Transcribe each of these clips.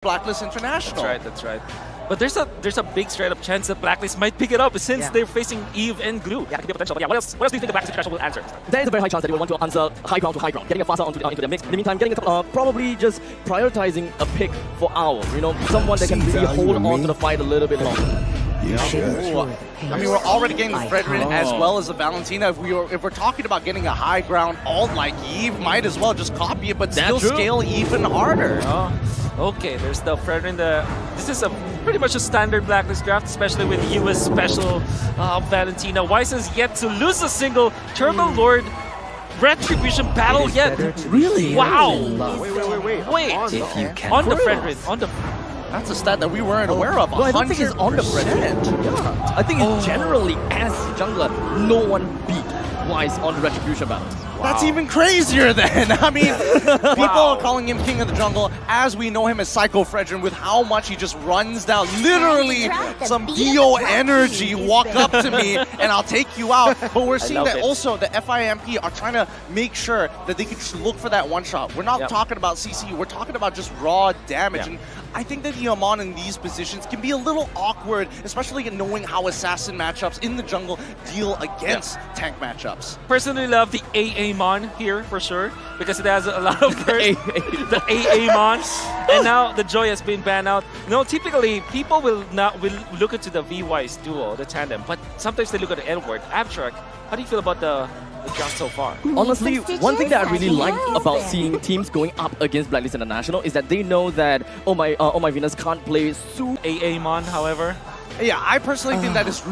Blacklist International. That's right. But there's a big straight up chance that Blacklist might pick it up since they're facing Eve and Glue. Yeah, that could be a potential. But yeah, what else do you think the Blacklist International will answer? There is a very high chance that they will want to answer high ground to high ground, getting a faster into the mix. In the meantime, getting probably just prioritizing a pick for Owl. You know, someone that can really hold on to the fight a little bit longer. I mean, we're already getting the Fredrin as well as the Valentina. If we're talking about getting a high ground alt like Eve, might as well just copy it, but still scale even harder. Okay, there's the Fredrin. This is pretty much a standard Blacklist draft, especially with US Special Valentina. Weiss has yet to lose a single Turbo Lord Retribution battle yet. Really? Wow. Wait. If you can. On the Fredrin. That's a stat that we weren't aware of. No, I don't think it's on the Fredrin. Yeah. I think it's generally, as jungler, no one beat Weiss on the Retribution battles. That's even crazier then. I mean, people are calling him King of the Jungle as we know him as Psycho Fredrin with how much he just runs down. Literally, some Dio energy, walk up to me and I'll take you out. But we're seeing that also the FIMP are trying to make sure that they can just look for that one shot. We're not talking about CC, we're talking about just raw damage. And I think that the Amon in these positions can be a little awkward, especially in knowing how assassin matchups in the jungle deal against tank matchups. Personally love the AA Mon here for sure because it has a lot of burst. The AA Mon, and now the Joy has been banned out. No, typically people will look into the V-Wise duo, the tandem, but sometimes they look at Edward. Abstract, how do you feel about the draft so far? Honestly, one thing that I really like about seeing teams going up against Blacklist International is that they know that Oh My Venus can't play AA Mon, however. Yeah, I personally think that is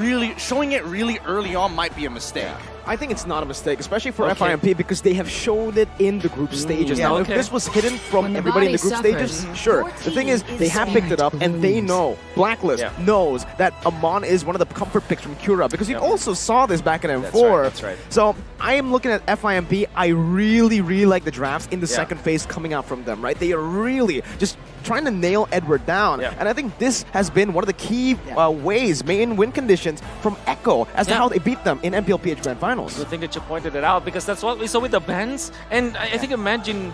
showing it really early on might be a mistake. I think it's not a mistake, especially for FIMP, because they have shown it in the group stages. Now, if this was hidden from everybody in the group stages, sure. The thing is, they have picked it up, and they know, Blacklist knows that Amon is one of the comfort picks from Cura, because we also saw this back in M4. That's right. So, I am looking at FIMP. I really like the drafts in the second phase coming out from them, right? They are really just trying to nail Edward down. And I think this has been one of the key ways, main win conditions from Echo as to how they beat them in MPLPH Grand Finals. Good thing that you pointed it out because that's what we saw with the bans. And I think imagine,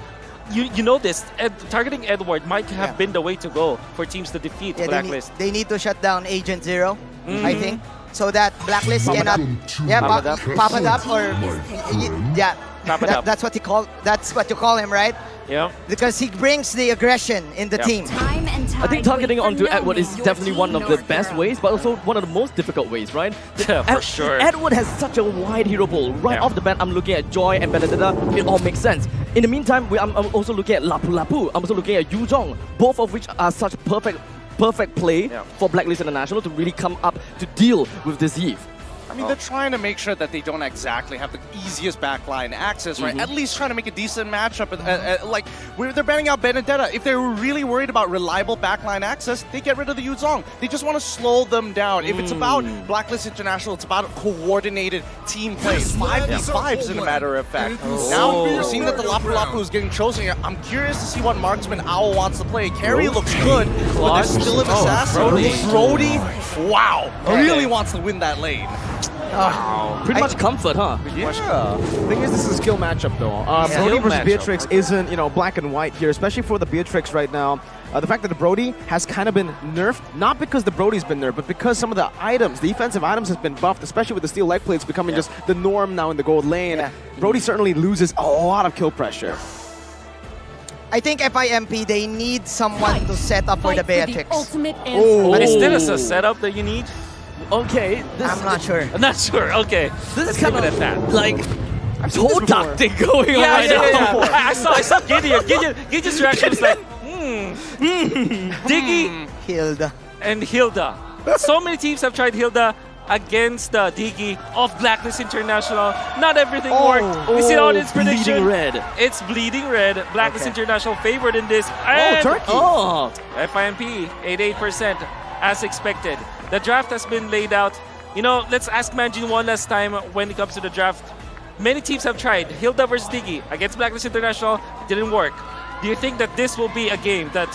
you know this, targeting Edward might have been the way to go for teams to defeat Blacklist. They need to shut down Agent Zero, I think, so that Blacklist cannot pop it up or that's what you call him, right? Yeah. Because he brings the aggression in the team. I think targeting onto Edward is definitely one of the best ways, but also one of the most difficult ways, right? Yeah, for sure. Edward has such a wide hero pool. Right off the bat, I'm looking at Joy and Benedetta. It all makes sense. In the meantime, I'm also looking at Lapu Lapu. I'm also looking at Yu Zhong, both of which are such perfect play for Blacklist International to really come up to deal with this Eve. I mean, they're trying to make sure that they don't exactly have the easiest backline access, right? At least trying to make a decent matchup. Like, they're banning out Benedetta. If they were really worried about reliable backline access, they get rid of the Yu Zhong. They just want to slow them down. If it's about Blacklist International, it's about coordinated team play. 5v5s, in a matter of fact. Now, we're seeing that the Lapu Lapu is getting chosen here. I'm curious to see what marksman Owl wants to play. Carry looks good, but there's still an assassin. Brody, wow, really wants to win that lane. Pretty much comfort, huh? Yeah. The thing is, this is a skill matchup, though. Brody versus Beatrix isn't, black and white here, especially for the Beatrix right now. The fact that the Brody has kind of been nerfed, not because the Brody's been nerfed, but because some of the items, the defensive items has been buffed, especially with the steel leg plates becoming just the norm now in the gold lane. Brody certainly loses a lot of kill pressure. I think FIMP, they need someone to set up for the Beatrix. But is this a setup that you need? Okay, I'm not sure. I'm not sure. Okay, this is kind kind of that. like whole tactic going on right now. I saw Gideon. Gideon's reaction was like, Diggy Hilda. and Hilda. So many teams have tried Hilda against Diggy of Blacklist International. Not everything worked. We see the audience prediction. Bleeding red. It's bleeding red. Blacklist International favored in this. And Turkey. FIMP 88% as expected. The draft has been laid out. Let's ask Manjin one last time when it comes to the draft. Many teams have tried Hilda versus Diggy against Blacklist International. It didn't work. Do you think that this will be a game that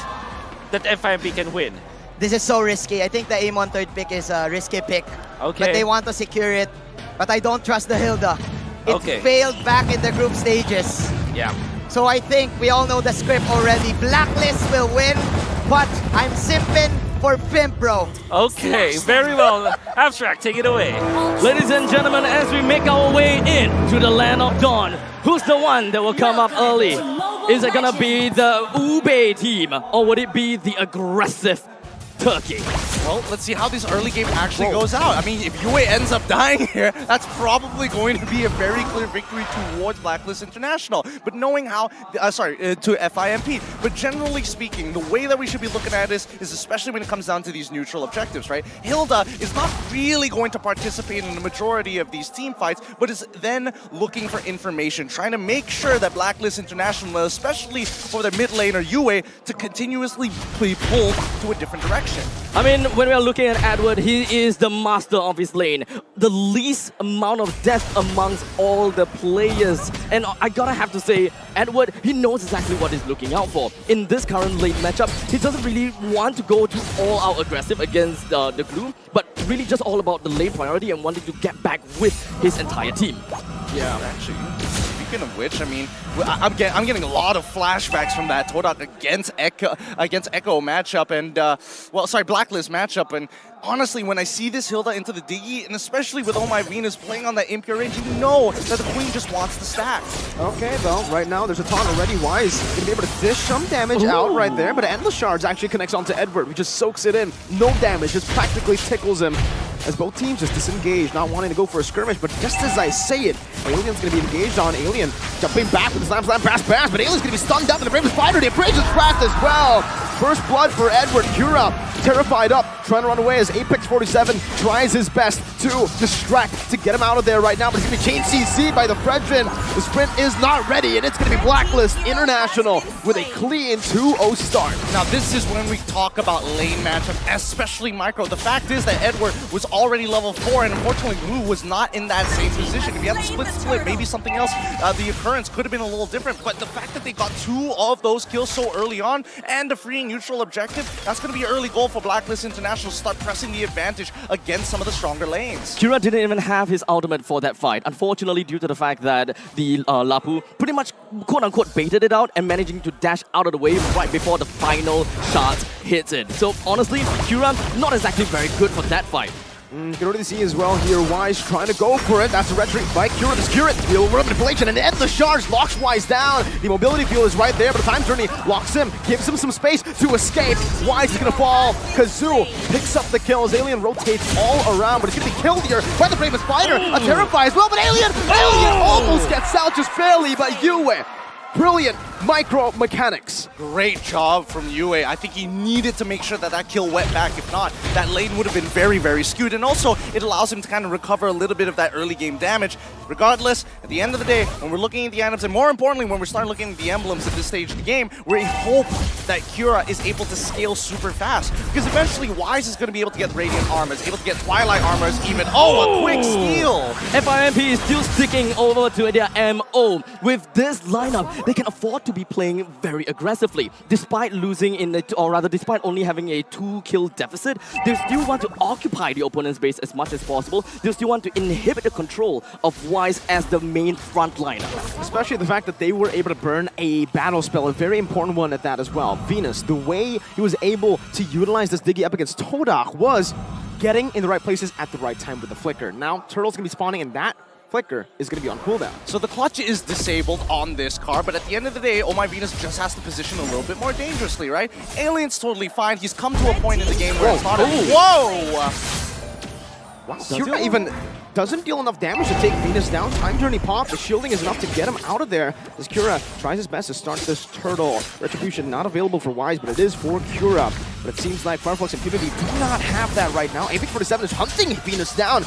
FIMP can win? This is so risky. I think the Amon third pick is a risky pick. Okay. But they want to secure it. But I don't trust the Hilda. It failed back in the group stages. Yeah. So I think we all know the script already. Blacklist will win. but I'm simping for Pimp, bro. Okay, very well. Abstract, take it away. Ladies and gentlemen, as we make our way in to the land of dawn, who's the one that will come up early? Is it gonna be the Ube team, or would it be the aggressive Turkey? Well, let's see how this early game actually goes out. I mean, if Yue ends up dying here, that's probably going to be a very clear victory towards Blacklist International. But knowing how, to FIMP. But generally speaking, the way that we should be looking at this is especially when it comes down to these neutral objectives, right? Hilda is not really going to participate in the majority of these team fights, but is then looking for information, trying to make sure that Blacklist International, especially for their mid laner Yue, to continuously be pulled to a different direction. I mean, when we are looking at Edward, he is the master of his lane. The least amount of death amongst all the players. And I gotta have to say, Edward, he knows exactly what he's looking out for. In this current lane matchup, he doesn't really want to go to all-out aggressive against the Glue, but really just all about the lane priority and wanting to get back with his entire team. Yeah, actually. Speaking of which, I mean, I'm getting a lot of flashbacks from that Todak against Echo matchup and Blacklist matchup. And honestly, when I see this Hilda into the Diggy, and especially with Oh My Venus playing on that impure range, you know that the Queen just wants the stack. Okay, well, right now there's a taunt already. Wise gonna be able to dish some damage out right there, but Endless Shards actually connects onto Edward, who just soaks it in. No damage, just practically tickles him. As both teams just disengage, not wanting to go for a skirmish, but just as I say it, Alien's gonna be engaged on Alien, jumping back with the slam, pass, but Alien's gonna be stunned up in the Brave Spider, the Appraise is cracked as well. First blood for Edward. Kira, terrified up, trying to run away as Apex 47 tries his best to distract, to get him out of there right now, but it's gonna be chain CC by the Fredrin. The sprint is not ready, and it's gonna be Blacklist International with a clean 2-0 start. Now this is when we talk about lane matchup, especially micro. The fact is that Edward was already level 4, and unfortunately Glue was not in that same position. If you had the split, maybe something else, the occurrence could have been a little different, but the fact that they got 2 of those kills so early on, and a free neutral objective, that's going to be an early goal for Blacklist International to start pressing the advantage against some of the stronger lanes. Kira didn't even have his ultimate for that fight, unfortunately due to the fact that the Lapu pretty much quote-unquote baited it out and managing to dash out of the way right before the final shot hits it. So honestly, Kira not exactly very good for that fight. You can already see as well here, Wise trying to go for it. That's a red trick by Kira to secure it. The overall manipulation and Endless Shards locks Wise down. The mobility fuel is right there, but the time journey locks him, gives him some space to escape. Wise is gonna fall. Kazoo picks up the kills. Alien rotates all around, but it's gonna be killed here by the Brave Spider. A Terrify as well, but Alien almost gets out just barely, but Yue. Brilliant micro mechanics. Great job from Yue. I think he needed to make sure that that kill went back. If not, that lane would have been very, very skewed. And also, it allows him to kind of recover a little bit of that early game damage. Regardless, at the end of the day, when we're looking at the items, and more importantly, when we're starting looking at the emblems at this stage of the game, we hope that Kira is able to scale super fast. Because eventually, Wise is going to be able to get Radiant Armors, able to get Twilight Armors even. Oh, a quick steal! FIMP is still sticking over to their MO. With this lineup, they can afford to be playing very aggressively. Despite losing in the, or rather despite only having a 2-kill deficit, they still want to occupy the opponent's base as much as possible. They still want to inhibit the control of Wise as the main frontliner. Especially the fact that they were able to burn a battle spell, a very important one at that as well. Venus, the way he was able to utilize this Diggy up against Todak was getting in the right places at the right time with the Flicker. Now, Turtle's going to be spawning in that Flicker is going to be on cooldown. So the clutch is disabled on this car, but at the end of the day, Oh My Venus just has to position a little bit more dangerously, right? Alien's totally fine. He's come to a point in the game where it's not Whoa! Wow, Kira even doesn't deal enough damage to take Venus down. Time Journey pop, the shielding is enough to get him out of there as Kira tries his best to start this Turtle. Retribution not available for Wise, but it is for Kira. But it seems like Fireflux and PvP do not have that right now. Apex 47 is hunting Venus down.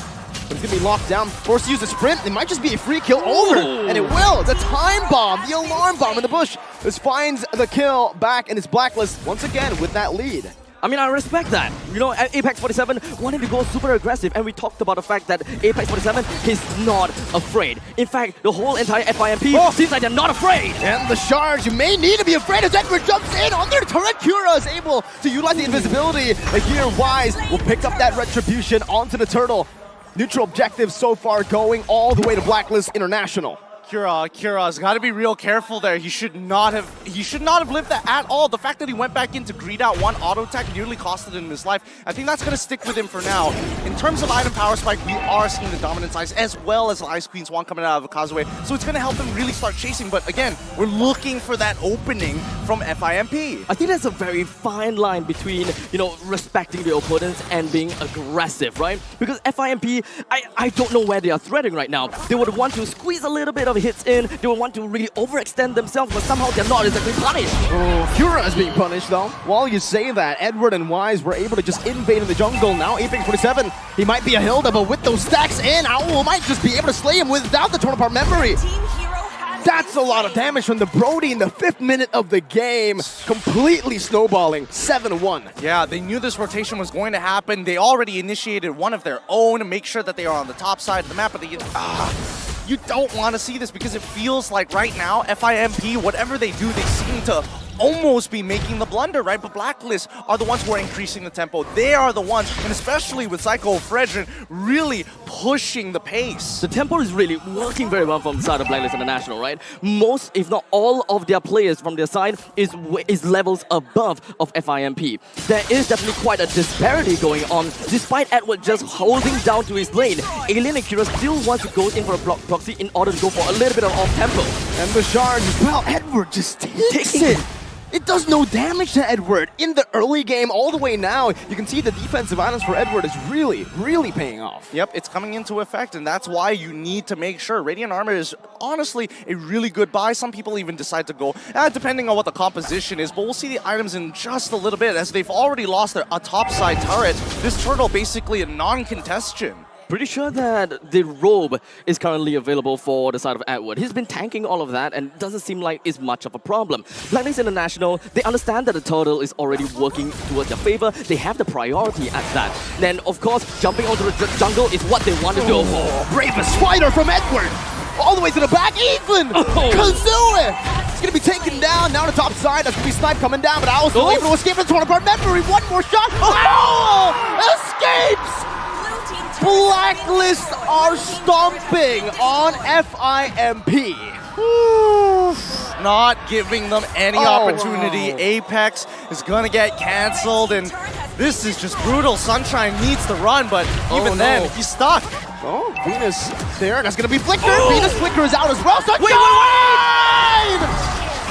But it's going to be locked down, forced to use the sprint. It might just be a free kill over, and it will. The time bomb, the alarm bomb in the bush. This finds the kill back, and it's Blacklist once again with that lead. I mean, I respect that. You know, Apex 47 wanted to go super aggressive, and we talked about the fact that Apex 47 is not afraid. In fact, the whole entire FIMP seems like they're not afraid. And the Shards, you may need to be afraid as Edward jumps in on their turret. Kira is able to utilize the invisibility. Here, Wise will pick up that Retribution onto the Turtle. Neutral objectives so far going all the way to Blacklist International. Kura's got to be real careful there. He should not have lived that at all. The fact that he went back in to greed out one auto attack nearly costed him his life. I think that's going to stick with him for now. In terms of item power spike, we are seeing the Dominance Ice as well as the Ice Queen Swan coming out of Kazuya. So it's going to help him really start chasing. But again, we're looking for that opening from FIMP. I think there's a very fine line between, respecting the opponents and being aggressive, right? Because FIMP, I don't know where they are threading right now. They would want to squeeze a little bit of hits in, they would want to really overextend themselves, but somehow they're not exactly punished. Oh, Kura is being punished though. While you say that, Edward and Wise were able to just invade in the jungle. Now Apex 47, he might be a Hilda, but with those stacks in, Owl might just be able to slay him without the torn apart memory. That's a lot of damage from the Brody in the 5th minute of the game, completely snowballing, 7-1. Yeah, they knew this rotation was going to happen. They already initiated one of their own to make sure that they are on the top side of the map, but you don't want to see this because it feels like right now, FIMP, whatever they do, they seem to almost be making the blunder, right? But Blacklist are the ones who are increasing the tempo. They are the ones, and especially with Psycho Fredrin, really pushing the pace. The tempo is really working very well from the side of Blacklist International, right? Most, if not all of their players from their side is levels above of FIMP. There is definitely quite a disparity going on, despite Edward just holding down to his lane. Alien and Kira still want to go in for a block proxy in order to go for a little bit of off-tempo. And the charge, well, Edward just takes it. It does no damage to Edward in the early game all the way now. You can see the defensive items for Edward is really, really paying off. Yep, it's coming into effect, and that's why you need to make sure. Radiant Armor is honestly a really good buy. Some people even decide to go, depending on what the composition is, but we'll see the items in just a little bit as they've already lost a topside turret. This turtle basically a non-contestion. Pretty sure that the robe is currently available for the side of Edward. He's been tanking all of that and doesn't seem like it's much of a problem. Blacklist International, they understand that the turtle is already working towards their favor. They have the priority at that. Then, of course, jumping onto the jungle is what they want to go for. Bravest fighter from Edward! All the way to the back, Ethan! Kazooie! It's gonna be taken down, now the top side, that's gonna be Snipe coming down, but Owl's still able to escape the torn apart memory. One more shot! Owl escapes! Blacklist are stomping on FIMP. Not giving them any opportunity. Apex is gonna get cancelled, and this is just brutal. Sunshine needs to run, but even then, he's stuck. Oh, Venus there, that's gonna be Flicker. Venus Flicker is out as well. Sunshine! Wait.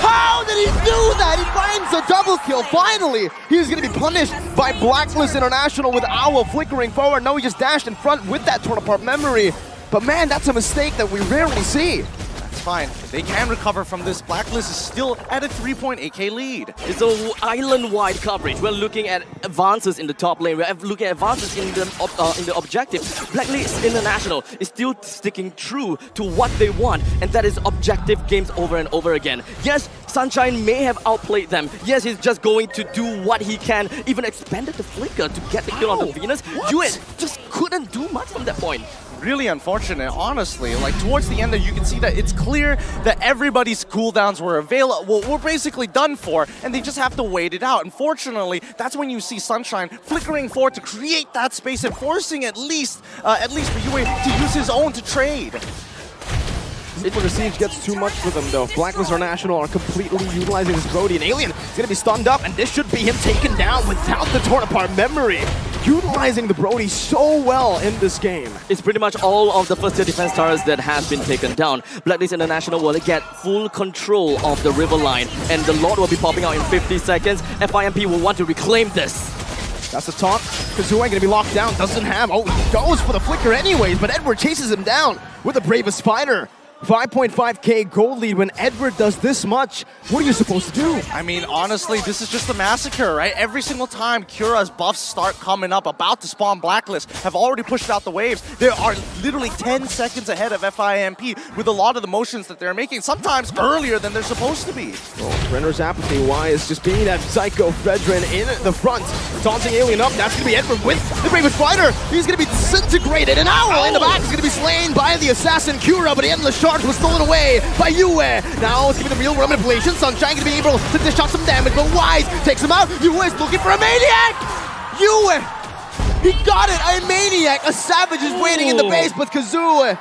How did he do that? He finds a double kill. Finally, he's going to be punished by Blacklist International with Owl flickering forward. No, he just dashed in front with that torn apart memory. But man, that's a mistake that we rarely see. That's fine. They can recover from this. Blacklist is still at a 3.8k lead. It's an island-wide coverage. We're looking at advances in the top lane. We're looking at advances in the objective. Blacklist International is still sticking true to what they want, and that is objective games over and over again. Yes, Sunshine may have outplayed them. Yes, he's just going to do what he can. Even expanded the flicker to get the kill on the Venus. Yue just couldn't do much from that point. Really unfortunate, honestly. Like, towards the end there, you can see that it's clear that everybody's cooldowns were were basically done for, and they just have to wait it out. Unfortunately, that's when you see Sunshine flickering forward to create that space and forcing at least for Yue to use his own to trade. The Siege gets too much for them though. Blacklist International are completely utilizing this Brody, and Alien is going to be stunned up, and this should be him taken down without the torn apart memory. Utilizing the Brody so well in this game. It's pretty much all of the first tier defense towers that has been taken down. Blacklist International will get full control of the river line, and the Lord will be popping out in 50 seconds. FIMP will want to reclaim this. That's the taunt. Kazooie going to be locked down, doesn't have. Oh, he goes for the flicker anyways, but Edward chases him down with the bravest fighter. 5.5k gold lead when Edward does this much. What are you supposed to do? I mean, honestly, this is just a massacre, right? Every single time Kura's buffs start coming up, about to spawn Blacklist, have already pushed out the waves. They are literally 10 seconds ahead of FIMP with a lot of the motions that they're making, sometimes earlier than they're supposed to be. Oh, Renner's apathy, Wise just being that Psycho Fredrin in the front. Taunting Alien up, that's going to be Edward with the bravest fighter. He's going to be disintegrated. An Owl in the back is going to be slain by the assassin Kura, but the endless charge was stolen away by Yue. Now it's going to be the real world manipulation. Sunshine going to be able to dish out some damage, but Wise takes him out. Yue is looking for a maniac! Yue! He got it! A maniac! A savage is waiting in the base, but Kazooie,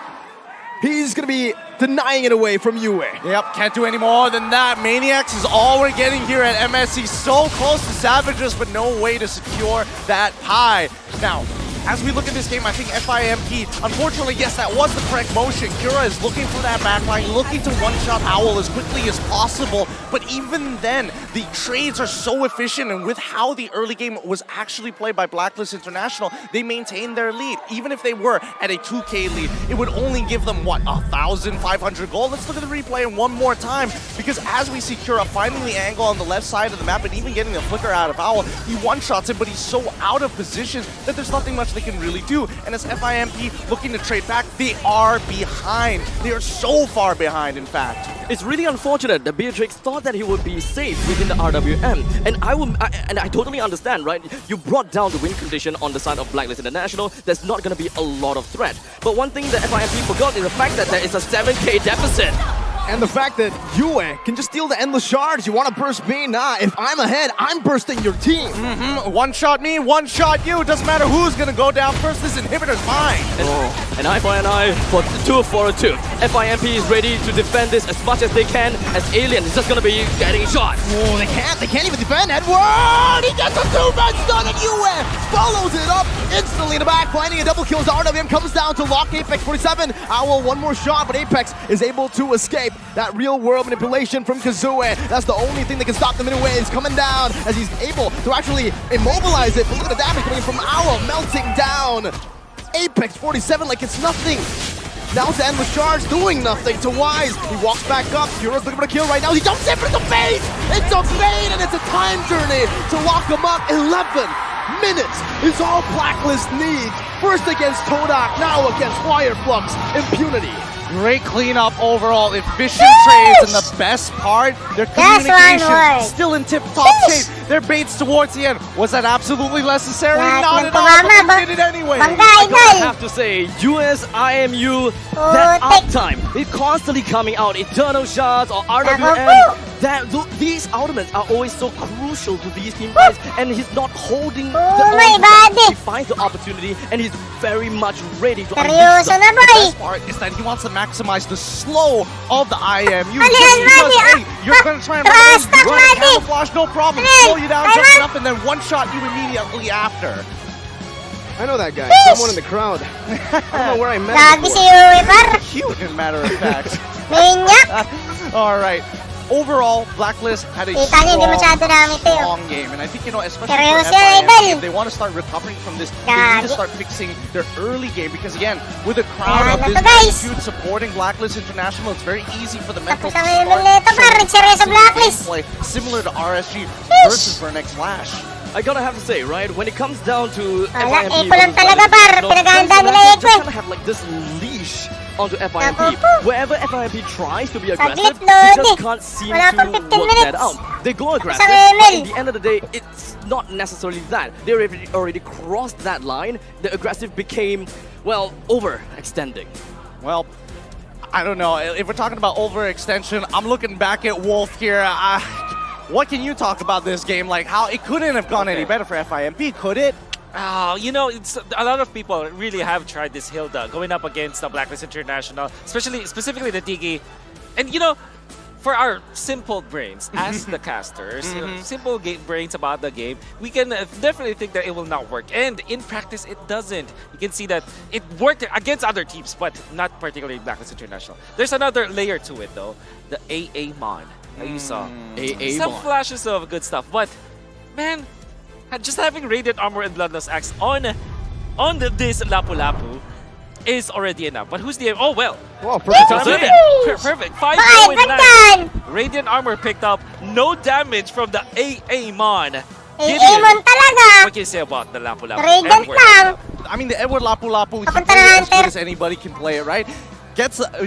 he's going to be denying it away from Yue. Yep, can't do any more than that. Maniacs is all we're getting here at MSC. So close to Savages, but no way to secure that high. Now, as we look at this game, I think FIMP, unfortunately, yes, that was the correct motion. Kira is looking for that backline, looking to one-shot Owl as quickly as possible. But even then, the trades are so efficient, and with how the early game was actually played by Blacklist International, they maintained their lead. Even if they were at a 2K lead, it would only give them, what, 1,500 gold? Let's look at the replay one more time, because as we see Kira finding the angle on the left side of the map and even getting the flicker out of Owl, he one-shots him, but he's so out of position that there's nothing much they can really do. And as FIMP looking to trade back, they are behind. They are so far behind, in fact. It's really unfortunate that Beatrix thought that he would be safe within the RWM, and I totally understand, right? You brought down the win condition on the side of Blacklist International. There's not going to be a lot of threat. But one thing that FIMP forgot is the fact that there is a 7k deficit. And the fact that Yue can just steal the endless shards. You want to burst me? Nah, if I'm ahead, I'm bursting your team. One shot me, one shot you. Doesn't matter who's gonna go down first. This inhibitor's mine. An eye for an eye for 2 for a 2. FIMP is ready to defend this as much as they can, as Alien is just going to be getting shot. Oh, they can't even defend. Edward, he gets a 2-man stun, and Yue follows it up instantly in the back, finding a double kill as RWM comes down to lock Apex 47. Owl, one more shot, but Apex is able to escape. That real world manipulation from Kazue. That's the only thing that can stop the Minuet is coming down as he's able to actually immobilize it. But look at the damage coming from Owl, melting down. Apex 47 like it's nothing. Now to Endless Charge, doing nothing to Wise. He walks back up. Kira's looking for a kill right now. He jumps in, but it's a fade! It's a fade, and it's a time journey to lock him up. 11 minutes is all Blacklist needs. First against Kodak, now against Wireflux. Impunity. Great cleanup overall, efficient trades, and the best part, their communication still in tip-top shape. Their baits towards the end. Was that absolutely necessary? Not at all, but they did it anyway. I have to say, US IMU, that uptime, it constantly coming out, Eternal Shards or RWM, these ultimates are always so crucial to these team fights, and he's not holding he finds the opportunity, and he's very much ready to unleash them. The best part is that he wants to maximize the slow of the IMU. Because, hey, you're going to try and run a camouflage, no problem. Slow you down just enough, and then one-shot you immediately after. I know that guy. Someone in the crowd. I don't know where I met him. Cute, as a matter of fact. All right. Overall, Blacklist had a strong game, and I think, you know, especially for FIMP, if they want to start recovering from this, they need to start fixing their early game, because again, with a crowd of this magnitude supporting Blacklist International, it's very easy for the mental to play similar to RSG versus Burnex Flash. I gotta have to say, right, when it comes down to FIMP, just kinda have like this leash onto FIMP. Wherever FIMP tries to be aggressive, they just can't seem to work that out. They go aggressive, but in the end of the day, it's not necessarily that. They already crossed that line. The aggressive became, well, overextending. Well, I don't know. If we're talking about overextension, I'm looking back at Wolf here. What can you talk about this game? Like, how it couldn't have gone any better for FIMP, could it? Oh, you know, it's a lot of people really have tried this Hilda going up against the Blacklist International, specifically the Digi. And you know, for our simple brains as the casters, simple brains about the game, we can definitely think that it will not work. And in practice, it doesn't. You can see that it worked against other teams, but not particularly Blacklist International. There's another layer to it, though. The AA Mon that you saw. Some flashes of good stuff, but man, just having Radiant Armor and Bloodlust Axe on this Lapu Lapu is already enough. But who's the... Oh, well. Wow, perfect timing. Perfect. 5-0-9. Radiant Armor picked up. No damage from the AA Mon. What can you say about the Lapu Lapu? I mean, the Edward Lapu Lapu, he plays it as good as anybody can play it, right?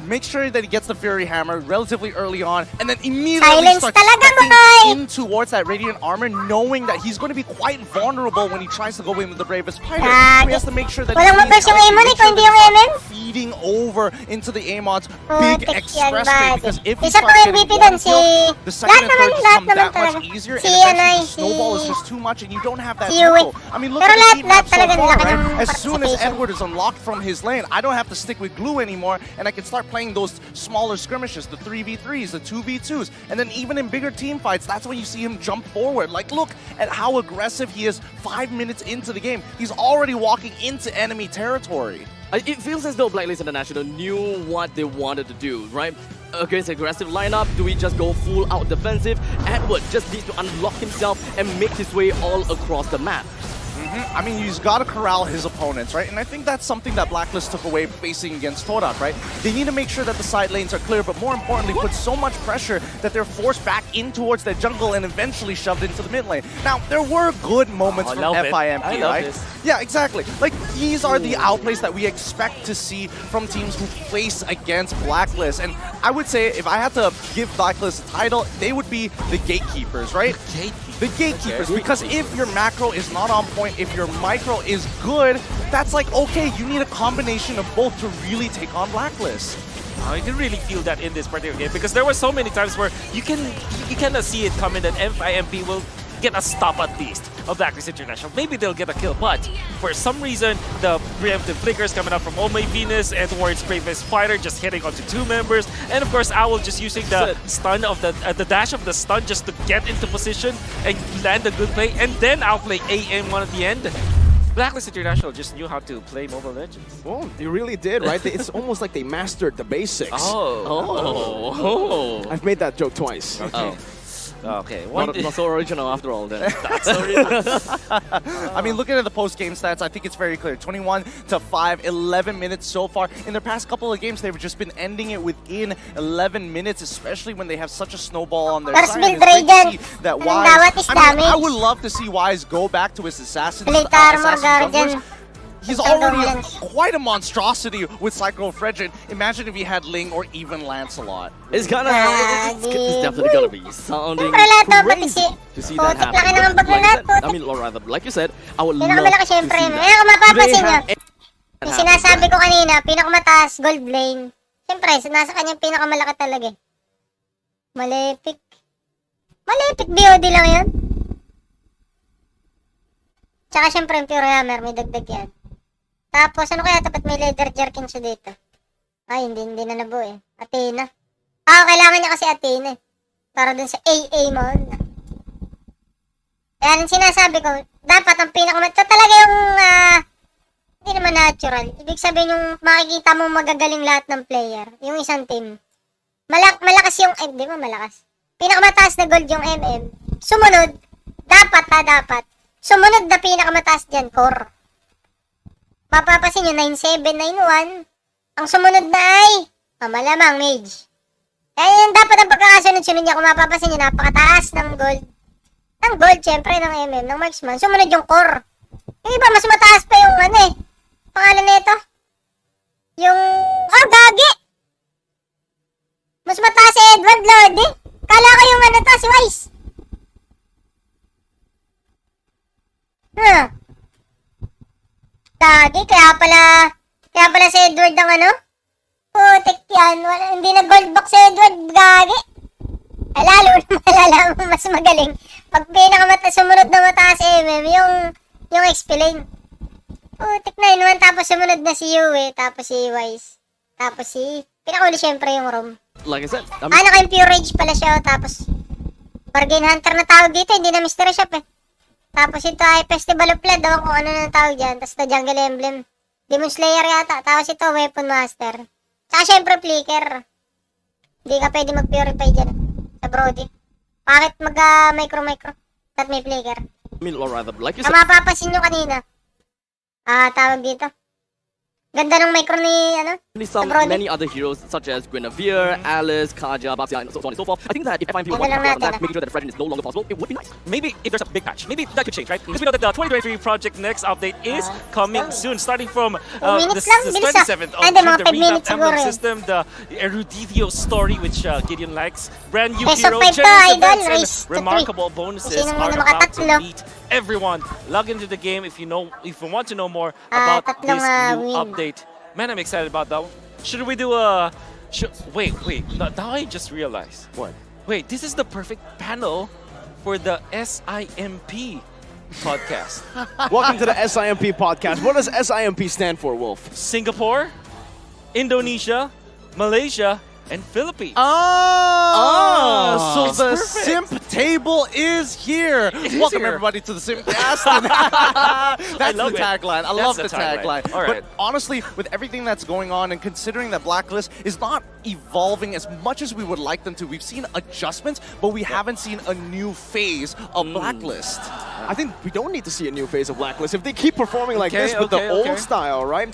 Make sure that he gets the Fury Hammer relatively early on, and then immediately starts stepping in towards that Radiant Armor, knowing that he's going to be quite vulnerable when he tries to go in with the Bravest Fighter. So he has to make sure that he's feeding over into the Amon's big Express Trade, because if he starts getting one kill, the second and third just come that much easier, and eventually the snowball is just too much, and you don't have that tempo. I mean, look at the heat map so far, right? As soon as Edward is unlocked from his lane, I don't have to stick with glue anymore, and and I can start playing those smaller skirmishes, the 3v3s, the 2v2s, and then even in bigger team fights, that's when you see him jump forward. Like, look at how aggressive he is 5 minutes into the game. He's already walking into enemy territory. It feels as though Blacklist International knew what they wanted to do, right? Against aggressive lineup, do we just go full out defensive? Edward just needs to unlock himself and make his way all across the map. I mean, he's got to corral his opponents, right? And I think that's something that Blacklist took away facing against Torak, right? They need to make sure that the side lanes are clear, but more importantly, put so much pressure that they're forced back in towards their jungle and eventually shoved into the mid lane. Now, there were good moments from FIMP, right? Yeah, exactly. Like, these are the outplays that we expect to see from teams who place against Blacklist. And I would say, if I had to give Blacklist a title, they would be the gatekeepers, right? The gatekeepers, because if your macro is not on point, if your micro is good, that's like, okay, you need a combination of both to really take on Blacklist. I can really feel that in this particular game because there were so many times where you kind of see it coming that FIMP will get a stop at least of Blacklist International. Maybe they'll get a kill, but for some reason, the preemptive flickers coming up from Oh My Venus and towards Bravest Fighter just hitting onto 2 members, and of course Owl just using the stun of the dash of the stun just to get into position and land a good play, and then outplay AM1 at the end. Blacklist International just knew how to play Mobile Legends. Well, they really did, right? It's almost like they mastered the basics. Oh. I've made that joke twice. Okay. Okay. Not so original after all then. I mean, looking at the post-game stats, I think it's very clear. 21-5, 11 minutes so far. In their past couple of games, they've just been ending it within 11 minutes, especially when they have such a snowball on their side. It's great to see that Wise, I would love to see Wise go back to his assassin junglers. He's already quite a monstrosity with Psycho Fredrin. Imagine if he had Ling or even Lancelot. It's definitely gonna be sounding crazy to see that happen. I mean, rather, like you said, I would love to see that. Mapapansin nyo, yung sinasabi ko kanina, pinakamataas, gold lane. Siyempre, nasa kanyang pinakamalaki talaga eh. Malepik. Malepik BOD lang yun. Tsaka siyempre yung Pure Hammer, may dagdag yan. Tapos, ano kaya tapat may leather jerkin siya dito? Ay, hindi na nabuo eh. Athena. Kailangan niya kasi Athena eh. Para dun sa AA mo. Kaya yung sinasabi ko, dapat ang ito talaga yung, hindi naman natural. Ibig sabihin yung makikita mo magagaling lahat ng player. Yung isang team. Malakas yung, di ba malakas? Pinakamataas na gold yung MM. Sumunod, dapat. Sumunod na pinakamataas dyan, core. Mapapasin nyo, 9-7, 9-1. Ang sumunod na ay, malamang mage. Kaya yun dapat ang pagkakasunod-sunod niya. Kung mapapasin nyo, napakataas ng gold. Ng gold, syempre, ng MM, ng marksman. Sumunod yung core. Yung iba, mas mataas pa yung pangalan na ito. Yung, gagi! Mas mataas si Edward Lord eh. Kala ko yung si Wise. Gagi, kaya pala si Edward ang putik yan. Hindi na gold box si Edward, gagi. Lalo na malala mo, mas magaling. Pag sumunod na mataas MM, yung XP lane. Putik na yun, tapos sumunod na si Yue, tapos si Wise, tapos si, pinakuli syempre yung Rom. Like I said, Naka Pure Rage pala siya, tapos Bargain Hunter na tawag dito, hindi na Mystery Shop eh. Tapos ito ay Festival of Blood, kung ano na tawag dyan. Tapos ito Jungle Emblem. Demon Slayer yata. Tapos ito Weapon Master. Tsaka syempre Flicker. Hindi ka pwede mag-purify dyan. Sa Brody. Bakit mag-micro? At may Flicker. I mean, rather, like you said, mapapasin nyo kanina. Tawag dito. Ganda ng micro ni, many other heroes such as Guinevere, Alice, Kaja, Baxia, and so on and so forth. I think that if FIMP wants to work on that, making sure that Fredrin is no longer possible, it would be nice. Maybe if there's a big patch, maybe that could change, right? Because we know that the 2023 Project Next update is coming soon, starting from the 27th of June, the revamped emblem system, the Eruditio story, which Gideon likes. Brand new hero, generous events, and remarkable bonuses are about to meet everyone. Log into the game if you want to know more about this new update. Man, I'm excited about that one. Should we do a... Wait. Now I just realized. What? Wait, this is the perfect panel for the SIMP podcast. Welcome to the SIMP podcast. What does SIMP stand for, Wolf? Singapore, Indonesia, Malaysia, and Philippines. So It's the perfect. simp table is here. is Welcome here. everybody to the simp. That's the love it. tagline. I That's love the the tagline. tagline. All right. But honestly, with everything that's going on and considering that Blacklist is not evolving as much as we would like them to, we've seen adjustments, but we haven't seen a new phase of Blacklist. I think we don't need to see a new phase of Blacklist. If they keep performing like Okay, this with okay, the old okay. style, right?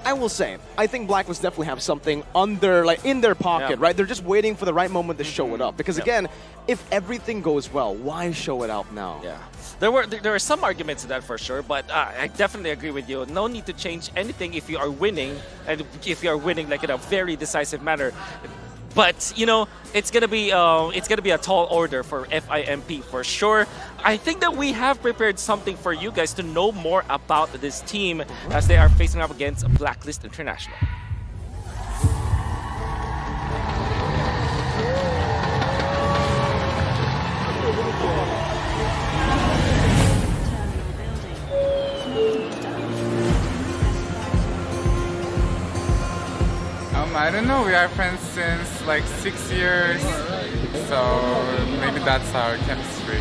I will say, I think Blacklist definitely have something under, like in their pocket, Yeah. right? They're just waiting for the right moment to show it up. Because Yeah. again, if everything goes well, why show it out now? Yeah, there are some arguments to that for sure, but I definitely agree with you. No need to change anything if you are winning, and if you are winning like in a very decisive manner. But you know, it's gonna be a tall order for FIMP for sure. I think that we have prepared something for you guys to know more about this team as they are facing up against Blacklist International. I don't know. We are friends since like 6 years, so maybe that's our chemistry.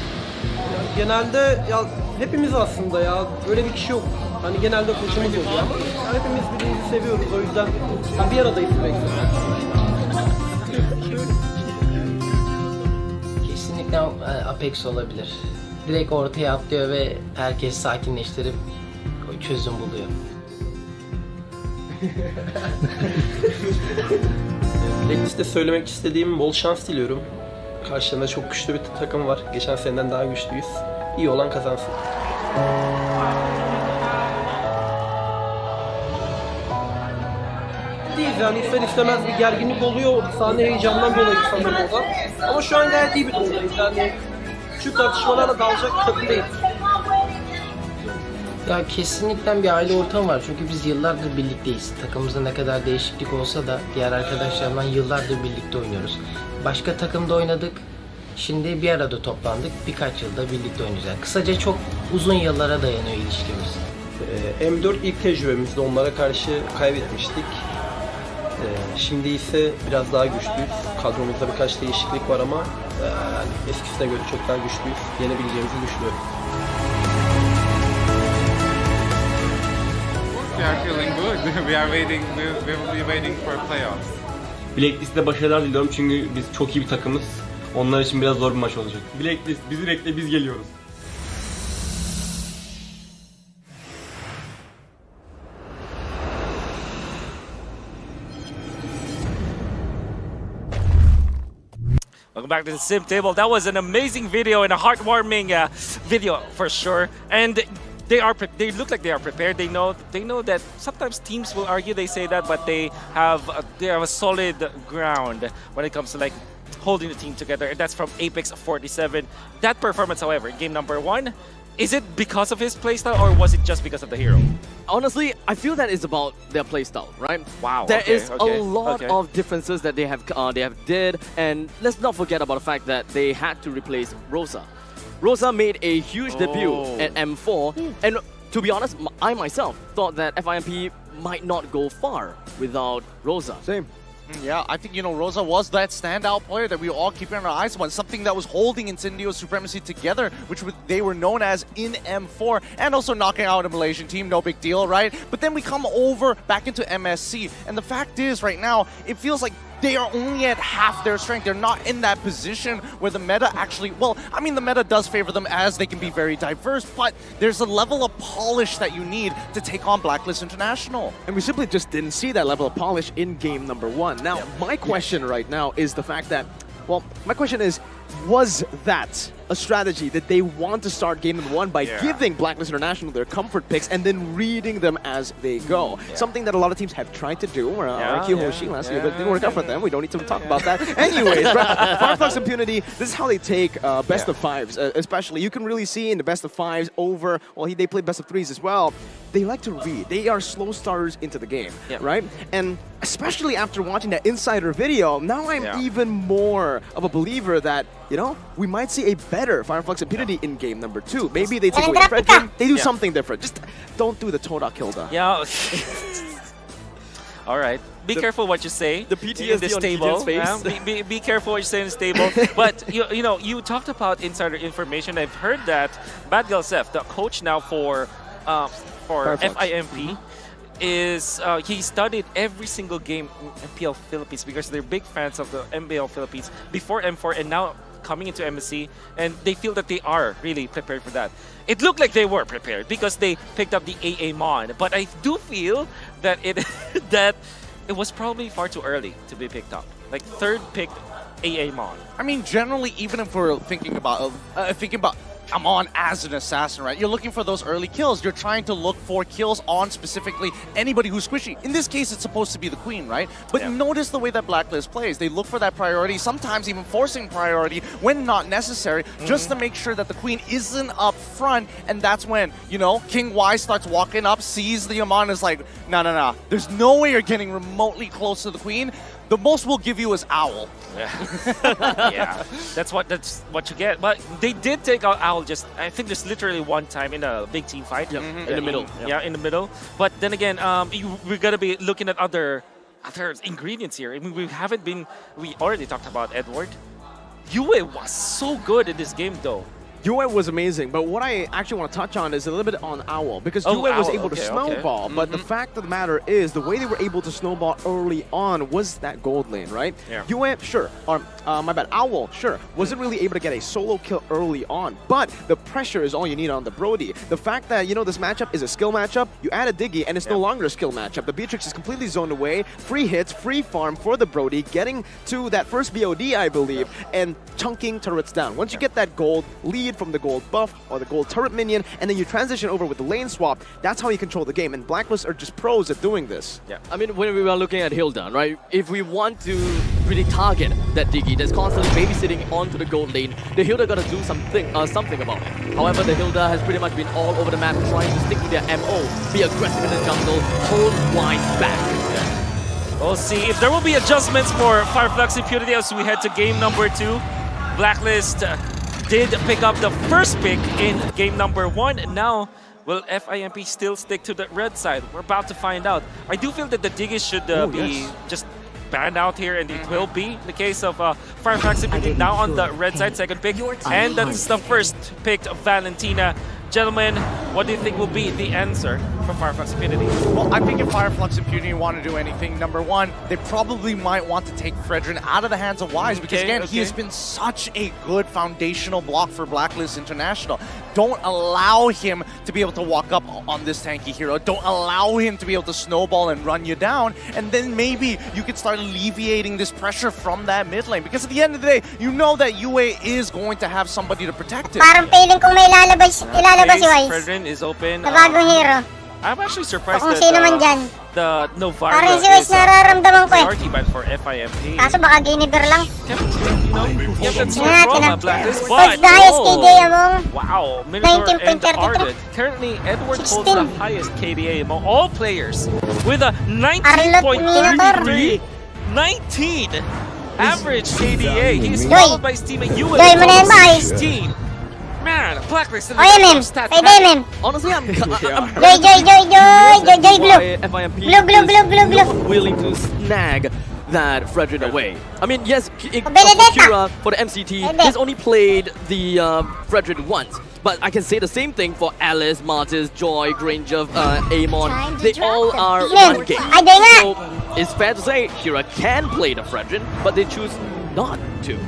Genelde ya hepimiz aslında ya öyle bir kişi yok. Hani genelde koçumuz oluyor ama hepimiz birbirimizi seviyoruz o yüzden bir aradayız sürekli. Kesinlikle Apex olabilir. Direkt ortaya atlıyor ve herkesi sakinleştirip çözüm buluyor. Blacklist'te söylemek istediğim bol şans diliyorum. Karşılarında çok güçlü bir takım var. Geçen seneden daha güçlüyüz. İyi olan kazansın. Değil yani ister istemez bir gerginlik oluyor. Sahne heyecandan dolayı sanırım o da. Ama şu an gayet iyi bir durumdayız. Yani şu tartışmalarla dalacak takım değil. Ya kesinlikle bir aile ortamı var çünkü biz yıllardır birlikteyiz. Takımımızda ne kadar değişiklik olsa da diğer arkadaşlarla yıllardır birlikte oynuyoruz. Başka takımda oynadık. Şimdi bir arada toplandık. Birkaç yılda birlikte oynuyoruz. Yani kısaca çok uzun yıllara dayanıyor ilişkimiz. M4 ilk tecrübemizde onlara karşı kaybetmiştik. Şimdi ise biraz daha güçlüyüz. Kadromuzda birkaç değişiklik var ama yani eskisine göre çok daha güçlüyüz. Yenebileceğimizi düşünüyorum. We are feeling good. We are waiting. We will be waiting for playoffs. Blacklist'te başarılar diliyorum çünkü biz çok iyi bir takımız. Onlar için biraz zor bir maç olacak. Blacklist bizi bekle, biz geliyoruz. Welcome back to the Sim Table. That was an amazing video and a heartwarming video for sure. And they look like they are prepared. They know that sometimes teams will argue. They say that, but they have a solid ground when it comes to like holding the team together. And that's from Apex 47. That performance, however, in game number 1. Is it because of his playstyle or was it just because of the hero? Honestly, I feel that it's about their playstyle, right? Wow. There okay, is okay, a lot okay. of differences that they have did, and let's not forget about the fact that they had to replace Rosa. Rosa made a huge debut at M4, and to be honest, I myself thought that FIMP might not go far without Rosa. Same. Yeah, I think, Rosa was that standout player that we were all keeping our eyes on, something that was holding Incendio's supremacy together, which they were known as in M4, and also knocking out a Malaysian team, no big deal, right? But then we come over back into MSC, and the fact is, right now, it feels like they are only at half their strength. They're not in that position where the meta actually, well, I mean, the meta does favor them as they can be very diverse, but there's a level of polish that you need to take on Blacklist International. And we simply just didn't see that level of polish in game number 1. Now, my question right now is the fact that, well, my question is, was that a strategy that they want to start game number 1 by giving Blacklist International their comfort picks and then reading them as they go? Something that a lot of teams have tried to do, or Hoshi last year, but it didn't work out for them. We don't need to talk about that. Anyways, Fireflux Impunity, this is how they take best of 5s, especially. You can really see in the best of 5s over, well, they play best of 3s as well. They like to read. They are slow starters into the game, right? And especially after watching that insider video, now I'm even more of a believer that, we might see a better Fireflux Impunity in game number 2. Maybe they take away Fredrin, they do something different. Just don't do the Toda Kilda. Yeah. All right. Be careful what you say. the in PTSD this on table. Gideon's face. Be careful what you say in this table. But you talked about insider information. I've heard that Bad Galsef, the coach now for FIMP, is he studied every single game in MPL Philippines because they're big fans of the MPL Philippines before M4 and now coming into MSC, and they feel that they are really prepared for that. It looked like they were prepared because they picked up the AA Mon, but I do feel that it was probably far too early to be picked up. Like third picked AA Mon. I mean, generally, even if we're thinking about Amon as an assassin, right? You're looking for those early kills. You're trying to look for kills on specifically anybody who's squishy. In this case, it's supposed to be the queen, right? But notice the way that Blacklist plays. They look for that priority, sometimes even forcing priority when not necessary, just to make sure that the queen isn't up front. And that's when, King Y starts walking up, sees the Amon, is like, no. There's no way you're getting remotely close to the queen. The most we'll give you is Owl. Yeah, that's what you get. But they did take out Owl I think just literally one time in a big team fight. In the middle. Yeah, in the middle. But then again, we're gonna be looking at other ingredients here. I mean, we already talked about Edward. Yue was so good in this game though. Yue was amazing, but what I actually want to touch on is a little bit on Owl, because Yue was able to snowball, but the fact of the matter is the way they were able to snowball early on was that gold lane, right? Yeah. Yue, sure, Owl, sure, wasn't really able to get a solo kill early on, but the pressure is all you need on the Brody. The fact that, this matchup is a skill matchup, you add a Diggy, and it's no longer a skill matchup. The Beatrix is completely zoned away, free hits, free farm for the Brody, getting to that first BOD, I believe, and chunking turrets down. Once you get that gold lead from the gold buff or the gold turret minion, and then you transition over with the lane swap, that's how you control the game, and Blacklist are just pros at doing this. Yeah, I mean, when we were looking at Hilda, right, if we want to really target that Diggy that's constantly babysitting onto the gold lane, the Hilda gotta do something about it. However, the Hilda has pretty much been all over the map trying to stick to their MO, be aggressive in the jungle, hold wide back. We'll see if there will be adjustments for Fireflux Impunity as we head to game number 2. Blacklist did pick up the first pick in game number 1, and now will FIMP still stick to the red side? We're about to find out. I do feel that the Diggies should be just banned out here, and it will be the case of Fireflux Impunity now on the red side, second pick, and that's the first picked Valentina. Gentlemen, what do you think will be the answer for Fireflux Impunity? Well, I think if Fireflux Impunity want to do anything, number one, they probably might want to take Fredrin out of the hands of Wise, because again, he has been such a good foundational block for Blacklist International. Don't allow him to be able to walk up on this tanky hero. Don't allow him to be able to snowball and run you down, and then maybe you could start alleviating this pressure from that mid lane, because at the end of the day, you know that Yue is going to have somebody to protect it. Parang feeling kong may ilalabas si Wise. Fredrin is open. Na bagong hero. I'm actually surprised Kung sino man dyan. the Novarga Parang si Wise nararamdaman ko eh. priority ban for FIMP. Kaso baka Guinevere lang. Yeah, that's Tingnan from Blacklist, natin. but The highest KDA among wow, Minotaur and 19.33. Ardent. Currently, Edward holds the 16. highest KDA among all players with a Minotaur. 19.33. 19 average KDA. He's Joy. followed by his teammate Yue Joy, mo na yan, with bye. 16. Man, Blacklist in O MM. stat Pwede pack. MM. Honestly, I'm Joy glue. why FIMP Glue. not willing to snag that Fredrin away. I mean, yes, for Benedetta. Kira, for the MCT, Bene. he's only played the Fredrin once. But I can say the same thing for Alice, Martis, Joy, Granger, Amon. They all are one game. Ay, di nga. So it's fair to say Kira can play the Fredrin, but they choose not to.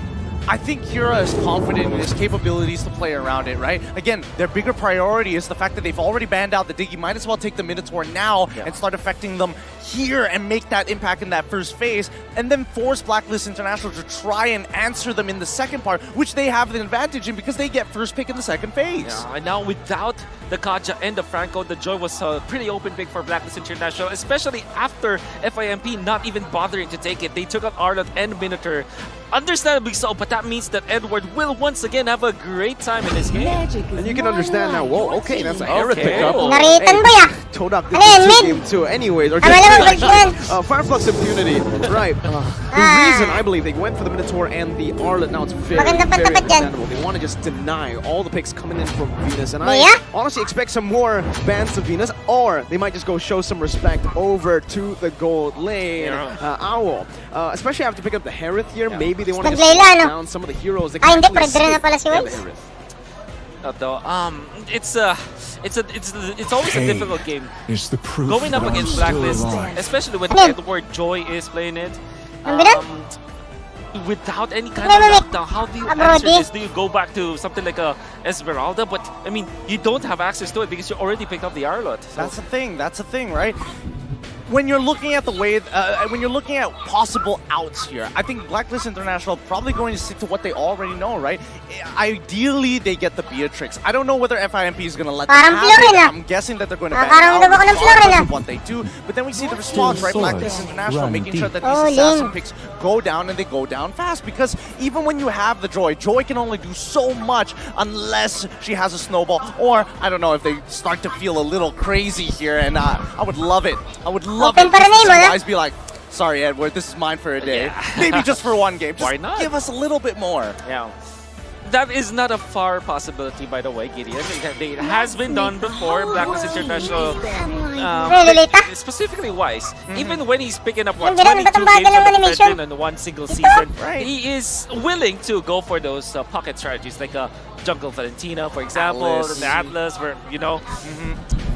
I think Kira is confident in his capabilities to play around it, right? Again, their bigger priority is the fact that they've already banned out the Diggy. Might as well take the Minotaur now and start affecting them here and make that impact in that first phase, and then force Blacklist International to try and answer them in the second part, which they have the advantage in because they get first pick in the second phase. Yeah, and now without the Kaja and the Franco, the Joy was a pretty open pick for Blacklist International, especially after FIMP not even bothering to take it. They took out Arlott and Minotaur. Understandably so, but that means that Edward will once again have a great time in this game. And you can understand now, whoa, okay, that's a Herod Okay. pickup. Naritan boy ah. Todak did Ano yan, the mid? game too anyways. Or Tama lang, gold yan. Fireflux Impunity, right. The reason I believe they went for the Minotaur and the Arlet now, it's very, Maganda pa very tapat yan. understandable. They want to just deny all the picks coming in from Venus. And Mia? I honestly expect some more bans of Venus, or they might just go show some respect over to the gold lane. Owl. Especially after picking up the Hereth here, maybe they want to just Naglayla, lock no? down some of the heroes. They Ay, can hindi, actually pwede rin na save pala si the Wiles. Hereth. Though, it's always a difficult game. It's the proof Going up that I'm against still Blacklist, alive. especially when Ano? Edward Joy is playing it. Ano ba? Without any kind Wait, of wait, wait. lockdown, how do you Ah, answer Brody. this? Do you go back to something like a Esmeralda? But I mean, you don't have access to it because you already picked up the Arlot. So. That's the thing. That's the thing, right? When you're looking at the way, when you're looking at possible outs here, I think Blacklist International probably going to stick to what they already know, right? Ideally, they get the Beatrix. I don't know whether FIMP is going to let them Parang have it. Florina. I'm guessing that they're going to Ah, ban parang out daw ako ng Florina. regardless of what they do. But then we see the response, right? Still Blacklist swords International run making sure deep. that these Oh, assassin Lin. picks go down and they go down fast, because even when you have the Joy can only do so much unless she has a snowball, or I don't know if they start to feel a little crazy here, and I would love it. I would love Open it para just na to yun, see ah. guys be like, sorry Edward, this is mine for a day. Yeah. Maybe just for one game. Just Why not? give us a little bit more. Yeah. That is not a far possibility, by the way, Gideon. It has been done before. Blacklist International, Lolita? specifically Wise, even when he's picking up what, Yung ganun, 22 ba't ang bagal games ng of the animation? Fedrin in one single season, Right. he is willing to go for those pocket strategies, like Jungle Valentina, for example, Atlas. the Atlas, where, you know,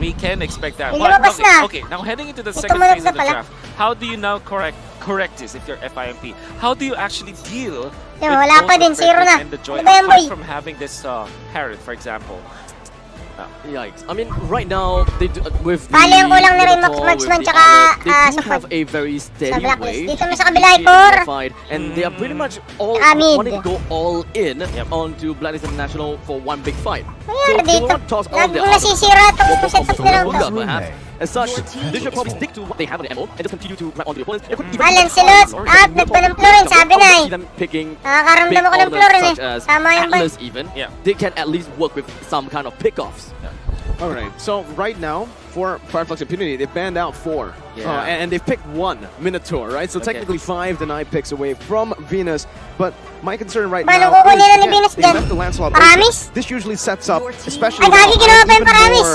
we can expect that. Yung But, lumabas na. okay, now heading into the Ito second mo phase na of the pala. draft, how do you now correct this if you're FIMP? How do you actually deal Yung with wala both pa the din, zero Fedrin na. and the Joy, Ano ba yan, apart boy? from having this Herod, for example? Yikes. I mean, right now, they do, with the Bali, ang kulang na rin Minotaur, Marksman with the tsaka, Arlet, they do sa have Ford. a very steady Blacklist. way. Dito mo sa to kabila, keep Ipor. the fight, and they are pretty much all Tsaka mid. wanting to go all in Yep. onto Blacklist International for one big fight. Nangyari they dito? will not toss all Lagi their mo nasisira itong setup nila. Bunga, perhaps. As such, they should probably stick to what they have on the ammo and just continue to grab onto the opponents. They could even Lancelot, out, nagpa ng Florin, sabi na eh. see them picking Nakakaramdam big ako ng Florin eh. elements such as Tama yung ba? Atlas even. Yeah. They can at least work with some kind of pickoffs. All right. So right now, for Fireflux Impunity, they've banned out 4. Yeah. And they've picked 1 Minotaur, right? So Okay. technically 5 denied picks away from Venus. But my concern right Paano now kukunin na ni again, Venus they dyan? left the Lancelot Paramis? open. This usually sets up, especially Ay, gagi, now, ginawa pa I'm yung even Paramis.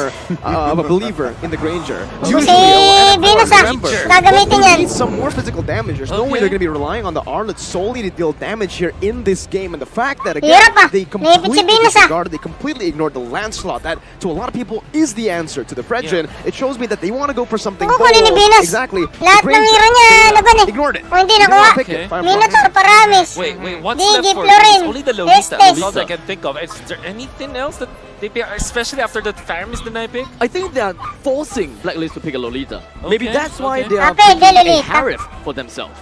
more of a believer in the Granger. Si and Venus ah, remember, gagamitin they yan. need some more physical damage. There's no way Okay. they're going to be relying on the Arlet solely to deal damage here in this game. And the fact that, again, Hirap ah. they Naipit si completely Venus ah. disregarded, they completely ignored the Lancelot. That, to a lot of people, is the answer to the Fredrin. It shows me that they want to go for something Kukunin ni bold. Venus. Exactly. Lahat The ng Granger, hero niya, they, laban eh. ignored it. O hindi They didn't nakuha. wanna pick it. Okay. Fireflux. Minotaur, Paramis. Wait, what's Digi, left for Florin, Venus? Only the Lolita. Estes. That's all I can think of. Is there anything else that they pick, especially after the Faramis denied pick? I think they are forcing Blacklist to pick a Lolita. Maybe Okay, that's why okay. they are Okay, picking a Lolita. Harith for themselves.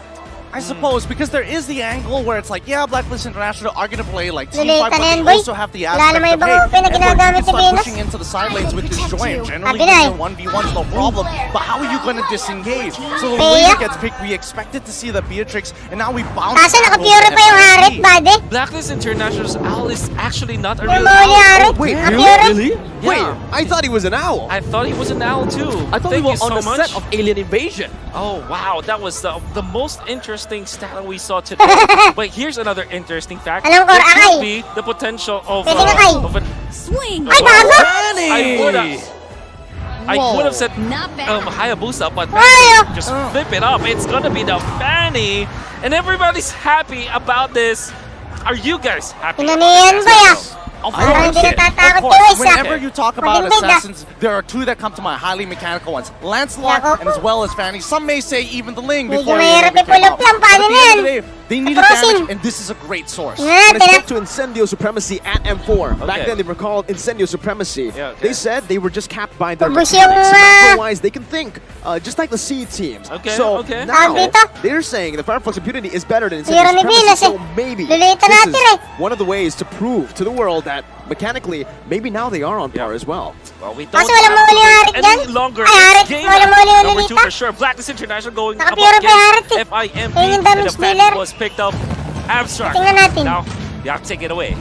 I suppose, because there is the angle where it's like, yeah, Blacklist International are going to play like Team Lolita 5, but na yan, they boy. also have the Wala aspect namang of, ibang hey, open na Edward, you ginagamit can ni start Venus. pushing into the side lanes with this joy, and generally Sabi na eh. winning 1v1's no problem, but how are you going to disengage? So the Kaya? Lolita gets picked, we expected to see the Beatrix, and now we bounce Kaso back naka-pure over pa yung FIMP. Harit, buddy. Blacklist International's owl is actually not a Yung real mahuli owl. Harit. wait, Naka-pure. Wait, Yeah. I thought he was an owl. I thought he was an owl too. I thought Thank we were you on so the much. set of Alien Invasion. Oh wow, that was the most interesting stat we saw today. But here's another interesting fact. Alam ko, There could Akay. be the potential of, Pwede nga, Akay. of an Ay, gago! I would have said Hayabusa, but Ay, just flip it up. It's gonna be the Fanny, and everybody's happy about this. Are you guys happy? about Pinaniyan this ba as ya? well? Of Parang course, hindi natatakot of ko course. isa. Whenever you talk about Malindig na. assassins, there are 2 that come to mind, highly mechanical ones. Lancelot Nako. and as well as Fanny. Some may say even the Ling Medyo before mahirap they ipulot came out. lang, But paano at the end of the yan? day, they needed Atrosin. damage, and this is a great source. When I Tingnan. spoke to Incendio Supremacy at M4, back Okay. then they were called Incendio Supremacy. Yeah, okay. They said they were just capped by their Ubus mechanics. yung, Macro-wise, they can think just like the C teams. Okay, so okay. now Tawag dito. they're saying the Fireflux Impunity is better than Hero Incendio ni Venus Supremacy. eh. So maybe Lolita this natin is eh. one of the ways to prove to the world that mechanically, maybe now they are on par as well. Well, we don't Kaso walang have to mahuli yung wait Harit any dyan. longer. Ay, Harit, It's game walang mahuli yung number 2 Lolita. for sure. Blacklist International going up Naka-pure pa yung Harit against eh. FIMP, Ayun yung and damage the fan dealer. was picked up Abstract. Tingnan natin. Now, you have to take it away.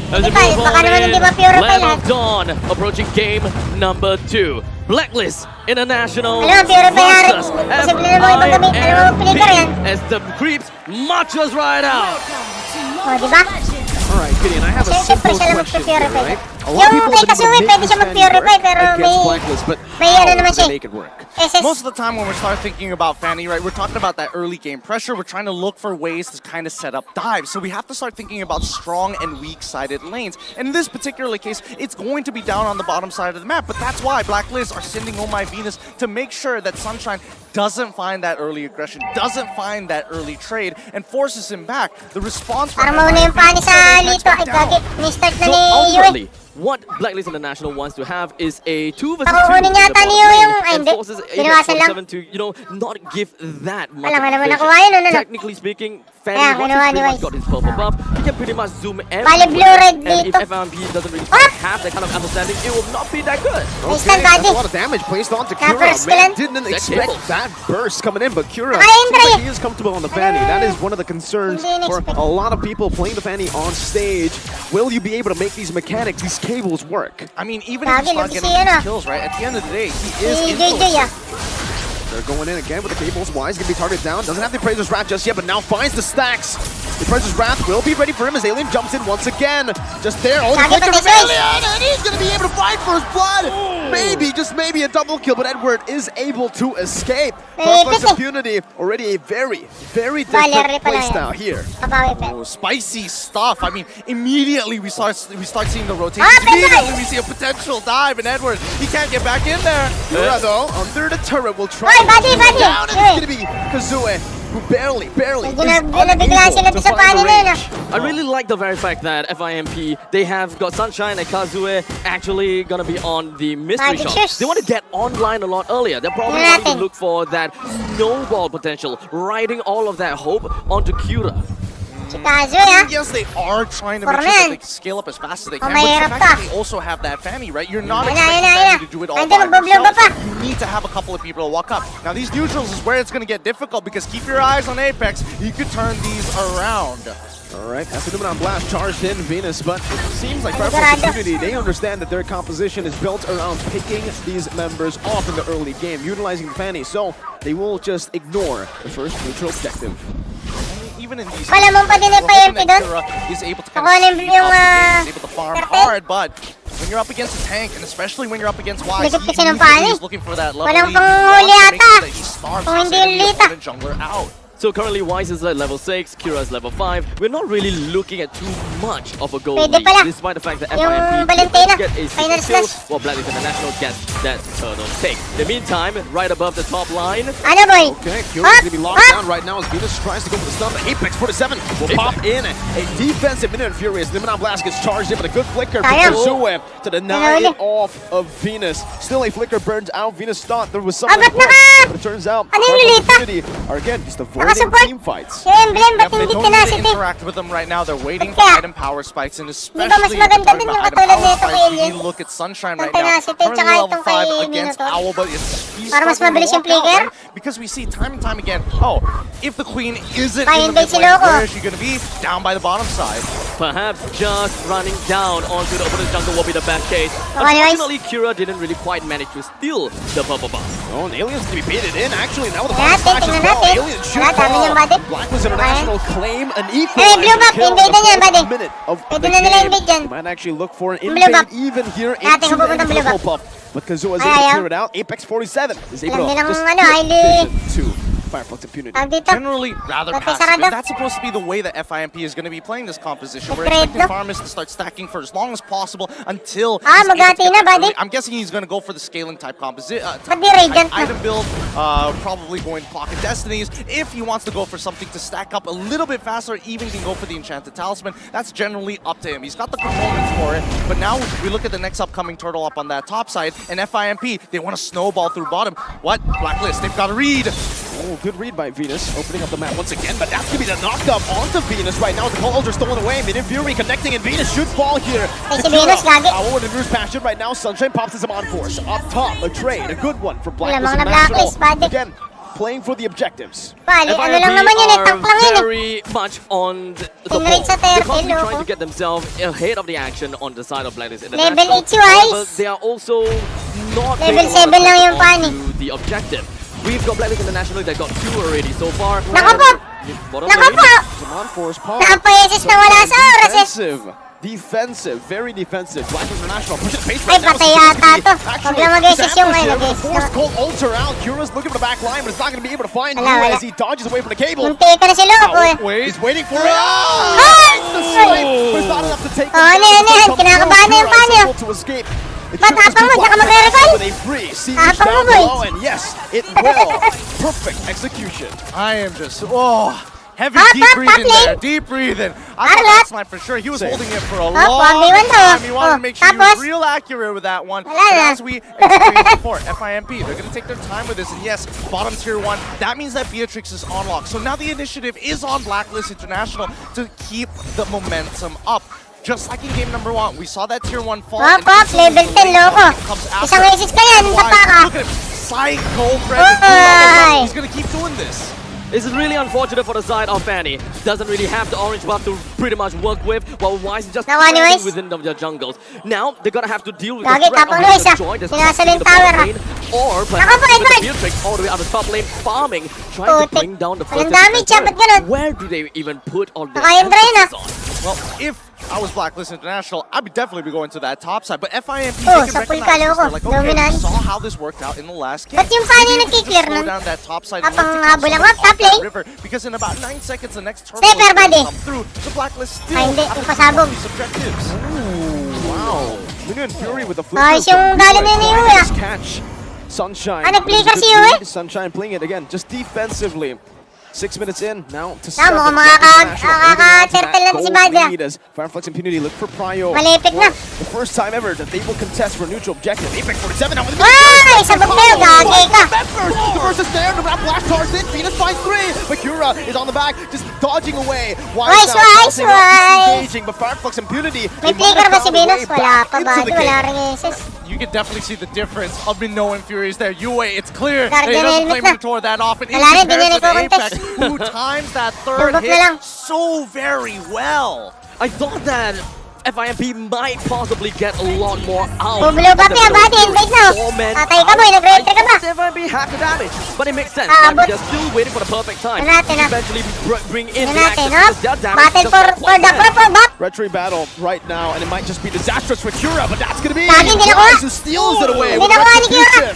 As we Di ba, move baka on naman in, hindi ba pure Land pa of Dawn approaching game number 2. Blacklist International Alam mo, pure pa yan. versus Posible na mga ibang gamit. Alam mo, flicker yan. as the creeps marches right out. O, di ba? All right, Gideon, I have a Siyempre, simple siya lang question here, magpupurify. right? A Yung lot of people kay have been Kazooie, making pwede siya this mag-purify, work pero against may- Blacklist, but may how ano naman do siya they eh. make it work? SS. Most of the time when we start thinking about Fanny, right, we're talking about that early game pressure. We're trying to look for ways to kind of set up dives. So we have to start thinking about strong and weak-sided lanes. And in this particular case, it's going to be down on the bottom side of the map. But that's why Blacklist are sending Oh My Venus to make sure that Sunshine doesn't find that early aggression, doesn't find that early trade, and forces him back. The response from Parang mauna yung pani sa Lito. Ay, gagi. Ni-start na So ni Yue. ultimately, what Blacklist International wants to have is a 2 versus 2 Nakukunin in the yata ni bottom Yue lane yung- ay, and hindi. forces Binawasan lang. 47 to, not give that much Alam nga naman vision. nakuha yun, ano na? Technically speaking, Fanny, Kaya, once he's kinuha ni pretty much Wise. got his purple buff, he can pretty much zoom Bali, everywhere. blue-red And if dito. FMP doesn't really Ah! have that kind of understanding, it will not be that good. Instant that's body. a lot of damage placed onto Tapos, Kura. Man, kailan- didn't That expect cables. that burst coming in, but Kura Ay, seems Andre. like he is comfortable on the Fanny. That is one of the concerns Hindi for in-expect. a lot of people playing the Fanny on stage. Will you be able to make these mechanics, these cables work? I mean, even if Lagi, you start lagi getting siya, these ano? kills, right, at the end of the day, he is Si influencing. JJ, They're going in again with the cables. Wise gonna be targeted down. Doesn't have the Appraiser's Wrath just yet, but now finds the stacks. The Appraiser's Wrath will be ready for him as Alien jumps in once again. Just there. Oh, the Lagi flicker pa of ni Joyce. Alien, and he's gonna be able to fight for his blood. Maybe, just maybe a double kill, but Edward is able to escape. Purpose Pipit eh. Impunity, already a very, very Vale, different rip pala yan. playstyle here. Kapawi pa. Oh, spicy stuff. I mean, immediately we start seeing the rotation. Ah, Immediately Pedro! we see a potential dive, and Edward, he can't get back in there. Kura, though, under the turret, will try Oy, to body, shoot body! down, and it's gonna be Kazooie, who barely Nabigla sila to sa find pani the na yun. range. I really like the very fact that FIMP, they have got Sunshine and Kazooie actually gonna be on the mystery Magic shop. shoes. They want to get online a lot earlier. They're probably Tingnan wanting to natin. look for that snowball potential, riding all of that hope onto Kura. Si Kazooie, ha? Yes, they are trying to make Forma sure that yan. they can scale up as fast as they Oh, can. But the mahirap fact ka. that they also have that Fanny, right? You're not Ayun na, expecting ayun na, ayun Fanny na. to do it all Ayun, by magbo-blow themselves. pa. You need to have a couple of people to walk up. Now, these neutrals is where it's going to get difficult because keep your eyes on Apex. You could turn these around. All right, that's the Numenon Blast charged in Venus, but it seems like Purple Sarado. Impunity, they understand that their composition is built around picking these members off in the early game, utilizing the Fanny, so they will just ignore the first neutral objective. Even in these Wala mong pa din we're pa hoping yung that pidon. Kura is able to Ako kind of yung- speed yung, up the game, ah, is able to farm Perfect. hard, but when you're up against a tank, and especially when you're up against Wise, Likod he kasi ng immediately pani. is looking for that level Walang lead. He panghuli wants to make ata. sure that he starves Kung his hindi enemy lita. opponent jungler out. So currently Wise is at level 6, Kira is level 5. We're not really looking at too much of a goal Pwede lead, pala. despite the fact that Yung FIMP Valentina, get a final single kill, slash. while Blacklist International gets that turtle take. In the meantime, right above the top line, Ano, boy? Okay, Kura's Up, gonna be locked up. down right now as Venus tries to go for the stun. The Apex 47 will pop in. A defensive minute and Furious. Numenon Blast gets charged in, but a good flicker from Sayang. Kazooie to deny Nahuli. it off of Venus. Still a flicker burns out. Venus thought there was Ah, something ba't naka- but it turns out Ano yung Purple Lolita? Impunity are again just avoiding Nakasupport. team fights. Yung emblem, ba't Yep, they hindi don't need to tenacity? interact with them right now. They're waiting for Kaya- item power spikes, and Di ba mas especially if maganda they're din talking yung about item katulad power nito spikes, kay we need Alien? to look at Sunshine Yung right now. tenacity, Currently tsaka level itong 5 kay against Minotaur. Owl, but he's Para mas struggling to mabilis yung walk out, flicker? right? Because we see time and time again, oh, if the Queen isn't Kaya in the hindi si mid lane, Loco. where is she going to be? Down by the bottom side. perhaps just running down onto the opponent's jungle will be the best case. Okay, guys. Unfortunately, Kira didn't really quite manage to steal the purple buff. Oh, and Alien's gonna be baited in. Actually, now with the Tingnan final flash as natin, well. tingnan natin. Alien shoot Wala, dami niyang body. Blacklist International claim an Eh, equalizer blue buff, kill in invade na the yan, buddy. fourth minute of Pwede the na nila game. invade yan. They might actually look for an Blue invade buff. even here Kaya into tingnan pupuntang the blue purple buff. buff. But Kazooie is Ay, able to ayaw. clear it out. Apex 47 is able Alam to nilang just ano, get highly- vision to Firefox Impunity. Tawag dito. Generally rather Ba't may passive, sarado? and that's supposed to be the way that FIMP is going to be playing this composition. We're Great, expecting no? Farmers to start stacking for as long as possible until Ah, he's able to magati get na, that buddy. early. I'm guessing he's going to go for the scaling type composition. Ba't di Radiant na? Item build, probably going Pocket Destinies. If he wants to go for something to stack up a little bit faster, even can go for the Enchanted Talisman. That's generally up to him. He's got the components for it. But now we look at the next upcoming turtle up on that top side, and FIMP, they want to snowball through bottom. What? Blacklist, they've got a read. Oh, good read by Venus, opening up the map once again, but that's gonna be the knockdown onto Venus right now. The calls are stolen away. Mid Fury connecting, and Venus should fall here. Ay, si Venus, gagi. Owl in Bruce Passion right now. Sunshine pops his on force. Up top, a trade, a good one for Blacklist Wala mga International. na-blacklist, buddy. Again, playing for the objectives. Bali, ano lang naman yun eh, tank lang yun eh. very much on the Pinrate sa They're turtle, constantly trying loko. to get themselves ahead of the action on the side of Blacklist Level International. 8 si Wise. However, they are also not Level paying a lot of 7 lang yung attention pani. to the objective. We've got Blacklist International that got 2 already so far. Nako po! Bottom Nako lane, po! Zaman force pop. Nakapayesis na wala sa oras eh. Defensive, very defensive. Black International pushing the pace Ay, right now. patay yata to. Huwag lang mag-assist yung ngayon. Mag-assist Force na. cold ultra out. Kura's looking for the back line, but it's not going to be able to find you Wala, wala. as he dodges away from the cable. Munti ka na si Loko eh. He's waiting for it. Ay! The snipe, but it's not enough to take him Oh, down. ano yan, But yan? comes Kinakabahan na yung Kura is panyo. able to escape. It Ba't should just tapang be mo? Tsaka Black magre-recall? with a free siege Tapang down mo, boy. below, and yes, it will. Perfect execution. I am just, heavy Hop, deep hop, breathing top lane. there, deep breathing. I Arlat. thought that snipe for sure. He was Same. holding it for a Hop, long 1v1 to. time. He wanted Oh, to make sure he tapos? was real accurate with that one. Wala And na. as we explained before, FIMP, they're going to take their time with this. And yes, bottom tier 1, that means that Beatrix is on lock. So now the initiative is on Blacklist International to keep the momentum up. Just like in game number 1, we saw that tier 1 fall. Hop, and hop, instantly level 10, the loko. comes Isang after. assist ka yan, And bata ka. Look at him. Psycho Brandon. Ay. He's going to keep doing this. This is really unfortunate for the side of Fanny. Doesn't really have the orange buff to pretty much work with, while Wise is just Nakuha ni trading Wise. within the jungles. Now, they're gonna have to deal with Gagi, the threat tapang of ni Wise, the ah. Joy that's Sinasa in yung the tower, bottom ah. lane, or Nako po, perhaps with Edward. the Beatrix all the way out the top lane, farming, trying to Putik. bring down the Walang first damage, and ba't ganun? Where do they even put all the Naka-Indra yun, ah. emphasis on? Well, if I was Blacklist International, I would definitely be going to that top side. But FIMP, Oh, they sa can full recognize this. kalo ko. They're like, okay, we Dominant. saw how this worked out in the last game. Ba't yung paano Maybe we nagki-clear can just slow nun? down that top side Tapang and habol let ako, it come top off that lane. river. Because in about 9 seconds, the next turtle Sniper, is going buddy. to come through. The Blacklist still Ay, hindi. have Yung to pasabog. these objectives. Wow. Minion Fury with the flip. Ayos yung dali na ni Yue, ah. Catch. Sunshine. Ah, nag-flicker Good si Yue? lead. Sunshine playing it again, just defensively. 6 minutes in, now to Ah, 7. mukhang makaka-turtle lang si Badya. Fireflex Impunity look for Prio. Malipit na. The first time ever that they will contest for a neutral objective. Apex 47 now with the Ay, sabog na yun, gagi ka. The versus there, the rap blast towards it. Venus finds 3. Bakura is on the back, just dodging away. Wise, Wise, Wise. Engaging, but Fireflex Impunity. May they might flicker have ba si found a way Venus? Wala back pa into ba? the Wala game. rin assist. You can definitely see the difference of Minoa and Furies there. Yue, it's clear Guardian that he doesn't play helmet na. Mentor that often. In Wala rin, di niya comparison to nagko-contest. Apex, who times that third Lubog na lang. hit so very well. I thought that FIMP might possibly get a lot more out. Bublo ba of the yan, middle. Buddy? Invade na. Four-man Tatay ka, boy. Nag-re-enter ka ba? I thought FIMP had the damage, but it makes sense. Ah, Like, but- they're still waiting for the perfect time Ano natin, to ah? eventually bring in Ano the natin, action. hop? Because their damage Battle just for not for quite the there. purple buff. Retry battle right now, and it might just be disastrous for Kura, but that's gonna be Lagi, hindi nakuha. Wise who steals it away Hindi with nakuha ni Kura. retribution.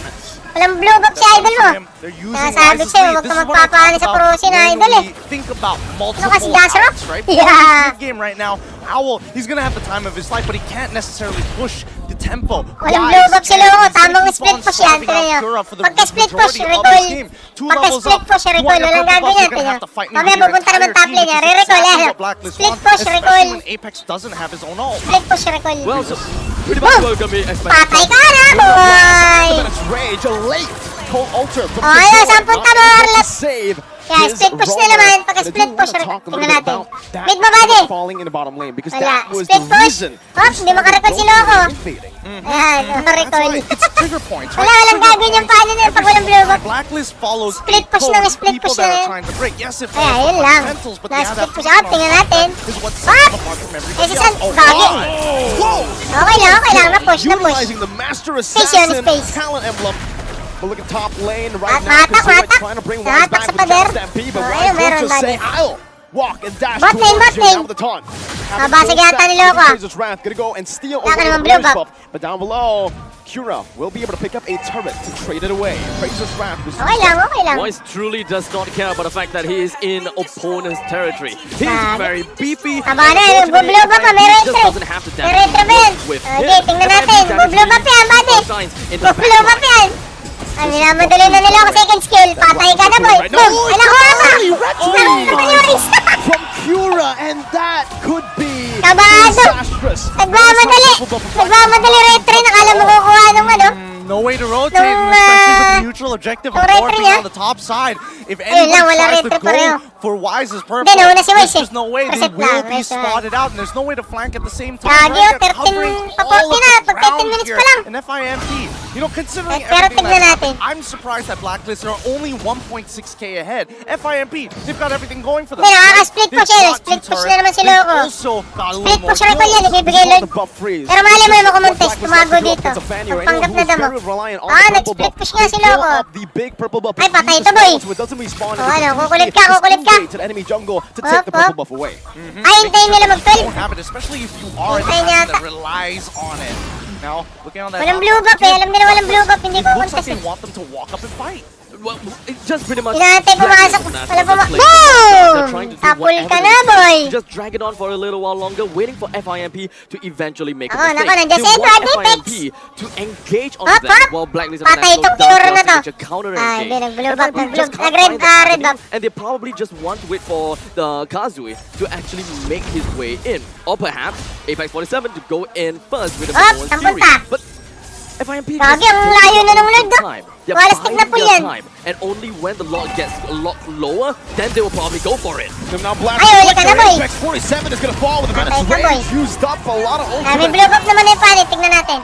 Walang blue buff si idol mo. They're using Nasabi Wise's sa'yo, lead. huwag This ka is what I magpapaano talk sa about Prosi na when idol eh. we think about kasi multiple Dasher? outs, right? Yeah. In game right now, Owl, he's gonna have the time of his life, but he can't necessarily push the tempo. Walang Wise blue buff si can. Loko. He's gonna Tamang keep split on push yan. starving Tingnan out nyo. Kura for the Pagka split push, majority of recoil. this game. 2 Pagka levels split up. push, You recoil. want your Walang purple buff, gagawin yan. you're gonna Tingnan. have to fight me Mamaya with your pupunta naman entire top team, lane which yan. is Re-recoil exactly yan. what Blacklist Split want, push, especially recoil. when Apex doesn't have his own ult. Split push, recoil. Well, so pretty much welcome me. Patay ka na, boy! Minutes rage, a late cold altar from Oh, ayun, saan punta mo, Not able Arlet? to save Yeah, his split push na roller. naman. Pagka But I do split wanna push, talk a little tingnan bit natin. about that Mid ba, buddy? falling in the bottom lane, because Wala. that was Split the push. reason Hop, hindi makarecord si Loko. invading. Ayan, That's recoil. why it's trigger points, right? Wala, walang Trigger gagawin yung points. paano na yun pag walang blue buff. Blacklist follows Split a push code lang, of split people push that lang are yun. trying to break. Yes, it Kaya, falls yun on lang. fundamentals, but Na yeah, that split push push up, tingnan natin. is what sets Hop! them apart from everybody Kasi else. saan? Oh, Gagi. God. Whoa! Okay lang, na-push, na-push. Utilizing the Master Space Assassin yun, space. talent emblem. But look at top lane right now. Matak, Kazuya matak. trying to bring Matak Wise back sa with the pader. Stampede, but Oh, Wise ayun, will meron, just say, buddy. I'll walk and dash Bot lane, towards bot you lane. now with the taunt. Nabasag yata ni Loko, ah. Razor's Wrath gonna go and steal Wala ka away naman the blue Razor's buff. buff. But down below, Kura will be able to pick up a turret to trade it away. Razor's Wrath was Okay lang, okay lang. Wise truly does not care about the fact that he is in opponent's territory. He is Grabe. very beefy. Tama na, and unfortunately, bublo ba pa? May FIMP retry. just doesn't have the May damage retry ba yan? with Okay, him. tingnan FIMP natin. damage Bublo ba pa yan, buddy? all signs in the Bublo ba pa yan? Ay, minamadali na nila ako second skill. Patay ka na, boy. Boom! Ay, nakuha pa! Nakuha yung Wise. from Kura, and that could be Kabado. disastrous. Nagmamadali. Nagmamadali retry. Nakala mo kukuha nung ano. No way to rotate, Nung, and especially with the neutral objective nung of Lord retry being niya. on the top side. if Ayun lang, anybody wala tries red to trip go pareho. for Wise's purple, Hindi, nauna si there's Wise just no way they Reset will lang, be reset. spotted out, and there's no way to flank at the same time. Gagi, Right? They're 13 covering pa all of 14 na, the pag 13 ground minutes here pa lang. in FIMP. You know, considering Pero everything tignan that's natin. happened, I'm surprised that Blacklist are only 1.6k ahead. FIMP, they've got everything going for them. Hindi, nakaka-split They've push yan. got Split two push turrets. na naman si They've Loco. also got a little Split more push rifle yan, kills. ibibigay On Lord. the buff freeze. Pero mali mo yung makumontes, Black was tumago left to dito. go up to Fanny right now, Magpanggap who na is damo. very reliant on Ah, the purple nag-split buff. push nga si They fill Loco. up the big purple buff, but Ay, patay he ito, boy. so it doesn't respawn. Oh, ano, kukulit ka, kukulit ka. To the enemy jungle to take the purple buff away. Ay, hintayin nila mag-fill. Don't have it, especially if you are a Hintayin team yata. that relies on it. Now, looking on that. Walang blue buff eh. Alam nila walang blue buff. Hindi ko It looks like contest they eh. want them to walk up and fight. Well, it's just pretty much. Inaantay pumasok. Wala pa They're trying to do Tapul whatever ka they na, can boy. to just drag it on for a little while longer, waiting for FIMP to eventually make a Ako, mistake. nako, nandiyan They si want Edward, FIMP to engage on Hop, them hop. while Blacklist Patay International itong Fiora na to. does a counter Ah, hindi, engage. nag-blue And buff, Blacklist just nag-blue. can't Nag-red, find the red avenue, buff. and they probably just want to wait for the Kazui to actually make his way in. Or perhaps Apex 47 to go in first with a Hop, more sampal series. ka. But FIMP Gagi, ang layo na ng Lord, no? time. They're Walas tig na biding po their yan. time. And only when the lot gets a lot lower, then they will probably go for it. Now Black Ay, uli ka na, boy. Apex 47 is going to fall with the Menace Patay ka, range. boy. Used up a lot of Ah, may ultimate. blue buff naman na yung palit. Tignan natin.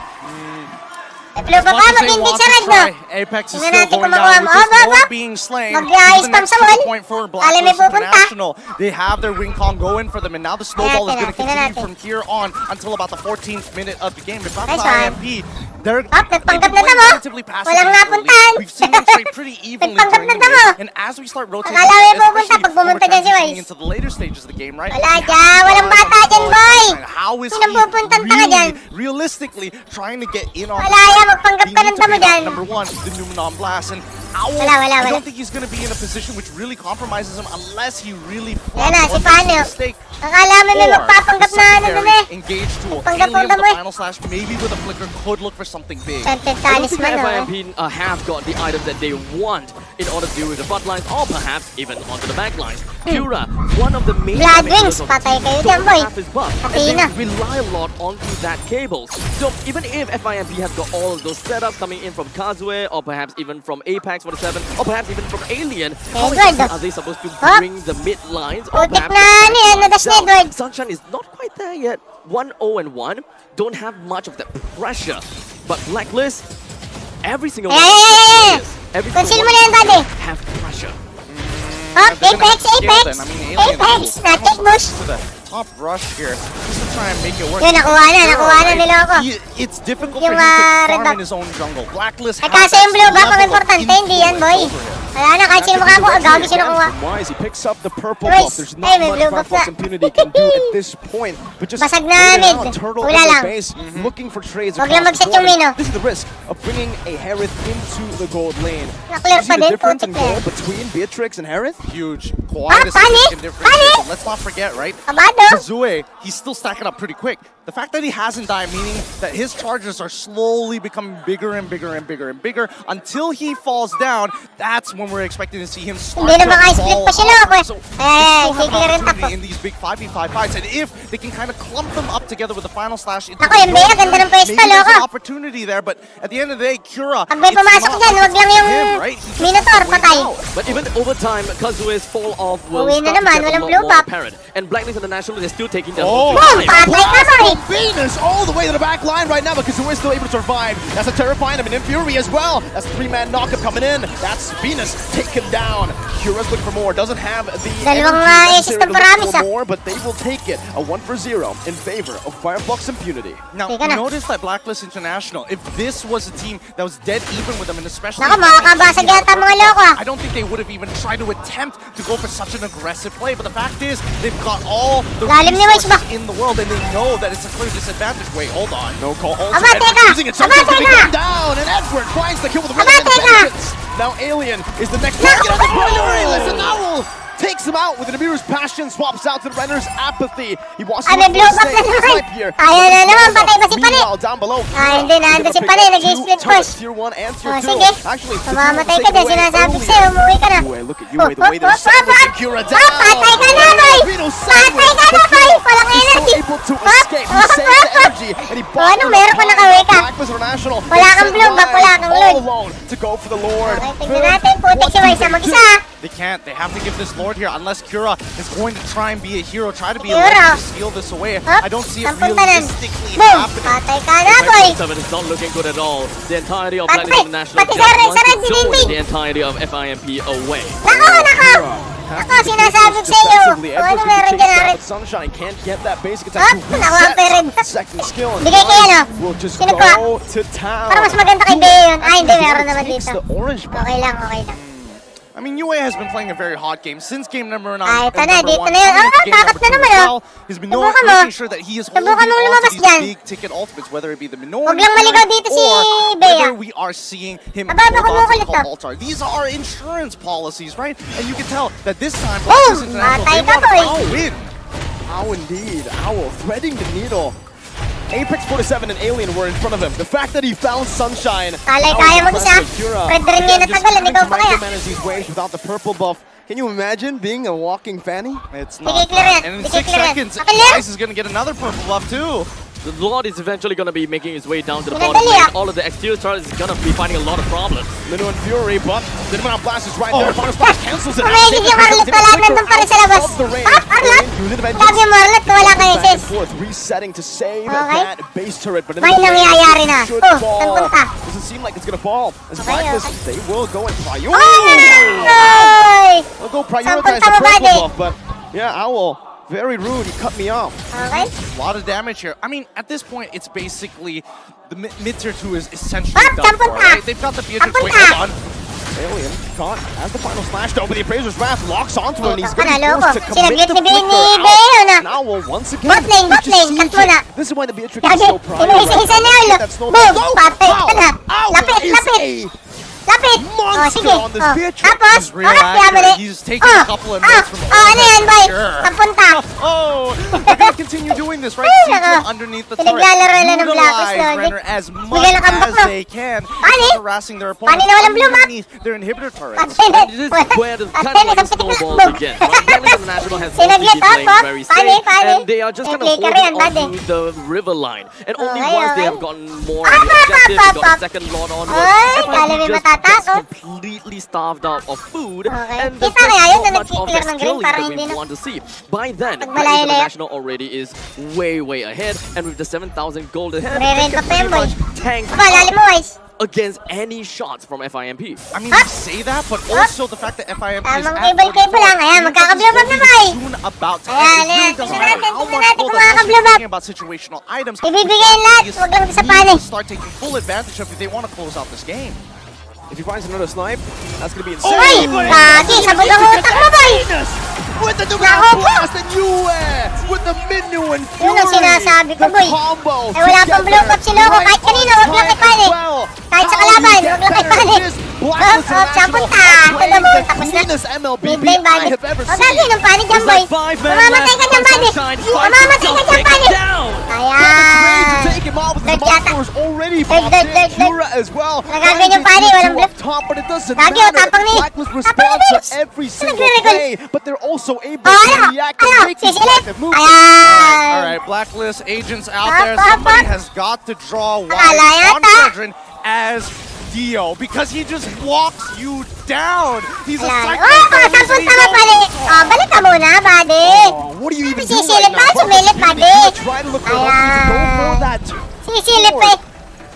May blue buff. Much Ah, as they mag-engage want sa to red, no? try, Apex is Tingnan still natin going kung down makuha with mo. this Hop, hop, Lord hop. being slain. Mag-iayos This is the pang next Samuel. point for Alam, may Blacklist pupunta. International. They have their wing con going for them, and now the snowball is Ayan, going to tingnan continue natin. from here on until about the 14th minute of the game. If that's Nice one. IMP, they're Hop, nagpanggap they've been na playing damo. relatively passively Walang early. napuntahan. We've seen them trade pretty evenly Nagpanggap during na the damo. game, and as we start rotating, Akala may pupunta especially pag pumunta when we're dyan si transitioning Wise. into the later stages of the game, right? Wala dyan. Walang bata dyan, boy. And how is Sinong pupuntang tanga he dyan? really, realistically trying to get in on Wala yan. Magpanggap They ka need ng to damo beat out dyan. number one, the Numenon Blast, and Owl, Wala. I don't think he's going to be in a position which really compromises him unless he really Yan na, flops si or makes Pano. a mistake. Akala mo may magpapanggap na ano nun eh. Engage tool, Panggap Alien ng with damo the eh. final slash, maybe with a flicker, could look for something big. Chanted I don't think talisman, the no? FIMP have got the item that they want in order to deal with the front lines or perhaps even onto the back lines. Cura, one of the main Blood enemies Wings, of the patay team, kayo don't dyan, boy. have his buff, and Patay na. they rely a lot onto that cables. So even if FIMP has got all of those setups coming in from Kazue or perhaps even from Apex 47 or perhaps even from Alien, how Edward. exactly are they supposed to Huh? bring the mid lines or Putik perhaps na the ano yan, nadash ni down? Edward. Sunshine is not quite there yet. 1-0-1, don't have much of that pressure. But Blacklist, every single one of Ay. the players, every Conceal single mo one na yan, of them buddy. have pressure. Hop, They're gonna Apex, have to scale Apex. then. I mean, Alien Apex, too. na-take bush. To the top rush here, just to try and make it work. Yun, nakuha na ni Loco. It's difficult Yung, for him to red farm buff. in his own jungle. Blacklist Ay, has kaso yung blue that buff ang level of importante, hindi yan, boy. influence over him. Wala na, kahit sino mukha ko, agawin sino kuha. From Wise, he picks up the purple Wise, buff. There's ay, not may blue much buff Fireflox na. Impunity can do at this point. But just Basag na wait it mid. out, turtle Wala in the lang. base, looking for trades Wag across lang the mag-set board. yung Mino. This is the risk of bringing a Harith into the gold lane. Na-clear You see pa the din, difference in putik na gold yan. between Beatrix and Harith? Huge, quite a Pani? significant difference. Pani? But let's not forget, right? Kabado. Kazue, he's still stacking up pretty quick. The fact that he hasn't died, meaning that his charges are slowly becoming bigger and bigger and bigger and bigger until he falls down. That's when we're expecting to see him start Hindi na to maka-split fall pa siya, off. Loco, eh. So Ay, they still have sige an rin opportunity tapo. in these big 5v5 fights, and if they can kind of clump them up together with the final slash, into Ako, the yung Bea, gold ganda ng lane, pwesto, maybe there's Loco. an opportunity there. But at the end of the day, Cura, Pag may it's pumasok not dyan, wag lang yung him, right? He just Minotaur, has to wait patay. it out. But even over time, Kazue's fall off will Uwi na start to naman, get a walang lot blue more buff. apparent. And Blacklist International, they're still taking their Oh. whole Boom! time. Patay ka, boy. Venus all the way to the back line right now, but Kazuma is still able to survive. That's a terrifying. I mean, in Fury as well. That's a 3-man knockup coming in. That's Venus taken down. Cura's looking for more. Doesn't have the Dalawang, energy aces necessary ng to look Paramis, for ah. more, but they will take it. A 1-0 in favor of Fireflox Impunity. Now, Teka na. notice that Blacklist International, if this was a team that was dead even with them, and especially... Nako, makakabasag yata mga Loco, ah. I don't think they would have even tried to attempt to go for such an aggressive play, but the fact is, they've got all the Lalim ni Wise resources ba? in the world, and they know that it's a clear disadvantage. Wait, hold on. No call. Aba, Edward teka! using it. Aba, Something's going to be teka! going down, and Edward finds the kill with the Aba, Rhythm and teka! Vengeance. Now Alien is the next target on the primary. Listen, Owl takes him out with an Amir's Passion, swaps out to the Renner's Apathy. He wants to Ay, may look for blue a buff save. na naman. Snipe here. Ayan na naman, patay ba si Pani? Meanwhile, down below, Ah, hindi na, Cura is ando si gonna Pani, pick up nag-split two turrets, push. Tier 1 and Tier Oh, 2. sige. Actually, the Mamamatay Tier ka 1 dyan, was taken sinasabi away sa'yo, umuwi ka na. earlier. Look at you, the way they're Hop, hop, sandwiching hop. Cura Ah, down. patay ka na, boy! Vino Patay ka na, sandwich. boy! Walang He's energy. still able to escape. He saves the energy, and he Oh, ano, meron ka nakaway ka? Blacklist International. Wala kang blue, back wala kang all Lord. alone to go for the Lord. Okay, tignan natin. Putik si Wise na mag-isa. They can't. They have to give this Lord here unless Kira is going to try and be a hero, try to be a Kira. legend to steal this away. Huh? I don't see it Sampun tanan. realistically Boom! happening. Patay ka na, boy! 7 is not looking good at all. The entirety of Patay! Blacklist International Pati just Saren, wants Saren, to throw binibig! the entirety of FIMP away. Nako! Nako, sinasabi ko sa iyo. Defensively, Kung ano Edwards meron can dyan, chase down, Arit. but Sunshine can't get that basic Hop! attack to Nakuha ang perin. reset. Second skill. and Bigay kay ano? will just Sino ko? go to town. Parang mas maganda kay Bea yun. Ay, hindi, meron naman Takes dito. the orange back. Okay lang, okay lang. I mean, UA has been playing a very hot game since game number 9. Ay, ito na, dito one, na yun. coming into Ah, game takas number na 2 naman, as oh. well. He's been Subukan mo. making sure that he is holding Subukan mong on to lumabas these dyan. big ticket ultimates, whether it be the Minoru Huwag lang maligaw dito si or Bea. whether we are seeing him Aba, hold baka on to kumukulit the to. altar. These are insurance policies, right? And you can tell that this time, Boom! Blacklist International, Matay they ka, want to boy. win. How indeed. Owl threading the needle. Apex 47 and Alien were in front of him. The fact that he found Sunshine. Kalay that was kaya mag-isa. impressive. Kira, Fred rin again, yan just natagalan. trying Ikaw to pa kaya? micromanage these waves without the purple buff. Can you imagine being a walking Fanny? It's Sige, not clear bad. yan. And in Sige, 6 clear yan. seconds, Akin yan. Ice is going to get another purple buff too. The Lord is eventually going to be making his way down to the Pinadali, bottom lane. ah. All of the exterior stars is going to be finding a lot of problems. Minu and Fury, but the Demon Blast is right there. Final Splash cancels it out. Umigil yung Arlet pala. Nandun pa rin sa labas. Of the range. Ah, Arlet! Unit of Love Vengeance. yung Arlet. Wala kayo, Back and sis. forth, resetting to save Okay. that base turret, but in May the lane, nangyayari na. should Oh, fall. saan punta? Doesn't seem like it's gonna fall. As Okay, Blacklist, okay. they will go and prioritize. Ay! They'll go Saan prioritize punta the mo, buddy? purple buff, but yeah, Owl, very rude. He cut me off. Okay. A lot of damage here. I mean, at this point, it's basically the mid-tier 2 is essentially Ah, done for, saan punta? right? They've got the Beatrix. Saan Wait, punta? hold on. Alien caught as the final slash though, but the Appraiser's Wrath locks onto him, and he's Baka gonna be naloko. forced to commit Sinaglit the ni Bea flicker ni out. Bea na. And Owl once again. Bot lane, just cut siege muna. it. This is why the Beatrix Lagi. is so proud. Isa-isa na yun. That snowball. Boom! Go! Patay Owl! ka na. Owl Lapit, is lapit. a Lapit! monster sige. on this Beatrix. Tapos, He's real okay, accurate. yabali. He's taking a couple of notes from ano yan, boy? Sure. Saan punta? Oh, they're going to continue doing this, right? Ay, Siege nako. him underneath the turret. Pinaglalaro nila ng Blacklist, Utilize Lord. Renner as much Bigyan ng comeback as mo. they can. Pani? Just harassing their opponents Pani na walang blue map. underneath their inhibitor turrets. Patay na. This is where the kind of like the snowball Boom. begins. Right? Blacklist International has Sinaglit, mostly been playing ah, very Pani, safe, Pani. and they are just kind of Flicker holding yan, buddy. onto the river line. And only Okay, once they okay. have gotten more on the objective, they got the second Lord onwards, Ay, FIP kala may just matatas, gets oh. completely starved out of food, Okay. and there's Kita kaya yun not na much of nag-clear the ng green, skilling parang that hindi we na- want to see. By then, Pag Blacklist malayo-layo. International already is way ahead, and with the 7,000 gold ahead, they Re-renta can pa yan, pretty boy. much tank Aba, lalim mo, Wise. against any shots from FIMP. I mean, you say that, but also the fact that FIM is Tamang at cable lang. Ayan, magkaka-blue buff na, boy. soon about to Ayan, end. It really ayan. doesn't Tingnan matter natin, how tingnan much natin gold, kung unless makaka-blue you're buff. thinking about situational items. Ibibigay yan lahat. These Huwag lang sa need Pani. to start taking full advantage of if they want to close out this game. If he finds another snipe, that's gonna be Uy! insane. Kaki, sabog ang utak mo, boy! With the Nako Demon po! Blast and Yue with the Minu and Fury. Yun ang sinasabi ko, The boy. combo Eh, wala pang blue buff si Loco. Kahit kanino, huwag lang kay Pani. Kahit sa kalaban, huwag lang kay Pani. Saan punta? Ito na, boy. Tapos na. MLBB Mid-lane, I buddy. have ever O, gagi, seen. ng Pani dyan, boy. Mamamatay ka dyan, buddy. Mamamatay ka dyan, Pani. Ayan. Take him out, but the Third yata. monster is already Third, popped in. third. Kura as well. Nagagawin yung Pani, walang Two up blue. top, but it doesn't Gagi, oh, matter. tapang ni. Blacklist Tapang responds ni, to Vince. every single nagre-recall? play, but they're also able Oh, to ano? react and Ano? make these Sisilip. effective moves. Ayan. All right, Blacklist agents out Up, there. up, Somebody up. has got to draw wide Akala on yata. Fredrin as Dio because he just walks you down. He's a Ayan. psycho. Oh, baka saan punta ka, Pani? Oh, balik ka muna, buddy. Oh, what do you even do Sisilip right ba? now? Sumilip, buddy. Try to look for a to go for that. Sinisilip eh.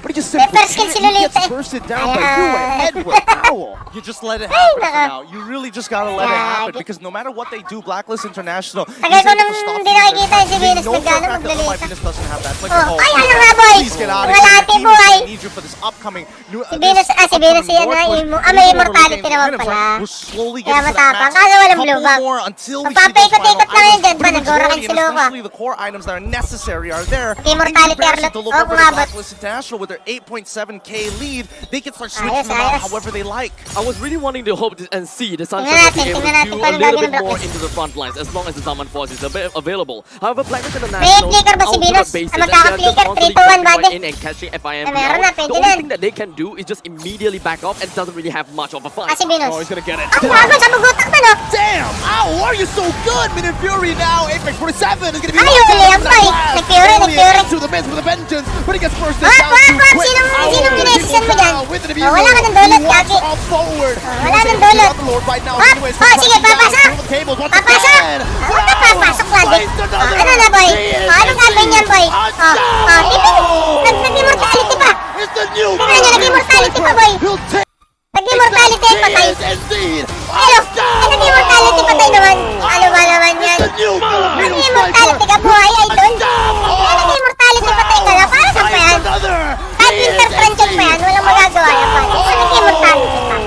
But he just May simply first skill si can't. He Lolita gets eh. bursted down by Ayan. Yue, Edward, Owl. You just let it happen for naka- now. You really just gotta let it Yeah, happen because no matter what they do, Blacklist International is Tagal ko able nang to stop hindi you. nakikita si They Venus know for a nagano fact that, oh, my maglalita. Venus doesn't have that. It's like, Oh, ay, ano nga, boy? please get out of Wala here. ate, Demons, boy. I need you for this upcoming new. Si Venus, si Venus yan na, may immortality naman pala. We're slowly Kaya getting to that matapang. match. Kaso walang Couple blue buff. more until we see those Magpapaikot-ikot final lang yun items. dyan. But the Nag-Gorakin majority, si and Loco. especially the core items that are necessary are there. Okay, Immortality In comparison Arlot. to Oh, Loco versus kumabot. Blacklist International with their 8.7k lead, they can start switching Ayos, them out ayos. however they like. I was really wanting to hope and see the Sunshine Tingnan will be natin, able tingnan to natin do a paano little gagawin bit ng more Blacklist. into the front lines as long as the Summon Force is available. However, Blacklist May International flicker ba si Venus? bases, Magkaka-flicker, 3 to 1, buddy. in and catching FIMP Eh, meron na, out. The pwede only na. thing that they can do is just immediately back off and doesn't really have much of a fight. Si Venus. Oh, he's gonna get it. Ang gago, sa bugutak na, no? Damn! Ow, are you so good? Minute Fury now. Apex 47 is gonna be Ay, uli ang fight. Nag-Fury. to the mids with a vengeance, but he gets first Wag, down wag, too wag. quick. Sinong pinesisan mo dyan? With the Oh, wala ka ng dulot, He walks Gagi. off forward. Wala ng dulot. The Lord right now. Wag. Anyways, Oh, sige, papasok. Tables once Papasok. again. Huwag ka papasok lagi. Finds another. Ano na, boy? He is Anong gagawin niyan, boy? Nag-immortality pa. It's the new Tingnan niyo, nag-immortality pa, boy. He'll take Nag-immortality, patay. He is indeed. Ano? Nag-immortality, patay naman. Ano ba naman yan? The new Filipino Nag-immortality ka, buhay, idol. Nag-immortality, patay ka na. Para saan pa yan? Another. Kahit interference pa yan, walang magagawa yan pa. Nag-immortality pa.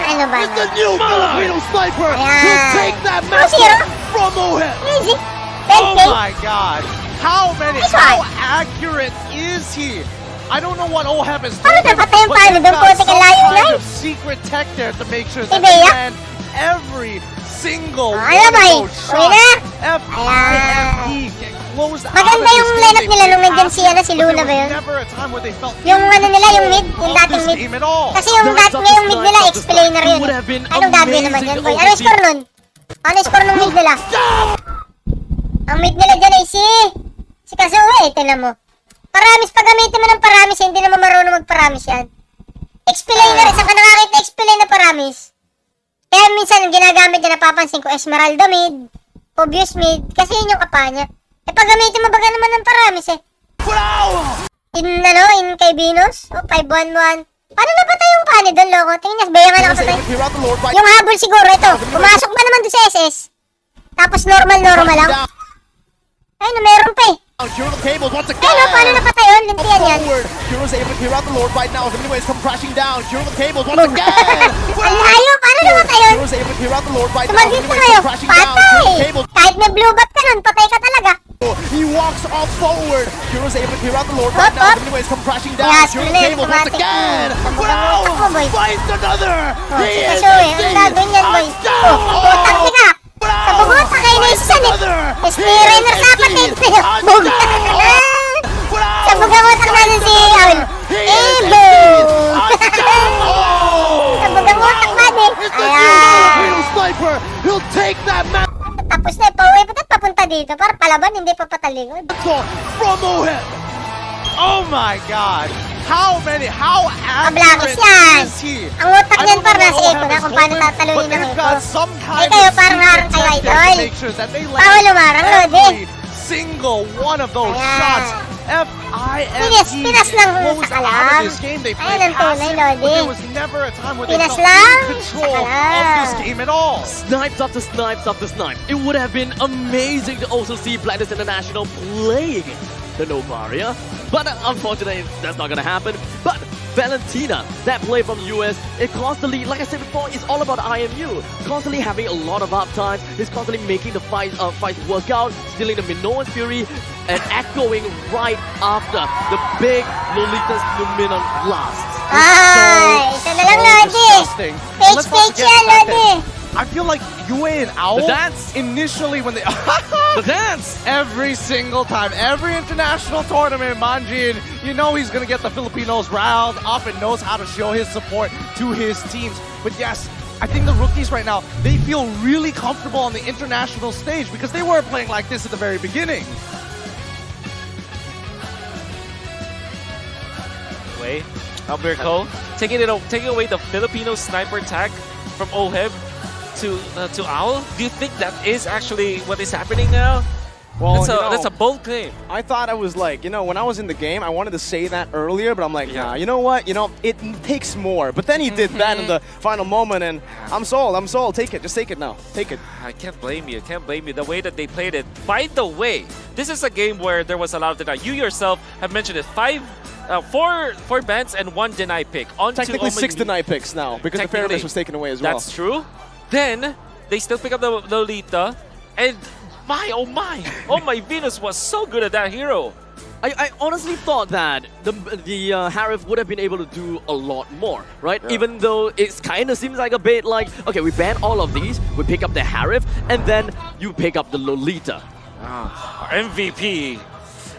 Ano ba It's the na? new Filipino sniper. Ayan. He'll take that 2-0. match from Mohead. Easy. Oh 10K. my god. How many? Nice How one. accurate is he? I don't know what OHEB is Paano doing, napatay yung but paano they've doon? got Puti ka some layo na kind eh. of secret tech there to make sure Si that they Bea? land every single Ano one ba eh? of those Uwi na. shots. FIFE get closed out Maganda of this yung game. lineup They nila nung nandyan si, passed, si but Luna there ba was yun? never a time where they felt Yung ano nila, yung mid, yung of dating this mid. game at all. Kasi yung yung mid nila, explainer yun. Would have been Anong gagawin naman yan, boy? Ano score nun? Ano score nung mid nila? Ang mid nila dyan ay si Kazuo eh, tinan mo. Paramis, pag gamitin mo ng paramis, hindi naman marunong magparamis yan. Explainer, saan ka nakakita explainer paramis? Kaya minsan, ang ginagamit niya, napapansin ko, Esmeralda mid, Obvious mid, kasi yun yung kapa niya. Eh, pag gamitin mo baga naman ng paramis eh. In kay Venus? Oh, 5-1-1. Paano napatay yung pani doon, loko? Tingnan niya, Bea nga nakapatay. Yung habol siguro, ito. Pumasok ba naman doon sa SS? Tapos normal lang. Ay, no, meron pa eh. Hero tables once again. Ay, no, paano napatay yun? Lintiyan yan. Forward. Hero's able to clear out the Lord right now. As anyways come crashing down. Hero tables once again. Ang layo, paano napatay yun? Hero's able to clear out the Lord right now. Sumaglit na kayo. Patay! Kahit may blue buff ka nun, patay ka talaga. He walks off forward. Hero's able to clear out the Lord Up, right now. up. As anyways come crashing down. Yes, Hero tuloy, tables once automatic. again. Sabog ang utak mo, boy. Finds another. Oh, He si is Kaso eh. Anong gagawin yan, boy? Oh, putang ina. Sa bubuta kayo na isa eh. Spearrunner sa kapatid na yun. Bug. Sa bugang utak natin si Aul. Ebo! Sa bugang utak natin. Ayan. Sniper. He'll take that match Tapos na, pauwi pa papunta dito. Para palaban, hindi pa patalikod. from Mohead. Oh my god. How Blackies accurate yan. is he? Ang utak I niyan don't know para what nasa Echo na OHEB kung is paano doing, tatalunin but ng they've Echo. got some kind kayo of parang secret harang kayo, tech there to idol. make sure that they Bawal land lumarang, Lodi. every single one of those Ayan. shots. Pinas lang closed sa out of kalam. this game. They Ayan played ang tunay, passive, Lodi. but there was never a time where they Pinas felt lang in control sa of kalam. this game at all. Snipes after snipes after snipes. It would have been amazing to also see Blacklist International playing the Novaria. But unfortunately, that's not gonna happen. But Valentina, that play from US, it constantly, like I said before, it's all about IMU. Constantly having a lot of uptimes. He's constantly making the fights work out, stealing the Minoan's Fury, and echoing right after the big Lolita's Luminon blast. Ay, ito na lang, Lodi. Disgusting. And let's not Page forget yan, the fact Lodi. that I feel like Yue and Owl, The dance. initially when they... The dance! Every single time, every international tournament, Manjin, you know he's going to get the Filipinos riled up and knows how to show his support to his teams. But yes, I think the rookies right now, they feel really comfortable on the international stage because they weren't playing like this at the very beginning. Way. Alberto taking away the Filipino sniper tag from OHEB to Owl. Do you think that is actually what is happening now? Well, That's a bold claim. I thought I was like, when I was in the game, I wanted to say that earlier, but I'm like, nah, you know what? It takes more. But then he did that in the final moment, and I'm sold. Take it. Just take it now. Take it. I can't blame you. The way that they played it. By the way, this is a game where there was a lot of deny. You yourself have mentioned it. Four bans and one deny pick. On to Technically 6 Omeg- deny picks now, because the Technically, fairness was taken away as well. That's true. Then they still pick up the Lolita, and oh my, Venus was so good at that hero. I honestly thought that the Harif would have been able to do a lot more, right? Yeah. Even though it kind of seems like a bit like, okay, we ban all of these, we pick up the Harif, and then you pick up the Lolita. Our MVP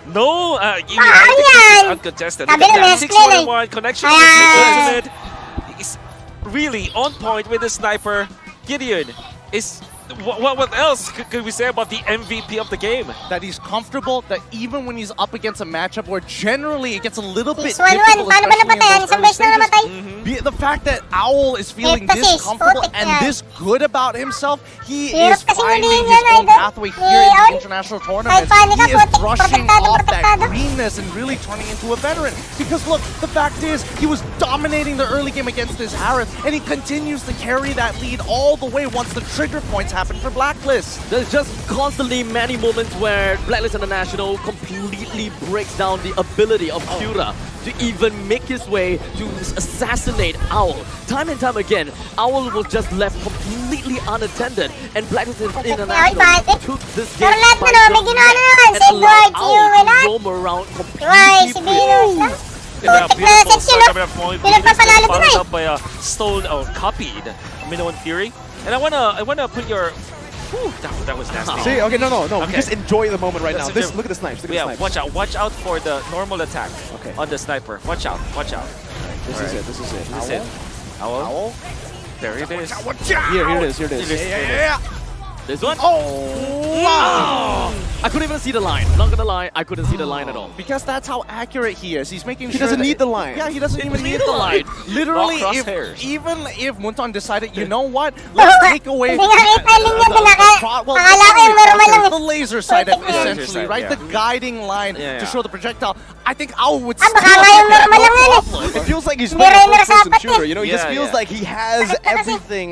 No, yan! uncontested. Sabi Look at na that. mesclin eh. 6-1-1 connection Ayan. with Nick Ultimate. He's really on point with the sniper. Gideon is... What else could we say about the MVP of the game? That he's comfortable, that even when he's up against a matchup where generally it gets a little bit 6-1-1. difficult, Paano ba napatayan? Isang beses na namatay. the fact that Owl is feeling Ito this sis, comfortable putik and yan. this good about himself, he Hirap is kasi finding huliin his yan, own idol. pathway Ni here in Owl. the international tournament. Kahit paano ka, He is putik, brushing protektado, off that protektado. greenness and really turning into a veteran. Because look, the fact is, he was dominating the early game against this Harith, and he continues to carry that lead all the way once the trigger points happen for Blacklist. There's just constantly many moments where Blacklist International completely breaks down the ability of Kyura to even make his way to assassinate Owl. Time and time again, Owl was just left completely unattended, and Blacklist International bakit? took this game Pero lahat by na, may the ginawa na naman. and Si allowed Edward, si Owl Ewan, to roam around Why, completely si free. Venus lang. Yeah, Putik na beautiful set start yun, coming up from Yung nagpapanalo din followed eh. up by a stolen or copied Minoan Fury. And I wanna put your... Whew, that was nasty. See, okay, no. Okay. Just enjoy the moment right Let's now. enjoy- Look at the snipes. Look at Yeah, the snipes. watch out for the normal attack Okay. on the sniper. Watch out. This is it. This is it. Owl? Owl. There it is. Here it is. Here it is. Yeah. This one? Oh, wow. I couldn't even see the line. Not gonna lie, I couldn't see the line at all. Because that's how accurate he is. He's making He sure doesn't that- need the line. Yeah, he doesn't He even doesn't need need the the line. line. Literally, Raw if, crosshairs. even if Munton decided, you know what, let's take away Hindi nga kita linya din well, akala ko yung normal lang the laser side, Perfect laser essentially, side, right? yeah. The guiding line Yeah, to yeah. show the projectile. I think Owl would Ah, still baka nga yung have normal lang no yan eh. problem. It feels like he's Hindi playing a rin first-person nakasapat shooter. eh. You know, he just Yeah, feels yeah. like he has Bakit na kasi? everything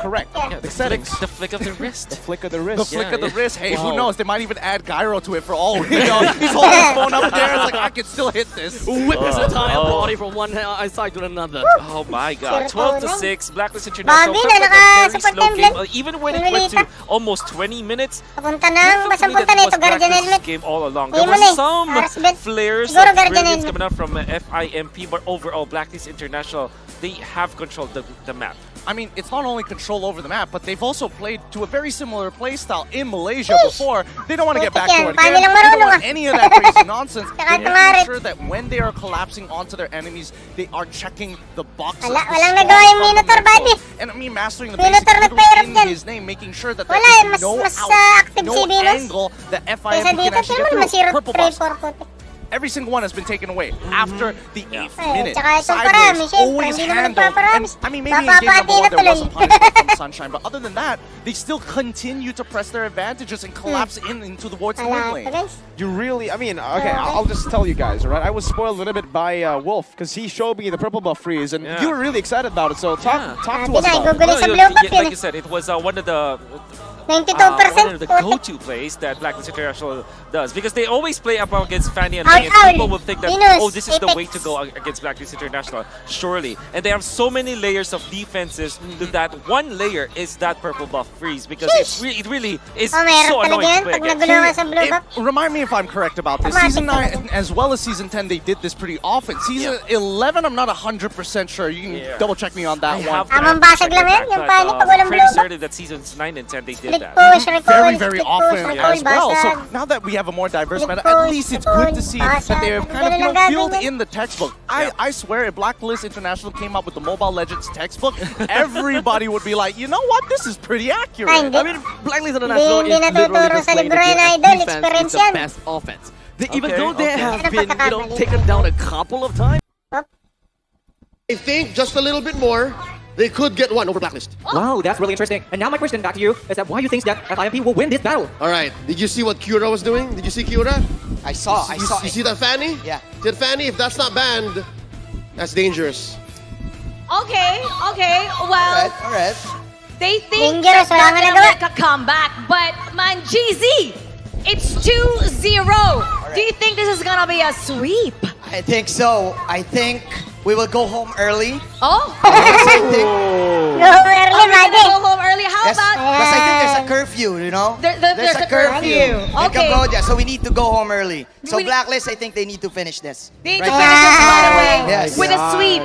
correct. Yeah. The settings. The flick of the wrist. Flick of the The wrist. flick Yeah, of the yeah. wrist. Hey, who Wow. knows? They might even add gyro to it for all we know. He's holding his phone up there. It's like, I can still hit this. Whip his entire Oh. body from one side to another. Oh my god. Sure, 12-6. Blacklist International. Bagay Felt na, like a very naka-support slow game. emblem. Even when it went to Nalilita. almost 20 minutes, Papunta na, felt basang to me punta that na it ito, was Guardian Blacklist's Helmet. game all along. Hindi There mo were na eh. some Arsbet. flares Siguro of Guardian brilliance Helmet. coming out from FIMP, but overall, Blacklist International, they have controlled the map. I mean, it's not only control over the map, but they've also played to a very similar playstyle in Malaysia before. They don't want to get back to it Paano again. lang They don't marunong want any of that crazy nonsense. Saka They're tungarin. making sure that when they are collapsing onto their enemies, they are checking the boxes. Walang nagawa yung Minotaur, buddy. And I mean, mastering the Minotaur basics nagpahirap in dyan. his name, making sure that there Wala eh, is no mas out, active no si Venus. angle that Kaysa FIMP can dito, actually pero get masiro through. Purple Bus, 3-4 puti. every single one has been taken away after the 8th Eh, minute. tsaka itong Sideways, parami, syempre, always hindi naman handled. And, nagpaparami. I mean, maybe in game Papapati number na one there was tuloy. some punishment from Sunshine, but other than that, they still continue to press their advantages and collapse into the towards the mid Wala lane. ito, guys. You really, I mean, okay, I'll just tell you guys, all right? I was spoiled a little bit by Wolf because he showed me the purple buff freeze, and Yeah. you were really excited about it. So talk Yeah. to Sabi us na, about it. igugulo sa Well, blue buff like yun you said, it was one of the 92%. go-to plays that Blacklist International does, because they always play up against Fanny and Out, May, and out. people will think that, Venus, oh, this is the way Apex. to go against Blacklist International, surely. And they have so many layers of defenses to that one layer is that purple buff freeze, because it really is Oh, meron so talaga annoying yan to play pag against. nagulo ka sa blue buff. Remind me if I'm correct about this. Tama, Season tama. 9 as well as Season 10, they did this pretty often. Season 11, I'm not 100% sure. You can Yeah. double check me on that I one. have to Tamang check basag lang it yan, back, yung but, panic pag walang pretty blue buff. certain that Seasons 9 and 10 they did Split that. push, recoil, Very, very split often push, recoil, as well. So basag. now that we have a more diverse Split meta, at push, least it's recoil, good to see that they have kind of basag. filled Ganun lang in the textbook. Yeah. I swear, if Blacklist International came up with the Mobile Legends textbook, everybody would be like, you know what, this is pretty Ay, accurate. hindi. I mean, Blacklist International Hindi is literally natuturo just sa playing the libro game yan, as idol. defense Experience is the yan. best offense. Even Okay, though they okay. have Ano been, pagkakamali? taken down a couple of times. I think just a little bit more, they could get one over Blacklist. Wow, that's really interesting. And now my question back to you is that why you think that FIMP will win this battle? All right. Did you see what Kyura was doing? Did you see Kyura? I saw You see that Fanny? Yeah. Did Fanny? If that's not banned, that's dangerous. Okay, well, Alright. they think Dangerous, that wala they're nga gonna nagawa. make a comeback, but man, GZ, it's 2-0. Do you think this is gonna be a sweep? I think so. I think we will go home early. Oh, Yes, I think. Go early, are we gonna buddy. go home early? How Yes, about because I think there's a curfew, you know? There's a curfew. in Okay. Cambodia, so we need to go home early. So We need- Blacklist, I think they need to finish this. They need Right to now. finish this right away Yes. with a sweep.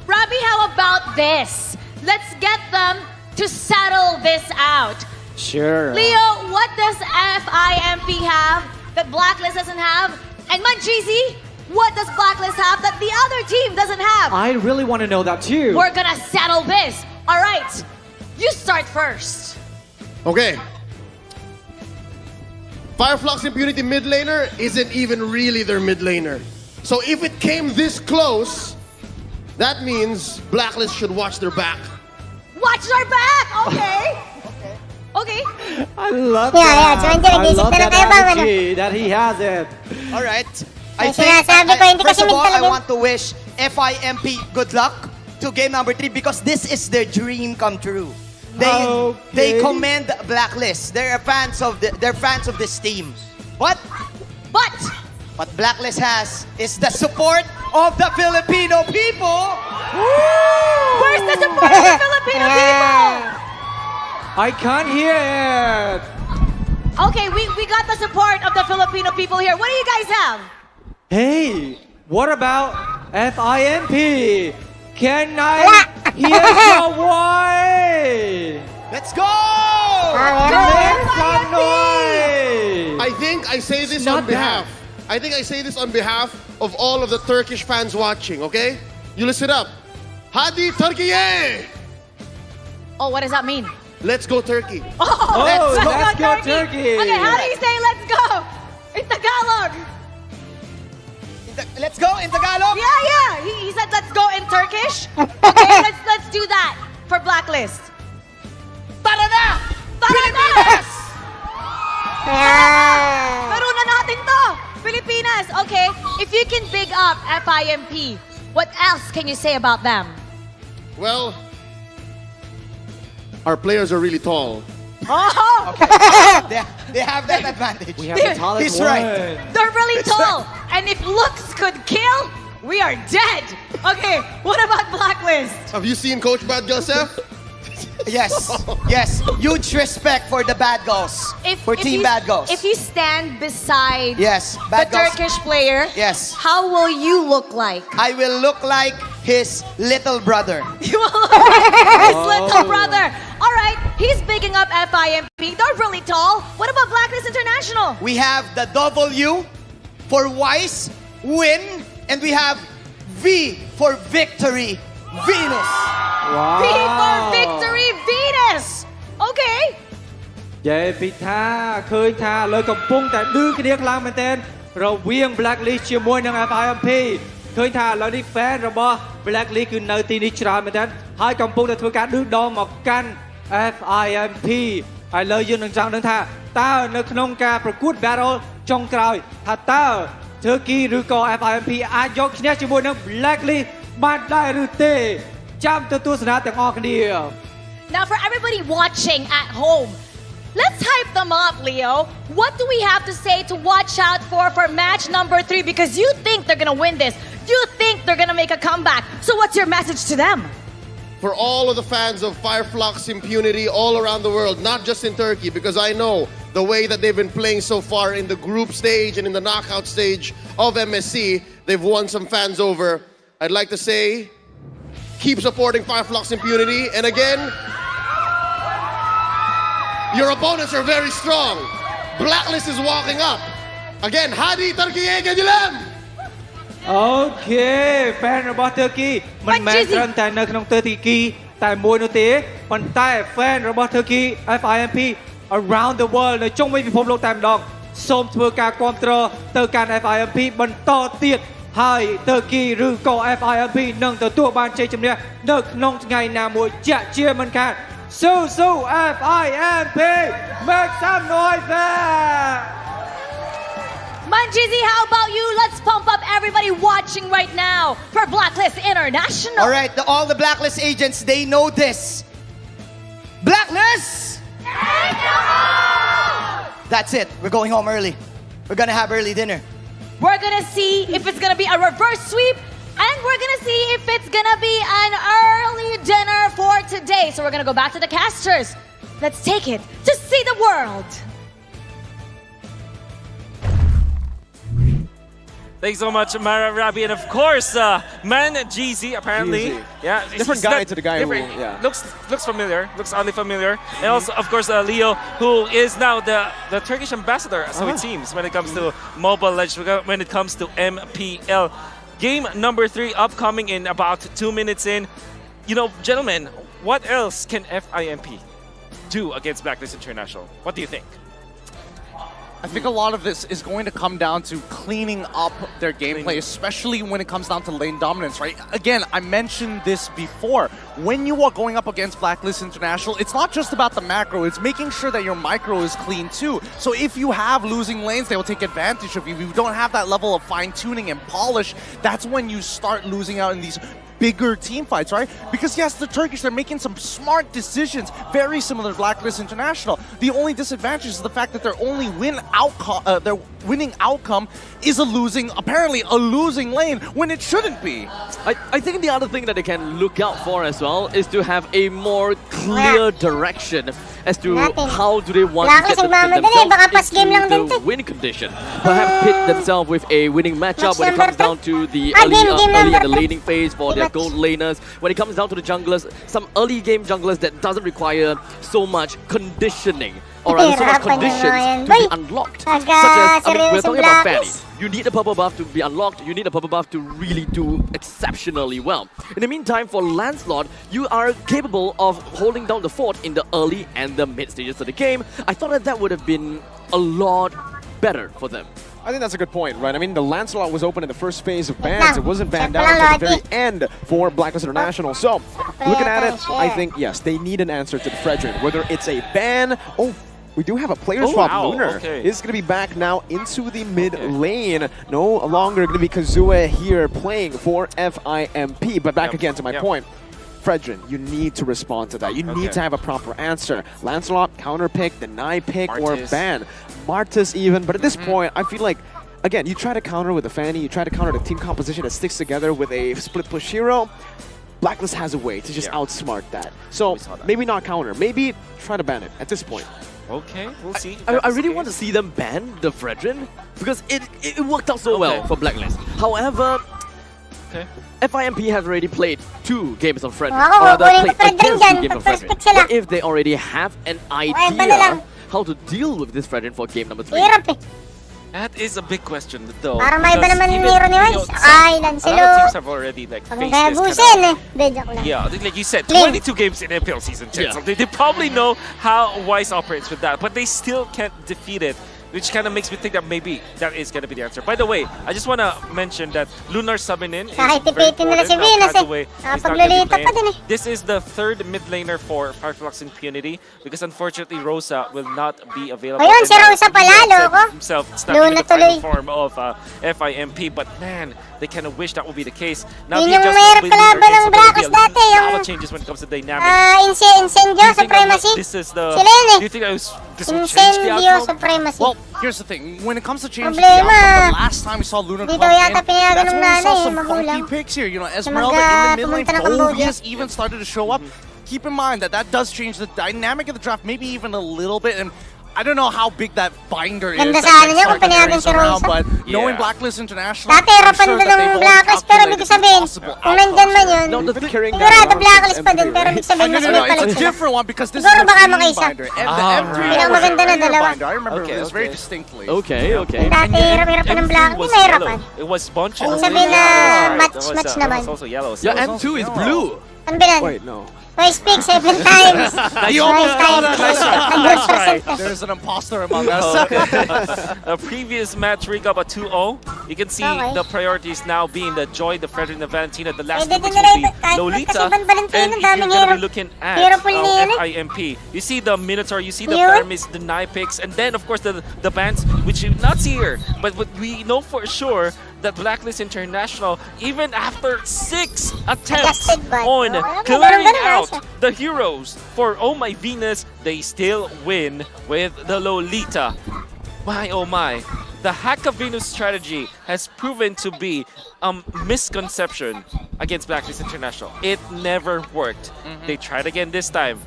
Robbie, how about this? Let's get them to settle this out. Sure. Leo, what does FIMP have that Blacklist doesn't have? And Mancheesy, what does Blacklist have that the other team doesn't have? I really want to know that too. We're gonna settle this. All right, you start first. Okay. Fireflux Impunity mid laner isn't even really their mid laner. So if it came this close, that means Blacklist should watch their back. Watch our back, okay? Okay. I love Yeah, that. so hindi, I nag-isip love na lang that kayo bang ano? energy that he has it. All right. May sinasabi ko, hindi First kasi of all, mid I talaga. want to wish FIMP good luck to game number 3 because this is their dream come true. They commend Blacklist. They're fans of this team. But what Blacklist has is the support of the Filipino people. Where's the support of the Filipino people? I can't hear it. Okay, we got the support of the Filipino people here. What do you guys have? Hey, what about FIMP? Can I hear your voice? Let's go! Make some noise. I think I say this on behalf. I think I say this on behalf of all of the Turkish fans watching, okay? You listen up. Hadi Turkiye! Oh, what does that mean? Let's go Turkey. Oh, let's go Turkey. Okay, how do you say let's go in Tagalog? Let's go in Tagalog? Yeah. He said let's go in Turkish. Okay, let's do that for Blacklist. Tara na! Tara na! Yeah. Laro na natin to! Pilipinas! Okay, if you can big up FIMP, what else can you say about them? Well, our players are really tall. Oh! They have that advantage. We have the tallest He's one. right. They're really tall. And if looks could kill, we are dead. Okay, what about Blacklist? Have you seen Coach Bad Joseph? Yes. Huge respect for the bad girls. For Team Bad Girls. If you stand beside Yes, the Bad Girls. Turkish player, Yes. how will you look like? I will look like his little brother. You will look like his little brother. All right, he's bigging up FIMP. They're really tall. What about Blacklist International? We have the W for Wise, win, and we have V for victory, Venus. Wow. V for victory, Venus. Okay. យេពីថាឃើញថាលើកំពុងតែឌឺគ្នាខ្លាំងមែនទែនរវាង Blacklist ជាមួយនឹង FIMP ឃើញថាឥឡូវនេះ fan របស់ Blacklist គឺនៅទីនេះច្រើនមែនទែនហើយកំពុងតែធ្វើការឌឺដងមកកាន់ FIMP ហើយលើយើងនឹងចង់ដឹងថាតើនៅក្នុងការប្រកួត Battle ចុងក្រោយថាតើ Turkey ឬក៏ FIMP អាចយកឈ្នះជាមួយនឹង Blacklist បានដែរឬទេចាំទៅទស្សនាទាំងអស់គ្នា Now for everybody watching at home, let's hype them up, Leo. What do we have to say to watch out for match number 3? Because you think they're going to win this. You think they're going to make a comeback. So what's your message to them? For all of the fans of Fireflux Impunity all around the world, not just in Turkey, because I know the way that they've been playing so far in the group stage and in the knockout stage of MSC, they've won some fans over. I'd like to say, keep supporting Fireflux Impunity. And again, your opponents are very strong. Blacklist is walking up. Again, Hadi Turkiye Gadilam! អូខេ fan របស់ Turkey មិនមែនត្រឹមតែនៅក្នុង Turkey តែមួយនោះទេប៉ុន្តែ fan របស់ Turkey FIMP around the world នៅជុំវិញពិភពលោកតែម្ដងសូមធ្វើការគាំទ្រទៅកាន់ FIMP បន្តទៀតហើយ Turkey ឬក៏ FIMP នឹងទទួលបានជ័យជំនះនៅក្នុងថ្ងៃណាមួយជាក់ជាមិនខាន สู้FIMP make some noise there Mancheesy, how about you? Let's pump up everybody watching right now for Blacklist International. All right, all the Blacklist agents, they know this. Blacklist! That's it. We're going home early. We're gonna have early dinner. We're gonna see if it's gonna be a reverse sweep, and we're gonna see if it's gonna be an early dinner for today. So we're gonna go back to the casters. Let's take it to see the world. Thanks so much, Mara Rabi, and of course, Man GZ apparently. GZ. Yeah, Different he's guy not- to the guy who, different- yeah. looks familiar, looks oddly familiar, and also of course Leo, who is now the Turkish ambassador, so it seems, when it comes to Mobile Legends, when it comes to MPL. Game number 3 upcoming in about 2 minutes in. You know, gentlemen, what else can FIMP do against Blacklist International? What do you think? I think a lot of this is going to come down to cleaning up their gameplay, especially when it comes down to lane dominance, right? Again, I mentioned this before. When you are going up against Blacklist International, it's not just about the macro, it's making sure that your micro is clean too. So if you have losing lanes, they will take advantage of you. If you don't have that level of fine-tuning and polish, that's when you start losing out in these bigger team fights, right? Because yes, the Turkish, they're making some smart decisions, very similar to Blacklist International. The only disadvantage is the fact that their only their winning outcome is apparently a losing lane when it shouldn't be. I think the other thing that they can look out for as well is to have a more clear direction as to how do they want to get themselves into the win condition. Perhaps pit themselves with a winning matchup when it comes down to the early and the laning phase for their gold laners. When it comes down to the junglers, some early game junglers that doesn't require so much conditioning or rather so much conditions to be unlocked. Such as, we're talking about Fanny. You need a purple buff to be unlocked, you need a purple buff to really do exceptionally well. In the meantime, for Lancelot, you are capable of holding down the fort in the early and the mid stages of the game. I thought that would have been a lot better for them. I think that's a good point, right? I mean, the Lancelot was open in the first phase of bans. It wasn't banned out until the very end for Blacklist International. So, looking at it, I think, yes, they need an answer to the Fredrin. Whether it's a ban... Oh, we do have a player swap. Wow, Lunar okay. is going to be back now into the mid lane. No longer going to be Kazua here playing for FIMP. But back again to my point. Fredrin, you need to respond to that. You need to have a proper answer. Lancelot, counter pick, deny pick, or ban. Martis even. But at this point, I feel like, again, you try to counter with a Fanny, you try to counter the team composition that sticks together with a split push hero. Blacklist has a way to just outsmart that. So maybe not counter, maybe try to ban it at this point. Okay, we'll see. I really want to see them ban the Fredrin because it worked out so well for Blacklist. However, FIMP has already played 2 games of Fredrin. Or rather, played against 2 games of Fredrin. What if they already have an idea how to deal with this Fredrin for game number 3? That is a big question, though. Parang may iba because naman even, yung hero ni you know, Wise. Ay, a lot of Lancelo. teams have already like faced Kaya this busin kind eh. Joke lang. yeah, like you said, Link. 22 games in MPL Season 10. So they probably know how Wise operates with that, but they still can't defeat it, which kind of makes me think that maybe that is going to be the answer. By the way, I just want to mention that Lunar subbing in is Kahit very tipitin nila important. si Now, Venus by the way, eh. he's not gonna be Nakapaglulita pa playing. din eh. This is the 3rd mid laner for Fireflux Impunity because unfortunately Rosa will not be available. Ayun, si And Rosa pala, loko. himself stuck Luna in the final tuloy. form of FIMP, but man, they kind of wish that would be the case. Now Yun the yung adjustment mahirap with Lunar kalaban ng is going to be Bracus a dati, lot yung of changes when it comes to dynamic. Incendio Do you think that Supremacy. this is the? Sila yun eh. Do you think that this will change the Incendio outcome? Supremacy. Well, here's the thing. When it comes to changing the Problema. outcome, the last time we saw Luna Dito come yata in, pinayagan that's ng when we saw nanay, some magulang. funky picks here. You know, Na Esmeralda in the mid lane, pumunta ng Cambodia. Phobius even started to show up. Keep in mind that that does change the dynamic of the draft, maybe even a little bit. And I don't know how big that binder is. Ganda that sana can niya start kung pinayagan carrying si around, Rosa. but knowing Yeah. Blacklist International, Dati I'm harapan sure doon that ng they've already Blacklist pero calculated ibig sabihin, possible kung nandyan man yun, outcomes. They've been carrying that sigurado around Blacklist since pa din M3, pero right? ibig sabihin No, mas no, may no, palit it's a sila. different one because this Siguro is baka the green makaisa. binder. And the Ah, M3 right. was a Pinakamaganda na clear dalawa. binder. I remember Okay, it was very okay. distinctly. Okay. Dati hirap-hirap pa ng M3 Blacklist, was mahirapan. yellow. It was bunch. Ibig sabihin na match naman. That was also yellow. So Your M2 is blue. Ano bilan? Wait, no. I speak 7 times. You almost got it. Nice try. Nice try. There's an imposter among us. A previous match recap at 2-0. You can see Okay. the priorities now being the Joy, the Fredrin, the Valentina. The last Pwede two din picks will nila be kahit Lolita. kasi Van Valentina, And if daming you're gonna hero. be looking at Hero pool nila. FIMP, you see the Minotaur, you see the Yun. Paramis, the Nine picks, and then of course the bands, which you not see here. But what we know for sure that Blacklist International, even after 6 attempts Adjusted ba? on Oh, clearing ganun out siya. the heroes for Oh My Venus, they still win with the Lolita. My oh my. The Hack of Venus strategy has proven to be a misconception against Blacklist International. It never worked. They tried again this time.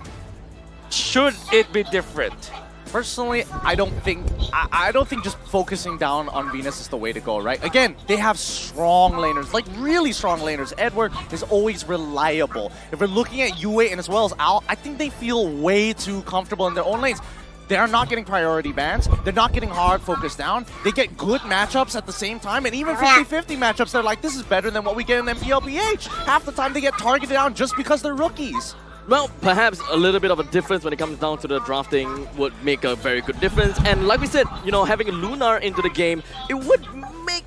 Should it be different? Personally, I don't think just focusing down on Venus is the way to go, right? Again, they have strong laners, like really strong laners. Edward is always reliable. If we're looking at UA and as well as Al, I think they feel way too comfortable in their own lanes. They are not getting priority bans. They're not getting hard focused down. They get good matchups at the same time, and even 50-50 matchups, they're like, this is better than what we get in MPLPH. Half the time they get targeted down just because they're rookies. Well, perhaps a little bit of a difference when it comes down to the drafting would make a very good difference. And like we said, you know, having Lunar into the game, it would make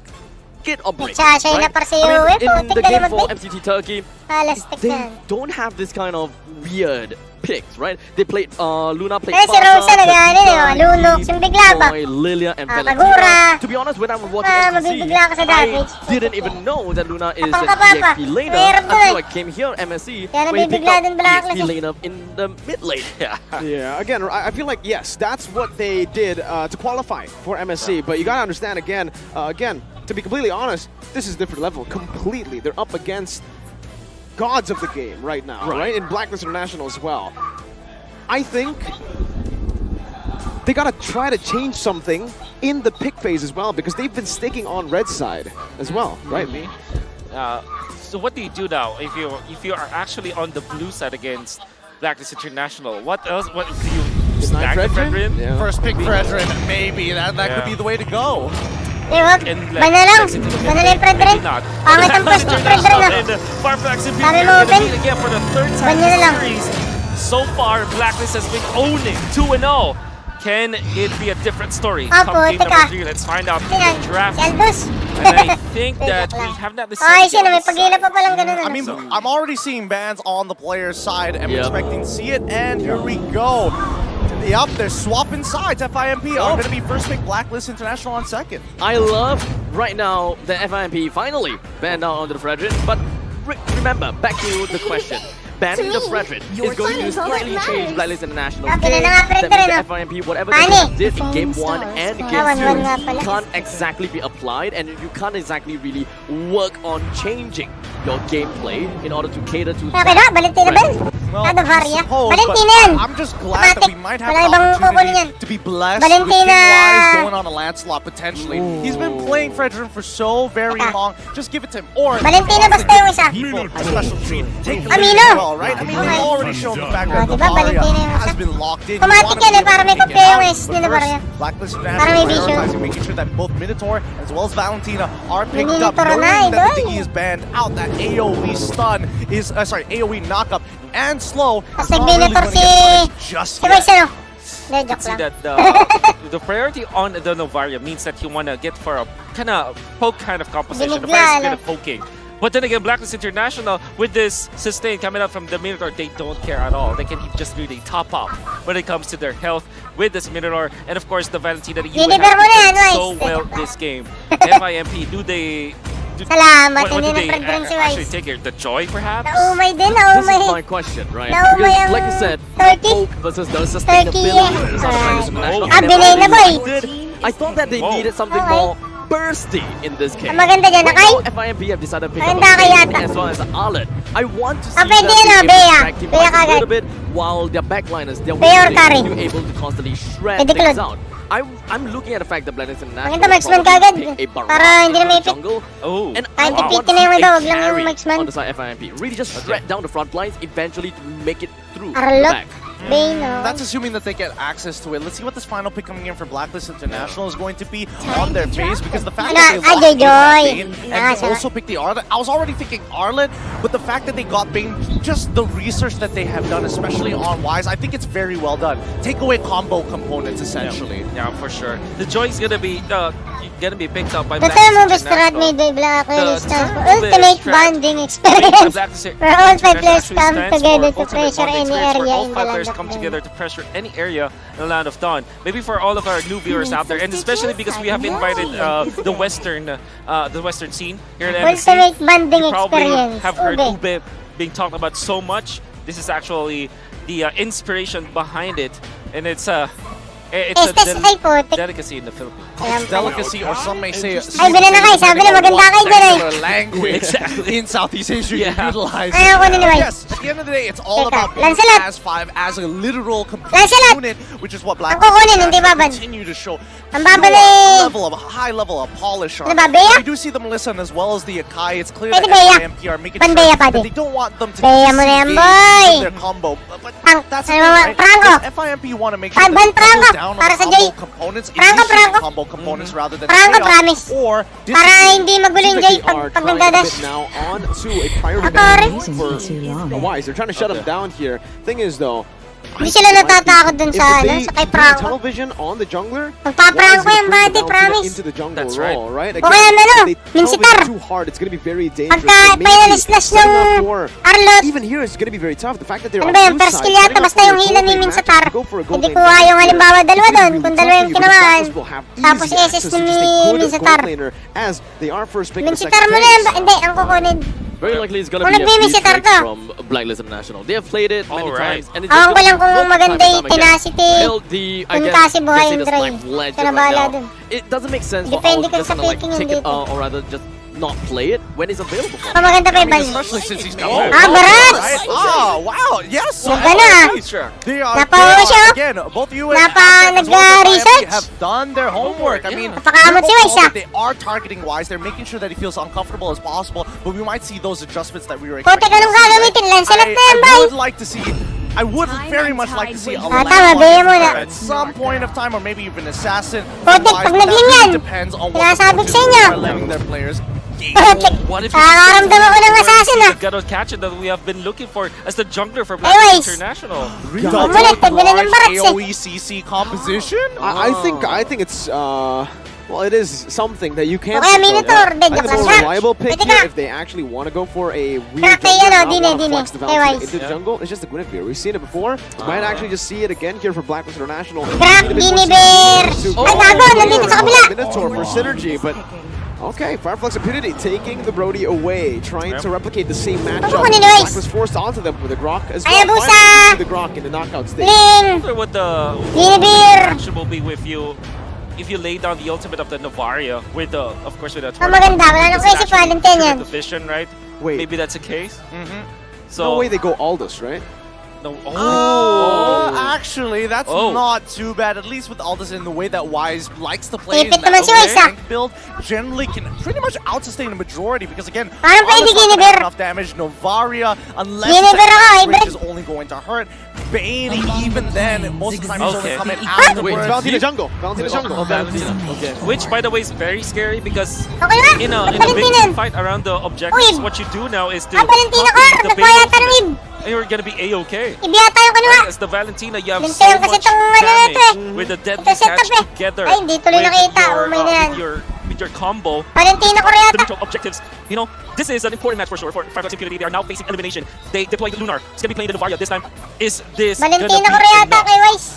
it or break. Nagsashay na par si I Uwe, mean, in putik the na game naman, for Vic. MCT Turkey, Palastik they yan. don't have this kind of weird picks, right? They played, Luna played Eh, si Rosa nag-ano eh, Lunox, yung bigla ba? Joy, Lilia, and Kagura. Valentina. To be honest, when I was watching mabibigla ka sa MCC, I Davidge. didn't even know that Luna is an Kapang ka pa. EXP laner Mahirap dun until eh. I came here MSC, Kaya where he picked nabibigla up din Blacklist EXP eh. laner in the mid lane. Yeah, again, I feel like, yes, that's what they did to qualify for MSC. But you gotta understand, again, to be completely honest, this is a different level completely. They're up against gods of the game right now, right? In Blacklist International as well. I think they gotta try to change something in the pick phase as well, because they've been sticking on red side as well, right? So what do you do now if you are actually on the blue side against Blacklist International? What else? What do you stack the Fredrin? Yeah. First pick Fredrin, maybe that could be the way to go. Eh, wag. And Bana lang. Bana lang yung Fredrin. Pangit ang first pick Fredrin ah. And Farflax Sabi mo, Ben. again for the third time Banyo na in lang. the series. So far, Blacklist has been owning 2-0. Can it be a different story? Ah, Come game putik number ah. 3, let's find out Tingnan, in the draft. si Aldous. And I think that we have not Ay, decided sino, may on the pagila pa palang ganun. I mean, I'm already seeing bans on the player's side. I'm Yep. expecting to see it, and here we go. Yep, they're swapping sides. FIMP are going to be first pick, Blacklist International on second. I love right now the FIMP finally banned out onto the Fredrin, but remember, back to the question. Banning the Fredrin is going to slightly change Blacklist International. Okay na nga, That Fredrin, means ah. the FIMP, whatever Ani. they did in Game 1 and Game 1-1 nga pala. 2, can't exactly be applied, and you can't exactly really work on changing your gameplay in order to cater to Okay na, Valentina Ben. Ano Varia? Valentina yan. I'm just glad that we might have Wala the ibang kukunin opportunity yan. to be blessed Valentina. with King-Wise going on a Lancelot potentially. He's been playing Fredrin for so very long. Just give it to him. Or Valentina basta yung isa. people a special treat. Take the Amino. lead as well, right? I mean, Okay. they've already shown the fact Ah, that diba, Bavaria Valentina yung has isa. been locked in. Automatic yan eh, para may kopya yung S ni Varia. Blacklist Para may International vision. prioritizing, making sure that both Minotaur as well as Valentina are picked up. Minotaur na, Knowing that idol. the Diggy is banned out, that AoE stun is, AoE knockup and slow. Tapos is not really nag-Minotaur going to get punished just si yet. Marcelo. Hindi, joke See lang. that the priority on the Novaria means that you want to get for a kind of poke kind of composition, a Binigla, very no? bit of poking. But then again, Blacklist International, with this sustain coming up from the Minotaur, they don't care at all. They can just really top up when it comes to their health with this Minotaur. And of course, the Valentina that you Deliver mo na yan, played so Wise. well this game. FIMP, do they... Salamat, what hindi do they na Fredrin si actually Wise. take here? The joy, perhaps? Naumay din, This naumay. is my question, right? Naumay Because, ang like you said, Turkey. hope versus the sustainability Turkey, is on the Blacklist International. Ah, And binay na, boy. I thought that they Whoa. needed something Okay. more bursty in this case. Ang maganda dyan, Right Nakay. now, FIMP have decided to pick up Maganda a kaya Bane yata. as well as Arlet. I want to see Ah, pwede them yun, be able to Bea. drag team Bea fights a kagad. little bit, while their backliners, they're Bea or willing Kari. to be able to constantly shred Pwede things Claude. out. I'm looking at the fact that Blacklist International Maganda, Marksman will probably kagad. pick a Baron Para hindi na in the maipit. jungle. Oh, And Kahit I want ipitin to na yung see iba, a wag lang yung carry Marksman. on the side of FIMP. Really just shred down the front lines, eventually to make it through the Arlot. back. Bane, no. That's assuming that they get access to it. Let's see what this final pick coming in for Blacklist International is going to be on their face, because the fact that they Ah, locked in Joy. Bane and Ah, they also picked the Arlet. I was already thinking Arlet, but the fact that they got Bane, just the research that they have done, especially on Wise, I think it's very well done. Take away combo components essentially. yeah, for sure. The joy is gonna be picked up by Totoo mo, Blacklist Bestrat may International. Blacklist stands for The Ultimate strat- Bonding The Experience. Blacklist Where all 5 players actually come stands together for to Ultimate pressure Bonding any Experience, where area all in the 5 land players of come Dawn. together to pressure any area in the Land of Dawn. Maybe for all of our new viewers out there, and especially because we have invited the Western scene here at MSC. Ultimate Bonding You probably Experience. have heard Ube. Ube being talked about so much. This is actually the inspiration behind it, and it's It's a Ay, putik. delicacy in the Philippines. Alam ko. Delicacy, or some may say. Ay, binanakay. Sabi na maganda kayo dyan eh. Language Exactly. in Southeast Asia you Yeah. utilize. Ayaw ko nila, Yes, at the end of the day, it's all Teka, about being Lancelot. as 5 as a literal complete Lancelot. unit, which is what Black Ang kukunin, hindi babad. continue to show. Ang babad eh. High level of polish on. Ano ba, Bea? We do see the Melissa as well as the Akai. It's clear Pwede, that Bea. FIMP are making Pan sure Bea, that pwede. they don't want them to Bea mo na yan, disengage boy. from their combo. But Prang- that's the ano thing, ba, right? Franco. Because FIMP want to make sure Ban- that they Franco, double down on para the sa combo Jay. components, Franco, initiate Franco. combo components rather than Franco, straight up, promise. or Para disengage. hindi magulo yung Jay pag trying a nagdadash. bit now on to a priority Atari. for Wise. They're trying to shut him down here. Thing is though, Hindi sila natatakot dun sa, ano, sa kay Franco. tunnel vision on the jungler, Magpa-Franco Wise is yan, gonna buddy, bring the promise. Valentina into the jungle That's right. role, right? O kaya ano, if they tunnel Minsitar. vision too hard, it's gonna be very dangerous. Pagka So maybe pinalaslash ng setting up for- Arlot. Even here, it's gonna be very tough. The fact that they're Ano on ba yun? two First sides, kill yata, setting up basta for yung a hila gold ni lane Minsitar. match, go for a gold Hindi lane kuha match yung here. halimbawa dalawa It's doon, gonna be kung really dalawa tough yung for you, but tinamaan. Blackness will have Tapos easy SS access to ni just a good Minsitar. gold laner as they are first pick the Minsitar second mo na yan, phase. hindi, ang kukunin. Very likely it's gonna Kung be a nag-mimi si B-Trix Tarto. from Blacklist International. They have played it many Alright. times. And it's Awan ko just lang kung worked maganda time yung and time again. tenacity. Held the, I Kung guess, kasi buhay let's say yung the Dre. Snipe Legend Siya na right bahala now. dun. It doesn't make sense for Depende all ka just sa kind of like picking take yung it dito. or rather just not play it when it's available for Pa maganda pa yung ban. Especially since he's got Barats! right? Ah, wow, yes. Ganda. They are, Napawa siya. again, both you and Napa- Aztec as well as nag-research. FIMP have done their homework. I mean, Napakaamot si they're Wise, both ah. they are targeting Wise. They're making sure that he feels uncomfortable as possible, but we might see those adjustments that we were Putik, expecting. anong gagamitin? Lancelot na yan, I bay. would like to see. I would very much like to see a Ah, tama, Lancelot Bea mo na. at some point of time, or maybe even Assassin. Putik, Wise, pag but that naging really yan. depends on what Sinasabi the ko sa coaches inyo. are letting their players gain. Putik. What if Nakakaramdam ako ng assassin ah. the Gatot catcher that we have been looking for as the jungler for Anyways. Black International? Double Umulit, tagbilan ng barats eh. AoE CC composition? I think it's well, it is something that you can. O kaya control. Minotaur, I think the dead more ka. reliable pick Pwede here, ka. if they actually want to go for a weird Crack jungler, kayo, not Dine, wanna Dine. flex the Hey, Valentina Wise. into the jungle, it's just the Guinevere. We've seen it before. We might actually just see it again here for Blacklist International. Crack, Need a bit more Guinevere. synergy. Ay, gago, nandito sa kabila. Minotaur for synergy, but okay, Fireflux Impunity taking the Brody away, trying to replicate the same matchup. Ano ni Wise? Black was forced onto them with the Grok as Ay, well. abusa! Finally, the Grok in the knockout stage. Ling. I wonder what the Guinevere. action will be with you if you lay down the ultimate of the Navaria with the, of course, with the Ang maganda, wala nang Does it crazy actually Valentine trigger yan. the vision, right? Wait. Maybe that's the case. So No way they go Aldous, right? no. Actually, that's Oh. not too bad. At least with all this in the way that Wise likes to play Ipit in that naman si Wise, ah. tank build, generally can pretty much out-sustain the majority because again, Parang pwede Aldous not gonna Guinevere. have enough damage. Novaria, unless Guinevere ako, it's hybrid. is only going to hurt. Bane, even then, most of the time he's only Okay. coming Wait, afterwards. Valentina jungle. Valentina jungle. Valentina. Okay. Which, by the way, is very scary because Okay na. in a big Valentina. team fight around the objectives, Uy. what you do now is to Ang Valentina ko, copy the nagkuha Bane yata ng ultimate, wave. and you're gonna be A-okay. Ibiyata yung kanwa. As the Valentina, you have Lintayan so kasi much itong ano na ito eh. damage with the deadly Ito setup catch eh. together Ay, hindi tuloy nakita. Umay na yan. with your combo. Valentina ko The yata. mutual objectives. You know, this is an important match for sure for Fireflux Impunity. They are now facing elimination. They deploy Lunar. It's gonna be playing the Novaria this time. Is this Valentina gonna ko be yata enough? kay Wise.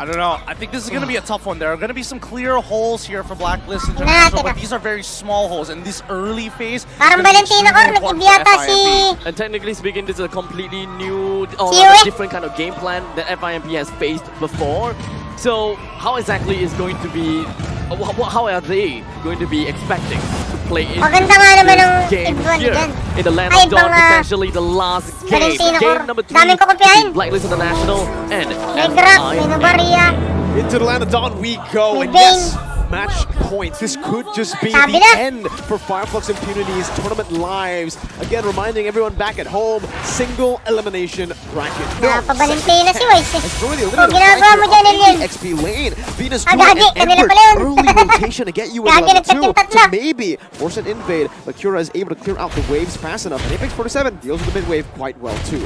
I don't know. I think this is going to be a tough one. There are going to be some clear holes here for Blacklist Nah, International, teka. but these are very small holes. In this early phase, Parang it's gonna be Valentina ko, extremely important nag-ibiyata for si... FIMP. And technically speaking, this is a completely new or See rather you. different kind of game plan that FIMP has faced before. So how exactly is going to be, how are they going to be expecting to play in Maganda nga naman ang game tigwan here dyan. in the land Ay, of Dawn, mga potentially the last game. Valentina ko. Game number 3 Daming ko kopyahin. between Blacklist International and May Grok, may FIMP. Novaria. Into the land of Dawn we go, May and Bane. yes, match points. This could just be Sabi the na. end for Fireflux Impunity's tournament lives. Again, reminding everyone back at home, single elimination bracket. Nakapa-Valentina si Wise eh. It's really a Oh, little ginagawa mo dyan, Elian. XP lane. Venus Ah, Druid gagi, and kanila Ember, pala yun. early rotation to get you in Gagi, level nagtatid 2 tatlo. to maybe force an invade. But Cura is able to clear out the waves fast enough. And Apex 47 deals with the mid wave quite well too.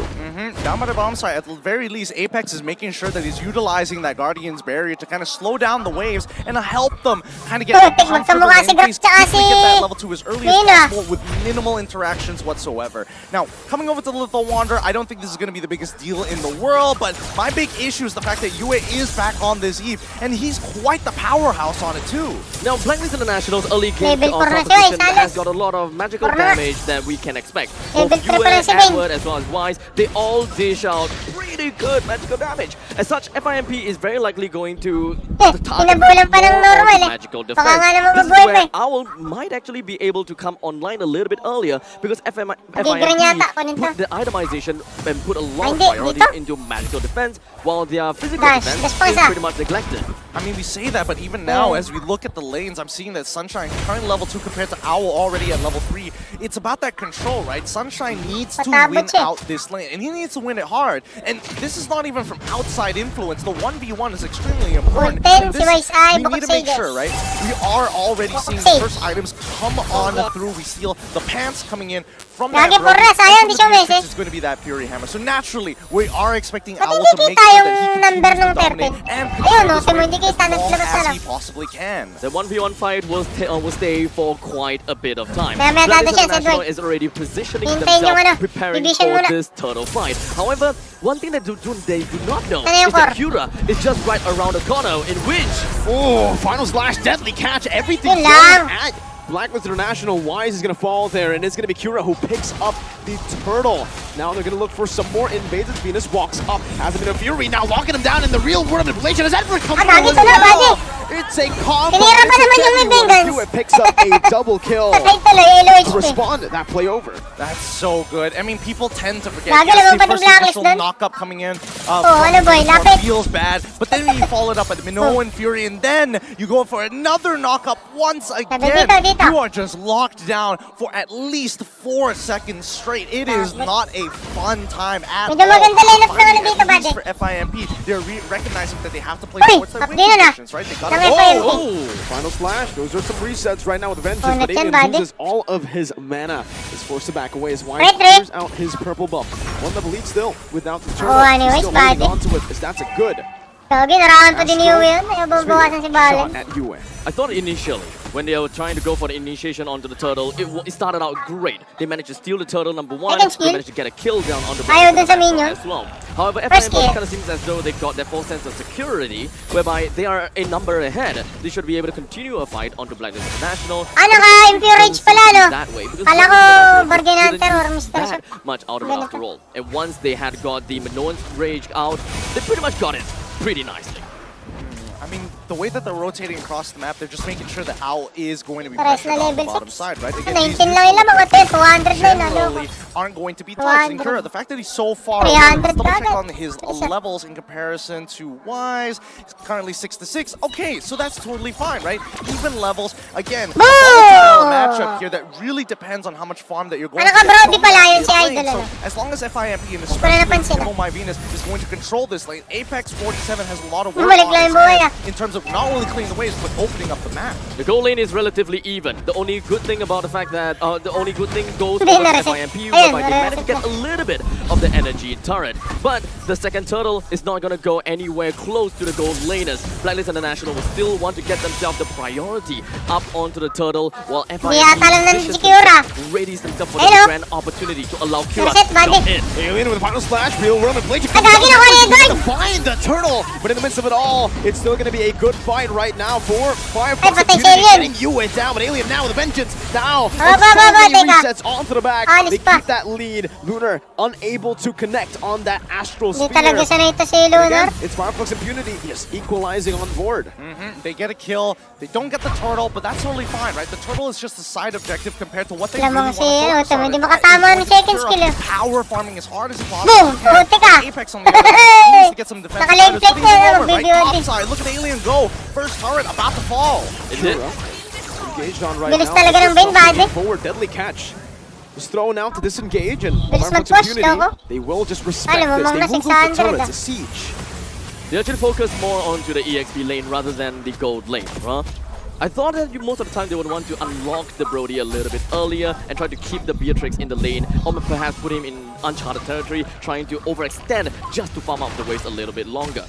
Down by the bomb site, at the very least, Apex is making sure that he's utilizing that Guardian's barrier to kind of slow down the waves and help them kind of get Putik, comfortable magkamukha si and Grok tsaka quickly get si that level 2 as early as Nina. possible with minimal interactions whatsoever. Now, coming over to Lethal Wanderer, I don't think this is going to be the biggest deal in the world, but my big issue is the fact that Yue is back on this Eve, and he's quite the powerhouse on it too. Now, Blacklist International's early game Level 4 na siya, competition Salas. has got a lot of magical 4 na. damage that we can expect. Level Both 3 pa Yue, lang si Bane. Edward, as well as Wise, they all dish out pretty good magical damage. As such, FIMP is very likely going to Pinabulan pa ng normal eh. magical Baka defense. nga naman This is mabuhay pa where eh. Owl might actually be able to come online a little bit earlier because Tigran yata, kunin FIMP to. put the itemization and put a lot of Hindi, priority dito. into magical defense while their physical Dash, defense dash pa is isa. pretty much neglected. I mean, we say that, but even now, as we look at the lanes, I'm seeing that Sunshine currently level 2 compared to Owl already at level 3. It's about that control, right? Sunshine needs to Patabot win siya. out this lane, and he needs to win it hard. And this is not even from outside influence. The 1v1 is extremely important. Content, And si Wise Eye, we need to make Bukod sure, Sagas. right? We are already seeing the Sage. first items come on through. We see the pants coming in from Lagi that porra, Brody. sayang, And di from siya the Beatrix, umeses. it's going to be that Fury Hammer. So naturally, we are expecting Ba't Owl hindi to make kita sure yung that he number continues to ng dominate 30? and Ayun, control no, this Timo, lane hindi as kita long naglabas na as lang. he possibly can. The 1v1 fight will stay for quite a bit of time. Kaya may Blacklist dado siya, International Sedway. is already positioning Hintayin yung themselves, ano, preparing division for muna. this turtle fight. However, one thing that they do not know Ano yung is that core? Cura is just right around the corner, in which Oh, final slash, deadly catch, everything Yun going lang. at Blacklist International. Wise is going to fall there, and it's going to be Cura who picks up the turtle. Now they're going to look for some more invades. Venus walks up, has a bit of fury, now locking him down in the real world manipulation. As Edward comes Lagi through ito as na, well. buddy. It's a combo. Tinira pa It's a naman yung genuine Vengeance. Hewitt picks up a double kill Patay tuloy, elo to HP. respond to that play over. That's so good. I mean, people tend to forget. Lagi Yes, naman the pa yung first Blacklist initial dun. knock-up coming in ano boy, lapit. feels bad, but then you follow it up at Minoan Fury, and then you go for another knock-up once again. dito. You are just locked down for at least 4 seconds straight. It is not a fun time at all. Medyo maganda lineup na Finally, ano dito, at least buddy. for FIMP, they're recognizing that they have to play Uy, towards their win tapos na. conditions, right? They got Tama to pa yun. Final slash. Those are some resets right now with Vengeance, Oh, but next yan, Alien buddy. loses all of his mana. Is forced to back away as Wise Right, clears out his purple buff. One level lead still without the turtle. Oh, anyways, He's still holding buddy. on to it, as that's a good Gagi, narakan pa din ni Yui yun. Ayaw babawasan si Balen. shot at Yue. I thought initially, when they were trying to go for the initiation onto the turtle, it started out great. They managed to steal the turtle, number one. Second skill. They managed to get a kill down on the Ayaw dun sa turtle minion. as well. However, First FIMP skill. kind of seems as though they got their full sense of security, whereby they are a number ahead. They should be able to continue a fight onto Blacklist International. Ah, naka-Impurage pala, no? That way, because Kala ko, Blacklist Bargain International Hunter or didn't Mr. use Shop. that much out of it Ganun after pa. all. And once they had got the Minoan's Rage out, they pretty much got it pretty nicely. I mean, the way that they're rotating across the map, they're just making sure that Owl is going to be Pares pressured na on the level bottom 6. side, right? 19 lang yun lang, mga 200 na yun. Ano? Generally aren't going to be touched. And 200. Kura, the fact that he's so far 300 away, let's double check kagad. on his levels in comparison to Wise. He's currently 6-6. Okay, so that's totally fine, right? Even levels. Again, a volatile matchup here that really depends on how much farm that you're going Ano to ka, get Brody from pala yun this si lane. Idol, So ano? as long as FIMP and ko na napansin, especially My Venus is going to control this lane, Apex 47 has a lot of work Bumalik on lang his yung buhay, hands in terms of not only clearing the waves, but opening up the map. The goal lane is relatively even. The only good thing about the fact that the only good thing goes Hindi, for nareset. FIMP, Ayun, whereby they managed to nareset get a little bit of the energy turret. But the second turtle is not gonna go anywhere close to the gold laners. Blacklist International will still want to get themselves the priority up onto the turtle, while FIMP yata alam na ni positions Cura. themselves, readies themselves for Hello. the grand opportunity to allow Cura Nareset, to buddy. jump in. Alien with a final slash, real world manipulation. Ay, gagi na ko na yun, To find the turtle, but in the midst of it all, it's still going to be a good fight right now for Firefox. patay si Impunity Alien. getting Yue down, but Alien now with a vengeance. Now, Ba, it's ba, ba, slowly teka. resets onto the back. Alis They pa. keep that lead. Lunar unable to connect on that astral Hindi sphere. talaga sanay ito si And Lunar. again, it's Firefox Impunity just equalizing on board. They get a kill. They don't get the turtle, but that's totally fine, right? The turtle is just a side objective compared to what they Alam mo really kasi, want to focus Tama, on. hindi That makatama is ng going to second Cura skill, eh. power farming as hard as possible. Boom! Puti ka! Apex on the other hand needs to get some defense. Naka-lane It's putting flick him na, over, right? BBOD. Top side. Look at the Alien go. First turret about to fall. It did. Engaged on right Bilis now. talaga ng Vayne, buddy. Forward, deadly catch. Was thrown out to disengage, and Bilis Firefox mag-push, Impunity, Loco. they will just respect Alam mo, this. They mga will go for 600 turrets, ah. a siege. They actually focus more onto the EXP lane rather than the gold lane, huh? I thought that most of the time they would want to unlock the Brody a little bit earlier and try to keep the Beatrix in the lane, or perhaps put him in uncharted territory, trying to overextend just to farm out the waves a little bit longer.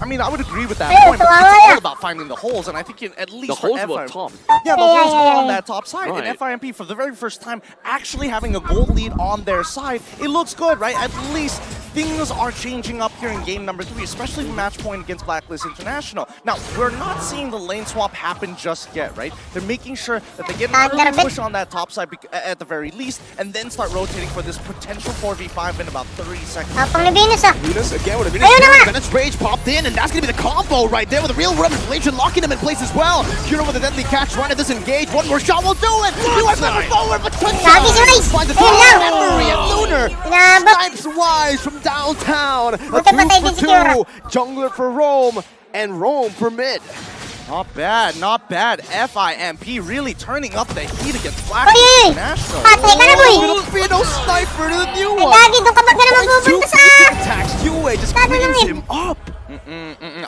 I mean, I would agree with that Ayun, point, but kawawa it's all yan. about finding the holes, and I think at least The for holes were FIMP top. Yeah, the Yeah, holes yeah, were yeah, on yeah. that top side, Right. and FIMP for the very first time actually having a gold lead on their side, it looks good, right? At least things are changing up here in game number 3, especially for match point against Blacklist International. Now, we're not seeing the lane swap happen just yet, right? They're making sure that they get an early Thunderbit. push on that top side at the very least, and then start rotating for this potential 4v5 in about 30 seconds. Tapang ni Venus ah. Venus again with a Venus Ayun na Fury. nga! Venus Rage popped in, and that's gonna be the combo right there with a real manipulation, locking him in place as well. Hero with a deadly catch, trying to disengage. One more shot will do it. US never forward, but touchdown. Sabi si Wise, Finds the ayun lang. memory and Lunar Pinabot. snipes Wise from downtown. A Buti patay 2 din for si Kiora. 2. Jungler for Rome, and Rome for mid. Not bad, not bad. FIMP really turning up the heat against Oy, Blacklist oy! International. Patay ka na, boy! Filipino sniper to the new Ay, one. gagi, doon ka ba naman Two pupunta sa... attacks. Yue just Sabi lang cleans eh. him up.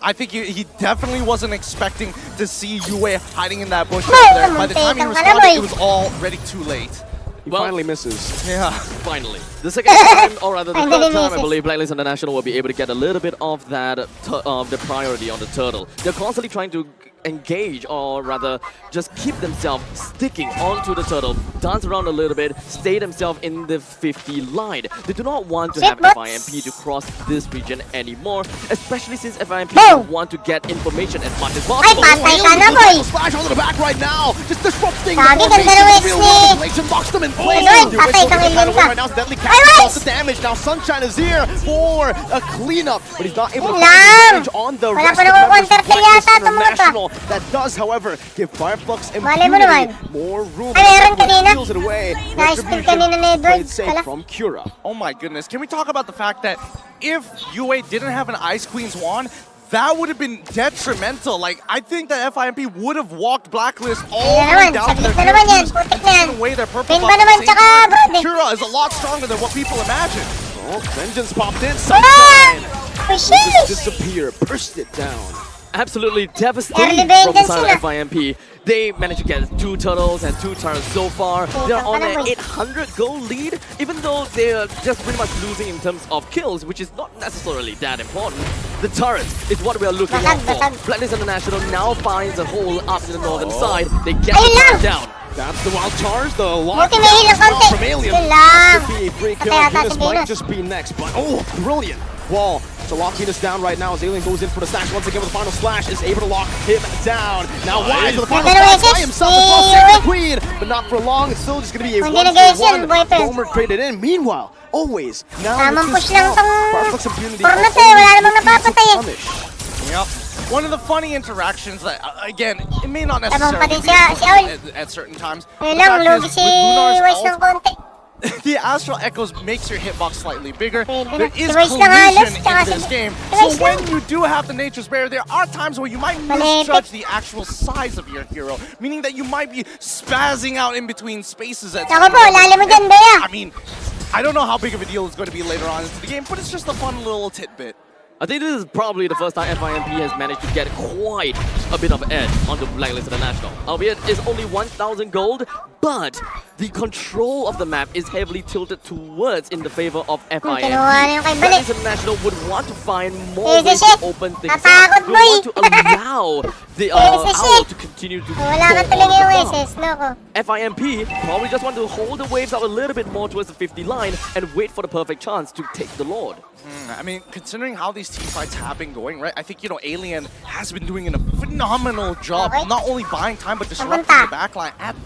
I think he definitely wasn't expecting to see Yue hiding in that bush Boy, over there. By the time he muntik ka na, responded, boy. it was already too late. He Well- finally misses. Yeah. Finally. The second time, or rather the Finally third time, I misses. believe Blacklist International will be able to get a little bit of that, the priority on the turtle. They're constantly trying to engage, or rather just keep themselves sticking onto the turtle, dance around a little bit, stay themselves in the 50 line. They do not want to have Shit, FIMP to cross this region anymore, especially since FIMP Boom. want to get information as much as Ay, possible. patay ka na, boy! Splash onto the back right now, just disrupting Gagi, the ganda ng formation. X Real ni- manipulation boxed them in place. Ayun, Yue patay still kang gets that Ilin away ka. right now. Deadly Ay, catch Wes! does the damage. Now Sunshine is here for a cleanup, but he's not able to Yun find lang. advantage on the Wala rest pa of the namang members of counter kill Blacklist yata itong mga to. International. That does, however, give Fireflux Mali mo naman. impunity more room. Ay, meron kanina. Steals it away. Nice kill Retribution kanina ni Edward. played safe Wala. from Cura. Oh my goodness. Can we talk about the fact that if Yue didn't have an Ice Queen's wand, that would have been detrimental. Like, I think that FIMP would have walked Blacklist all the Ayun way naman, down to their saglit na naman yan. tier twos Putik and na yan. taken away their purple Pin buff pa at the naman, same tsaka time. Brody. Cura is a lot stronger than what people imagine. Oh, Vengeance popped in. Ah! Sunshine. Oh, sheesh! Disappear. Burst it down. Absolutely Early devastating from the vengeance side sila. of FIMP. They managed to get 2 turtles and 2 turrets so far. They're on an 800 goal lead, even though they're just pretty much losing in terms of kills, which is not necessarily that important. The turrets is what we are looking out for. Basag. Blacklist International now finds a hole up in the northern side. They get Ayun the lang. turret down. That's the wild charge, the lock Buti may hilang konti. from Alien. Yun lang. Should be a free kill. Patay ata Venus si might Venus. just be next, but oh, brilliant wall to lock Venus down right now as Alien goes in for the slash once again with the final slash, is able to lock him down. Now Wise with the final Pero slash ese, by himself as well, si saves the Yue. queen, but not for long. It's still just going to be a Hindi nag-ayos yun, 1-for-1. boyfriend. Homer traded in. Meanwhile, always now Tamang with push this lang swap, tong Fireflux Impunity Cornet are eh, wala only namang looking to napapatay eh. punish. Yep. One of the funny interactions that, again, it may not Tabang pa necessarily din be siya, si Owl. at certain times. Ayun The lang, fact lugi is, si with Lunar's Wise ult, ng konti. the Astral Echoes makes your hitbox slightly bigger. Pwede There na. is Si Wise lang halos, collision tsaka in si- this game. si So Wise when lang. you do have the Nature's Barrier, there are times where you might Malipit. misjudge the actual size of your hero, meaning that you might be spazzing out in between spaces at Ako po, lalim mo dyan, Bea. I mean, I don't know how big of a deal it's going to be later on into the game, but it's just a fun little tidbit. I think this is probably the first time FIMP has managed to get quite a bit of edge onto Blacklist International. Albeit it's only 1,000 gold, but the control of the map is heavily tilted towards in the favor of kinuha na FIMP. yung kay Balik. Blacklist International would want to find more Easy ways shit. to open things up. Natakot, They boy. want to allow the Easy Owl shit. to continue to Wala go ka tuloy on yung the top. SS, no ko. FIMP probably just want to hold the waves up a little bit more towards the 50 line and wait for the perfect chance to take the Lord. I mean, considering how these team fights have been going, right? I think, Alien has been doing a phenomenal job, Okay. not only buying time, but disrupting Papunta. the backline at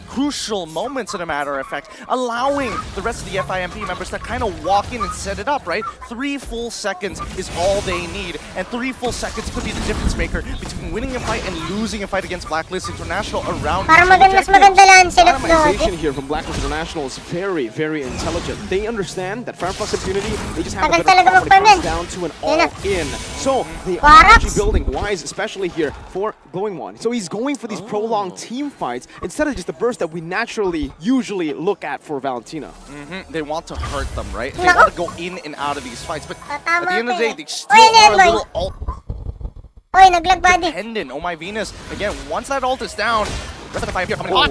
crucial moments, in a matter of fact, allowing the rest of the FIMP members to kind of walk in and set it up, right? 3 full seconds is all they need, and 3 full seconds could be the difference maker between winning a fight and losing a fight against Blacklist International around Parang these mas objectives. maganda lang sila doon. Optimization here from Blacklist International is very, very intelligent. They understand that Fireflux Impunity, they just have a Tagal better talaga spot when it mag-farm comes yan. down to an Yun na. all-in. So, they are Waraps. actually building Wise, especially here, for going one. So he's going for these prolonged team fights instead of just the burst that we naturally usually look at for Valentina. They want to hurt them, right? They Nako. want to go in and out of these fights, but at Tama the end of the day, ka eh. they still Oy, are a Boy. little ult Oy, naglag body. dependent. Oh my Venus. Again, once that ult is down, the rest of the five here coming Oh. hot.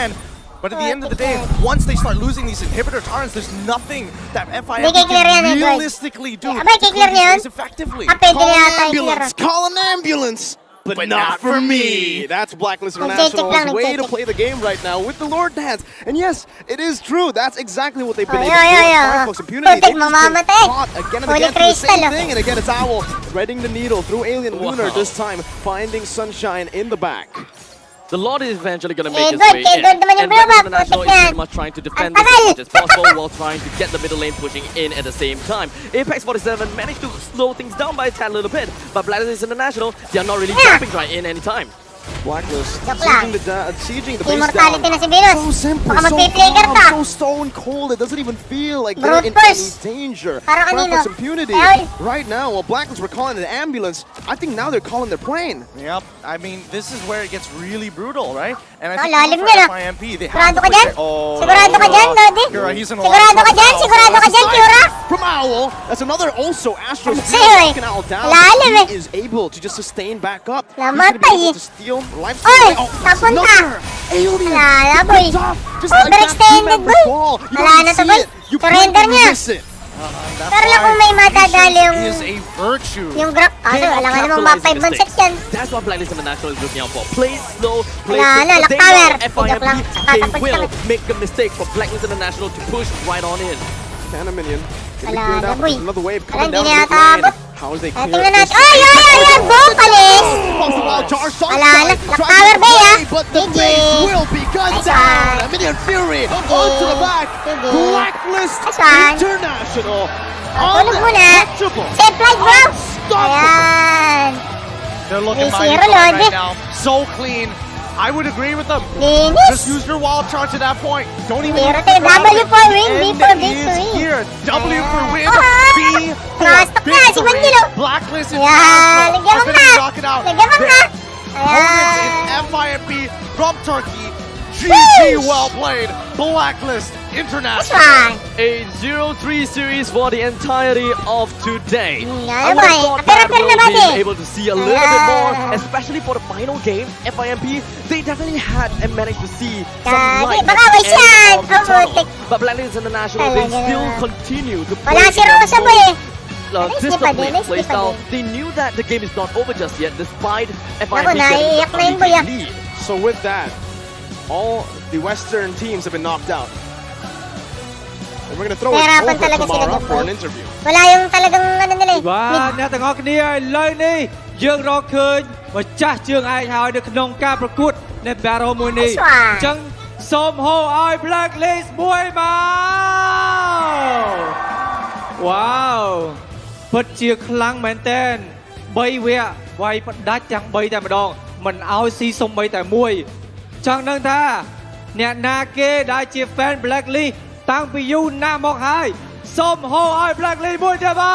can. But at the end of the day, once they start losing these inhibitor turrets, there's nothing that FIM May kiklear yan, can Edward. realistically do Abay, to kiklear clear niya these yun? effectively. Ah, pwede Call na an yata i-clear. ambulance! Call an ambulance! but not for me. That's Blacklist International's way to play the game right now with the Lord Dance. And yes, it is true. That's exactly what they've been able to do with Firefox Impunity. They've just been caught again and again through the same thing. And again, it's Owl threading the needle through Alien Lunar this time, finding Sunshine in the back. The Lord is eventually going to make his way in. And Blacklist International is pretty much trying to defend this as much as possible while trying to get the middle lane pushing in at the same time. Apex 47 managed to slow things down by a tad little bit, but Blacklist International, they are not really jumping right in anytime. Blacklist sieging the base Immortality down. na si Venus. So simple, Baka so mag-play ka calm, so stone cold. It doesn't even feel like they're in any danger. Parang kanino? Firefox Impunity right now, while Blacklist were calling an ambulance, I think now they're calling their plane. Yep. I mean, this is where it gets really brutal, right? And I Oh, think lalim for niya, no? FIMP, they have Sigurado to ka dyan? Sigurado ka dyan, Lodi? Kira, he's in a Sigurado ka dyan? Sigurado ka dyan, Kira? From Owl, that's another also Astro Sa'yo eh. taking Owl down. Lalim eh. He is able to just sustain back up. He's Namatay gonna be able eh. to steal life. Oy! Oh, Tapon ka! another alien. Wala, boy. Just like that, Overextended, boy. ball. You Wala don't na see to, boy. it. You Surrender blink and you niya. miss it. Pero lang kung may matadali yung... is a virtue. Yung grab. Kaso, wala nga namang mapa 5 set yan. That's what Blacklist International is looking out for. Play slow, play Wala na, safe. lock They tower. know Joke lang. FIMP, Tatapos they will kami. make a mistake for Blacklist International to push right on in. Cannon minion. Wala na, boy. Another wave Wala, coming hindi down na mid lane. natabot. How is they Eh, clear tingnan this? natin. Ay! Vocalis! Wala na. Lock tower ba ya? But the GG. base will be gunned Nice down. one. A Minion Fury GG. onto the back. GG. Blacklist Nice one. International. Tulog muna. Untouchable. Safe flight, bro! Unstoppable. Ayan. They're looking May mighty zero, fine Lodi. right now. So clean. I would agree with them. Linis. Just use your wall charge to that point. Don't even Zero use tayo. the ground. W for win, B End for is victory. here. W for win, Ah! B for Nakastak na, si victory. Bandilo. Blacklist Ayan, International lagyan are mo gonna na. knock it out. Lagyan mo na. Opponents Ayan. in FIMP from Turkey. GG, Whoosh. well played. Blacklist This International. one. A 0-3 series for the entirety of today. Yeah, I would have boy. thought that Apir-apir we'll naman be eh. able to see a little bit more, Yeah. especially for the final game. FIMP, they definitely had and managed to see some Gagi, light baka at the waste yan. end of the tunnel. Kamutik. But Blacklist International, they Talaga still naman. continue to Wala play si their Rosa, most, boy. Nice di pa din, disciplined nice di pa playstyle. din. They knew that the game is not over just yet, despite FIMP Naku, naiiyak na getting yun, the boy, ah. lead. So with that, all the Western teams have been knocked out. And we're gonna throw it Nahirapan over talaga to sila Mara dyan, for boy. an interview. Wala yung talagang ano nila eh. បាទអ្នកទាំងអស់គ្នាឥឡូវនេះយើងរកឃើញម្ចាស់ជើងឯកហើយនៅក្នុងការប្រកួតនៅ Battle មួយនេះ Nice one. អញ្ចឹងសូមហៅឲ្យ Blacklist មួយមកវ៉ាវពិតជាខ្លាំងមែនតើ3វគ្គវាយផ្ដាច់ទាំង3តែម្ដងមិនឲ្យស៊ីសុំបីតែមួយចង់ដឹងថាអ្នកណាគេដែលជា fan Blacklist តាំងពីយូរណាស់មកហើយសូមហៅឲ្យ Blacklist មួយទៀតមក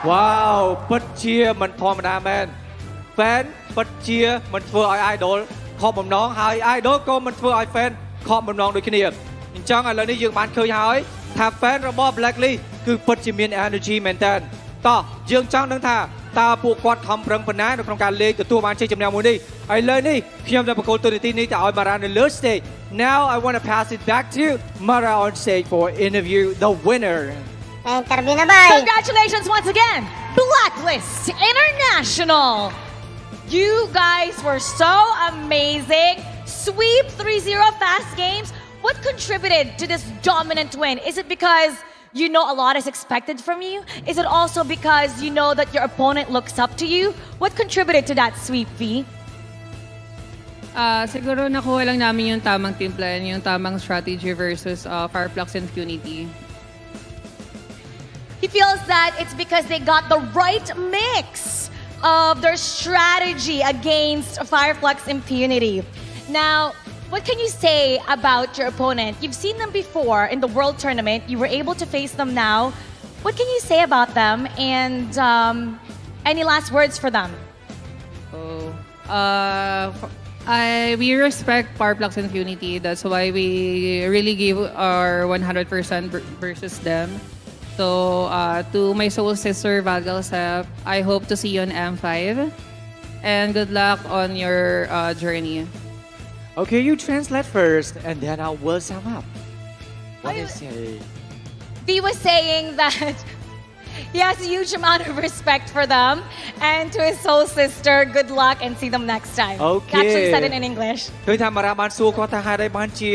វ៉ាវពិតជាមិនធម្មតាមែន fan ពិតជាមិនធ្វើឲ្យ idol ខកបំណងហើយ idol ក៏មិនធ្វើឲ្យ fan ខកបំណងដូចគ្នាអញ្ចឹងឥឡូវនេះយើងបានឃើញហើយថា fan របស់ Blacklist គឺពិតជាមាន energy មែនតើតោះយើងចង់ដឹងថាតើពួកគាត់ខំប្រឹងប៉ុណ្ណានៅក្នុងការលេងទទួលបានជ័យជំនះមួយនេះឥឡូវនេះខ្ញុំจะប្រកល់ទូរទស្សន៍នេះទៅឲ្យ Mara នៅលើ stage now I want to pass it back to Mara on stage for interview the winner Na-interview na ba eh? Congratulations once again, Blacklist International. You guys were so amazing. Sweep 3-0 fast games. What contributed to this dominant win? Is it because you know a lot is expected from you? Is it also because you know that your opponent looks up to you? What contributed to that sweep, V? Siguro nakuha lang namin yung tamang team plan, yung tamang strategy versus Fireflux Impunity. He feels that it's because they got the right mix of their strategy against Fireflux Impunity. Now, what can you say about your opponent? You've seen them before in the World Tournament. You were able to face them now. What can you say about them? And any last words for them? We respect Fireflux Impunity. That's why we really gave our 100% versus them. So, to my soul sister, Valgalsep, I hope to see you on M5. And good luck on your journey. Okay, you translate first, and then I will sum up. What do you say? V was saying that he has a huge amount of respect for them. And to his soul sister, good luck and see them next time. Okay. He actually said it in English. ឃើញថាមារ៉ាបានសួរគាត់ថាហេតុអីបានជា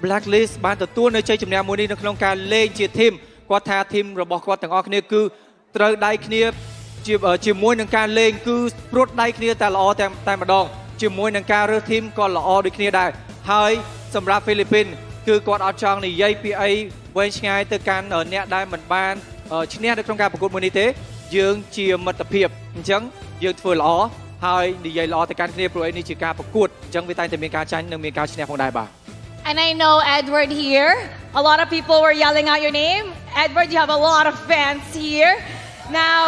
Blacklist បានទទួលនៅជ័យជំនះមួយនេះនៅក្នុងការលេងជាធីមគាត់ថាធីមរបស់គាត់ទាំងអស់គ្នាគឺត្រូវដៃគ្នាជាមួយនឹងការលេងគឺព្រួតដៃគ្នាតែល្អតែម្ដងជាមួយនឹងការរើសធីមក៏ល្អដូចគ្នាដែរហើយសម្រាប់ហ្វីលីពីនគឺគាត់អត់ចង់និយាយពីអីវែងឆ្ងាយទៅកាន់អ្នកដែលមិនបានឈ្នះនៅក្នុងការប្រកួតមួយនេះទេយើងជាមិត្តភាពអញ្ចឹងយើងធ្វើល្អហើយនិយាយល្អទៅកាន់គ្នាព្រោះនេះជាការប្រកួតអញ្ចឹងវាតែងតែមានការចាញ់និងមានការឈ្នះផងដែរបាទ And I know Edward here, a lot of people were yelling out your name. Edward, you have a lot of fans here. Now,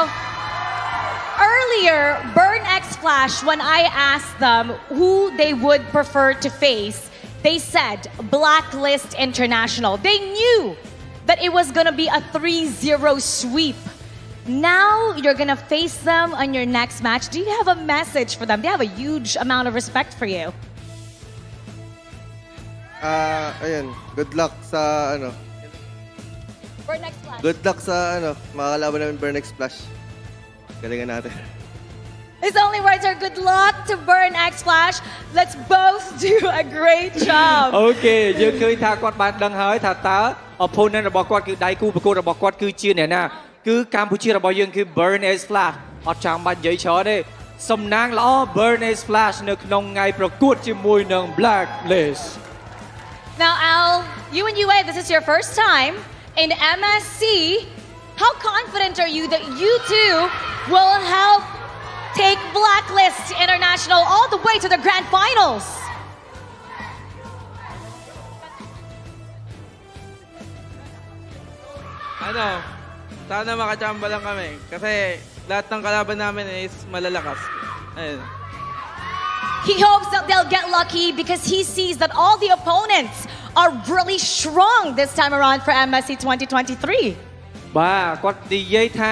earlier, Burn X Flash, when I asked them who they would prefer to face, they said Blacklist International. They knew that it was going to be a 3-0 sweep. Now you're going to face them on your next match. Do you have a message for them? They have a huge amount of respect for you. Ayun, good luck sa ano. Burn X Flash. Good luck sa ano, makakalaban namin Burn X Splash. Galingan natin. His only words are good luck to Burn X Flash. Let's both do a great job. អូខេយើងឃើញថាគាត់បានដឹងហើយថាតើ opponent របស់គាត់គឺដៃគូប្រកួតរបស់គាត់គឺជាអ្នកណាគឺកម្ពុជារបស់យើងគឺ Burn X Flash អត់ចាំបាច់និយាយច្រើនទេសំណាងល្អ Burn X Flash នៅក្នុងថ្ងៃប្រកួតជាមួយនឹង Blacklist Now, Al, you and UA, this is your first time in MSC. How confident are you that you two will help take Blacklist International all the way to the grand finals? Sana makachamba lang kami. Kasi lahat ng kalaban namin is malalakas. Ayun. He hopes that they'll get lucky because he sees that all the opponents are really strong this time around for MSC 2023. បាទគាត់និយាយថា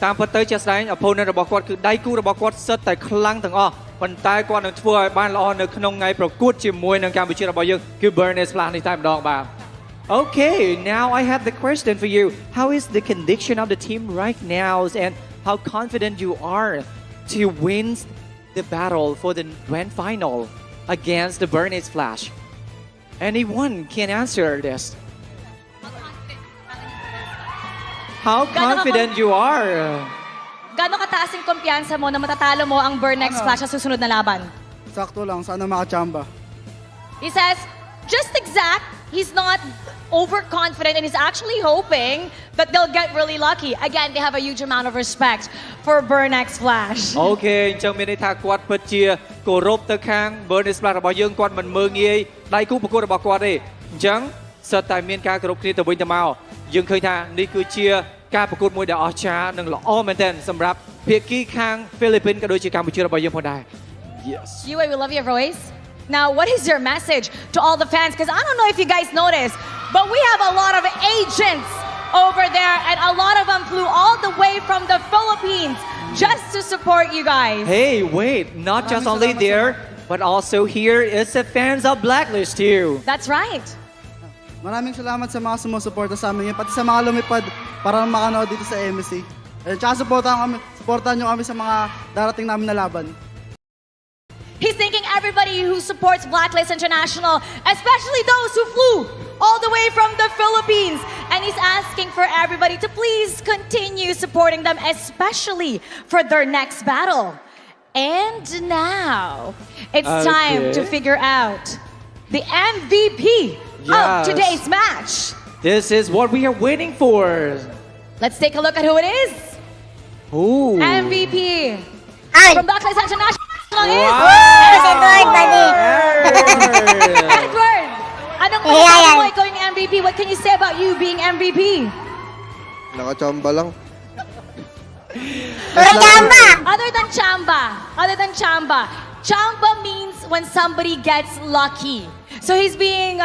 តាមពិតទៅជាក់ស្ដែង opponent របស់គាត់គឺដៃគូរបស់គាត់សិតតែខ្លាំងទាំងអស់ប៉ុន្តែគាត់នឹងធ្វើឲ្យបានល្អនៅក្នុងថ្ងៃប្រកួតជាមួយនឹងកម្ពុជារបស់យើងគឺ Burn X Flash នេះតែម្ដងបាទ Okay, now I have the question for you. How is the condition of the team right now and how confident you are to win the battle for the grand final against the Burn X Flash? Anyone can answer this. How confident you are? Gano'ng kataas yung kumpiyansa mo na matatalo mo ang Burn X Flash sa susunod na laban? Sakto lang, sana makachamba. He says, just exact, he's not overconfident and he's actually hoping that they'll get really lucky. Again, they have a huge amount of respect for Burn X Flash. Okay, អញ្ចឹងមានន័យថាគាត់ពិតជាគោរពទៅខាង Burn X Flash របស់យើងគាត់មិនមើលងាយដៃគូប្រកួតរបស់គាត់ទេអញ្ចឹងសិតតែមានការគោរពគ្នាទៅវិញទៅមកយើងឃើញថានេះគឺជាការប្រកួតមួយដែលអស្ចារ្យនិងល្អមែនទែនសម្រាប់ភាគីខាងហ្វីលីពីនក៏ដូចជាកម្ពុជារបស់យើងផងដែរ Yes. Yue, we love your voice. Now, what is your message to all the fans? Because I don't know if you guys noticed, but we have a lot of agents over there, and a lot of them flew all the way from the Philippines just to support you guys. Hey, wait, not just only there, but also here is the fans of Blacklist too. That's right. Maraming salamat sa mga sumusuporta sa amin, pati sa mga lumipad para makanood dito sa MSC. Tsaka supportahan nyo kami sa mga darating namin na laban. He's thanking everybody who supports Blacklist International, especially those who flew all the way from the Philippines. And he's asking for everybody to please continue supporting them, especially for their next battle. And now, it's time to figure out the MVP of today's match. This is what we are waiting for. Let's take a look at who it is. Ooh. MVP from Blacklist International. Edward, buddy. Edward, anong masasabi mo ikaw yung MVP? What can you say about you being MVP? Nakachamba lang. Other than chamba. Chamba means when somebody gets lucky. So he's being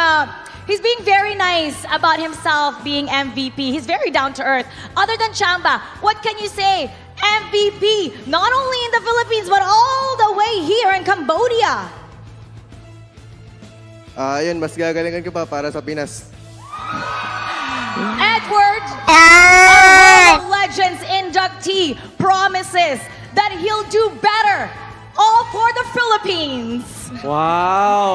very nice about himself being MVP. He's very down to earth. Other than chamba, what can you say? MVP, not only in the Philippines, but all the way here in Cambodia. Ayun, mas gagalingan ko pa para sa Pinas. Edward, a Legends T promises that he'll do better, all for the Philippines. វ៉ាវ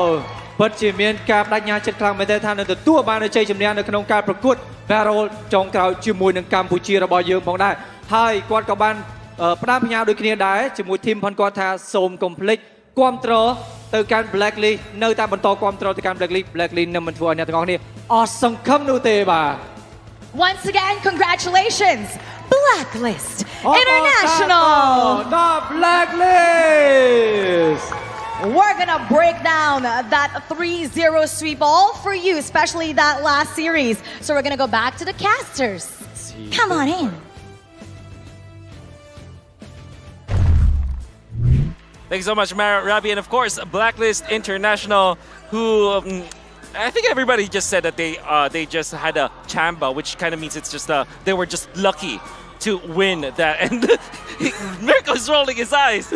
ពិតជាមានការបដិញ្ញាចិត្តខ្លាំងមែនទែនថានឹងទទួលបានជ័យជំនះនៅក្នុងការប្រកួត Battle ចុងក្រោយជាមួយនឹងកម្ពុជារបស់យើងផងដែរហើយគាត់ក៏បានផ្ដាំផ្ញើដូចគ្នាដែរជាមួយធីមផងគាត់ថាសូមកុំភ្លេចគាំទ្រទៅកាន់ Blacklist នៅតែបន្តគាំទ្រទៅកាន់ Blacklist នឹងមិនធ្វើឲ្យអ្នកទាំងអស់គ្នាអស់សង្ឃឹមនោះទេបាទ Once again, congratulations, Blacklist International. The Blacklist. We're gonna break down that 3-0 sweep all for you, especially that last series. So we're gonna go back to the casters. Come on in. Thanks so much, Rabi, and of course, Blacklist International, who I think everybody just said that they just had a chamba, which kind of means it's just they were just lucky to win that. And Mirko's rolling his eyes.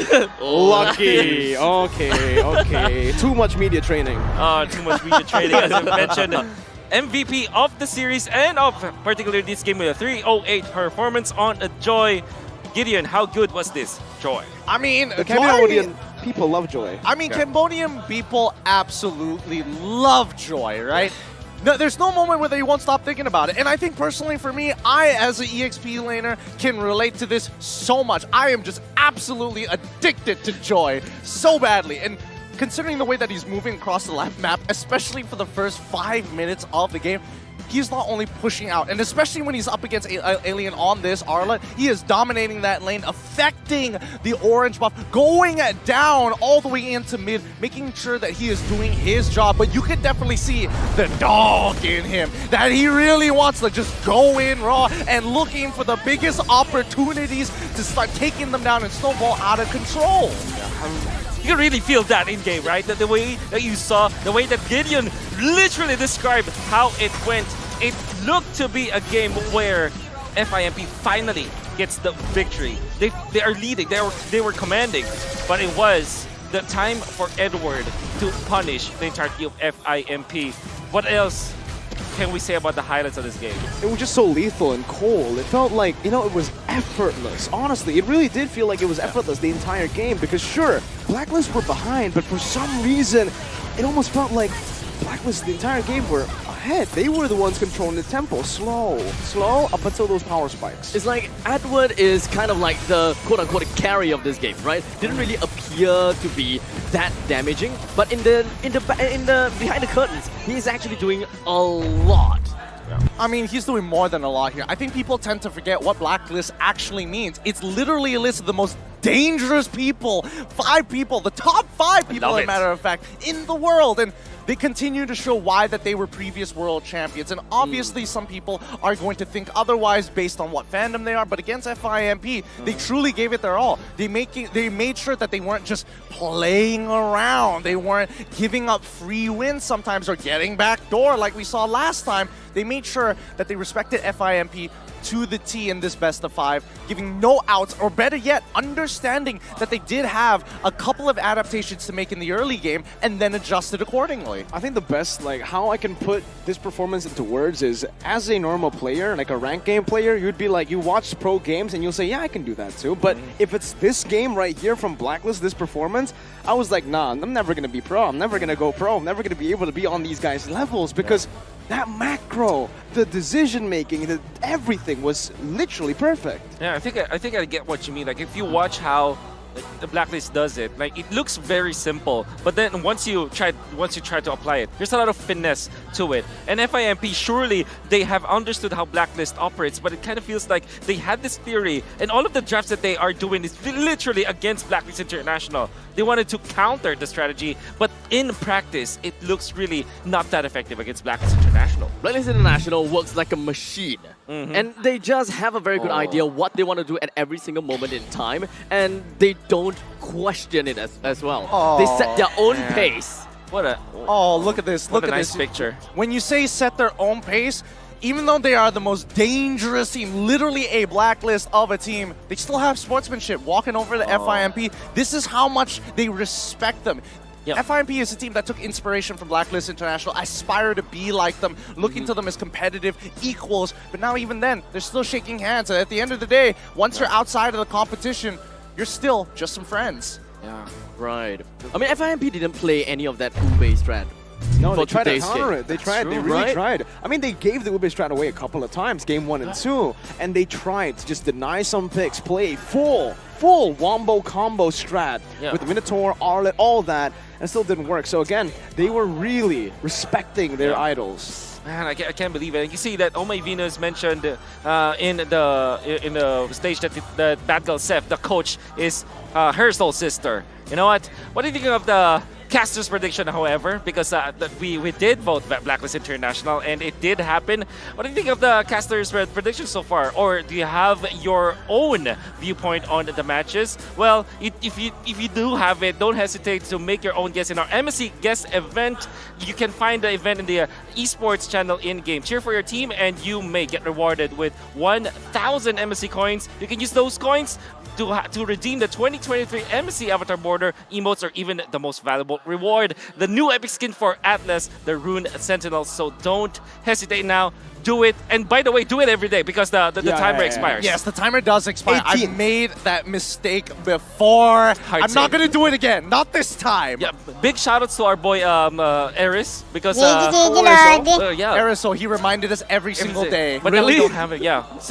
Lucky. Okay. Too much media training. Too much media training, as I mentioned. MVP of the series and of particularly this game with a 308 performance on a Joy. Gideon, how good was this, Joy? I mean, The Cambodian people love Joy. I mean, Cambodian people absolutely love Joy, right? No, there's no moment where they won't stop thinking about it. And I think personally for me, I as an EXP laner can relate to this so much. I am just absolutely addicted to Joy so badly. And considering the way that he's moving across the map, especially for the first 5 minutes of the game, he's not only pushing out, and especially when he's up against Alien on this Arla, he is dominating that lane, affecting the orange buff, going down all the way into mid, making sure that he is doing his job. But you can definitely see the dog in him, that he really wants to just go in raw and looking for the biggest opportunities to start taking them down and snowball out of control. You can really feel that in game, right? The way that you saw, the way that Gideon literally described how it went. It looked to be a game where FIMP finally gets the victory. They are leading, they were commanding, but it was the time for Edward to punish the entirety of FIMP. What else can we say about the highlights of this game? It was just so lethal and cold. It felt like, it was effortless. Honestly, it really did feel like it was effortless the entire game because sure, Blacklist were behind, but for some reason, it almost felt like Blacklist the entire game were ahead. They were the ones controlling the tempo. Slow up until those power spikes. It's like Edward is kind of like the quote-unquote carry of this game, right? Didn't really appear to be that damaging, but in the behind the curtains, he's actually doing a lot. I mean, he's doing more than a lot here. I think people tend to forget what Blacklist actually means. It's literally a list of the most dangerous people, 5 people, the top 5 people, as a matter of fact, in the world. And they continue to show why that they were previous world champions. And obviously some people are going to think otherwise based on what fandom they are, but against FIMP, they truly gave it their all. They made sure that they weren't just playing around. They weren't giving up free wins sometimes or getting backdoor like we saw last time. They made sure that they respected FIMP to the T in this best of 5, giving no outs, or better yet, understanding that they did have a couple of adaptations to make in the early game and then adjusted accordingly. I think the best, how I can put this performance into words is, as a normal player, like a ranked game player, you'd be like, you watch pro games and you'll say, yeah, I can do that too. But if it's this game right here from Blacklist, this performance, I was like, nah, I'm never going to be pro. I'm never going to go pro. I'm never going to be able to be on these guys' levels because that macro, the decision making, everything was literally perfect. Yeah, I think I get what you mean. Like if you watch how the Blacklist does it, like it looks very simple, but then once you try to apply it, there's a lot of finesse to it. And FIMP, surely they have understood how Blacklist operates, but it kind of feels like they had this theory, and all of the drafts that they are doing is literally against Blacklist International. They wanted to counter the strategy, but in practice, it looks really not that effective against Blacklist International. Blacklist International works like a machine. And they just have a very good idea what they want to do at every single moment in time, and they don't question it as well. They set their own pace. Look at this. Look at this picture. When you say set their own pace, even though they are the most dangerous team, literally a Blacklist of a team, they still have sportsmanship walking over the FIMP. This is how much they respect them. FIMP is a team that took inspiration from Blacklist International, aspire to be like them, looking to them as competitive equals, but now even then, they're still shaking hands. And at the end of the day, once you're outside of the competition, you're still just some friends. Yeah, right. I mean, FIMP didn't play any of that Ube strat. No, they for tried to today's counter game. it. They That's tried. true, They really right? tried. I mean, they gave the Ube strat away a couple of times, game 1 and 2, and they tried to just deny some picks, play full wombo combo strat with Minotaur, Arlet, all that, and still didn't work. So again, they were really respecting their idols. Man, I can't believe it. You see that Oh My Venus mentioned in the stage that Bad Girl Seth, the coach, is her soul sister. You know what? What do you think of the caster's prediction, however? Because we did vote Blacklist International, and it did happen. What do you think of the caster's prediction so far? Or do you have your own viewpoint on the matches? Well, if you do have it, don't hesitate to make your own guess in our MSC guest event. You can find the event in the esports channel in-game. Cheer for your team, and you may get rewarded with 1,000 MSC coins. You can use those coins to redeem the 2023 MSC Avatar Border emotes, or even the most valuable reward, the new epic skin for Atlas, the Rune Sentinel. So don't hesitate now. Do it. And by the way, do it every day because the timer expires. Yes, the timer does expire. I made that mistake before. I'm not going to do it again. Not this time. Yeah, big shout outs to our boy Eris because Eris, so he reminded us every single day. But now we don't have it. Yeah. So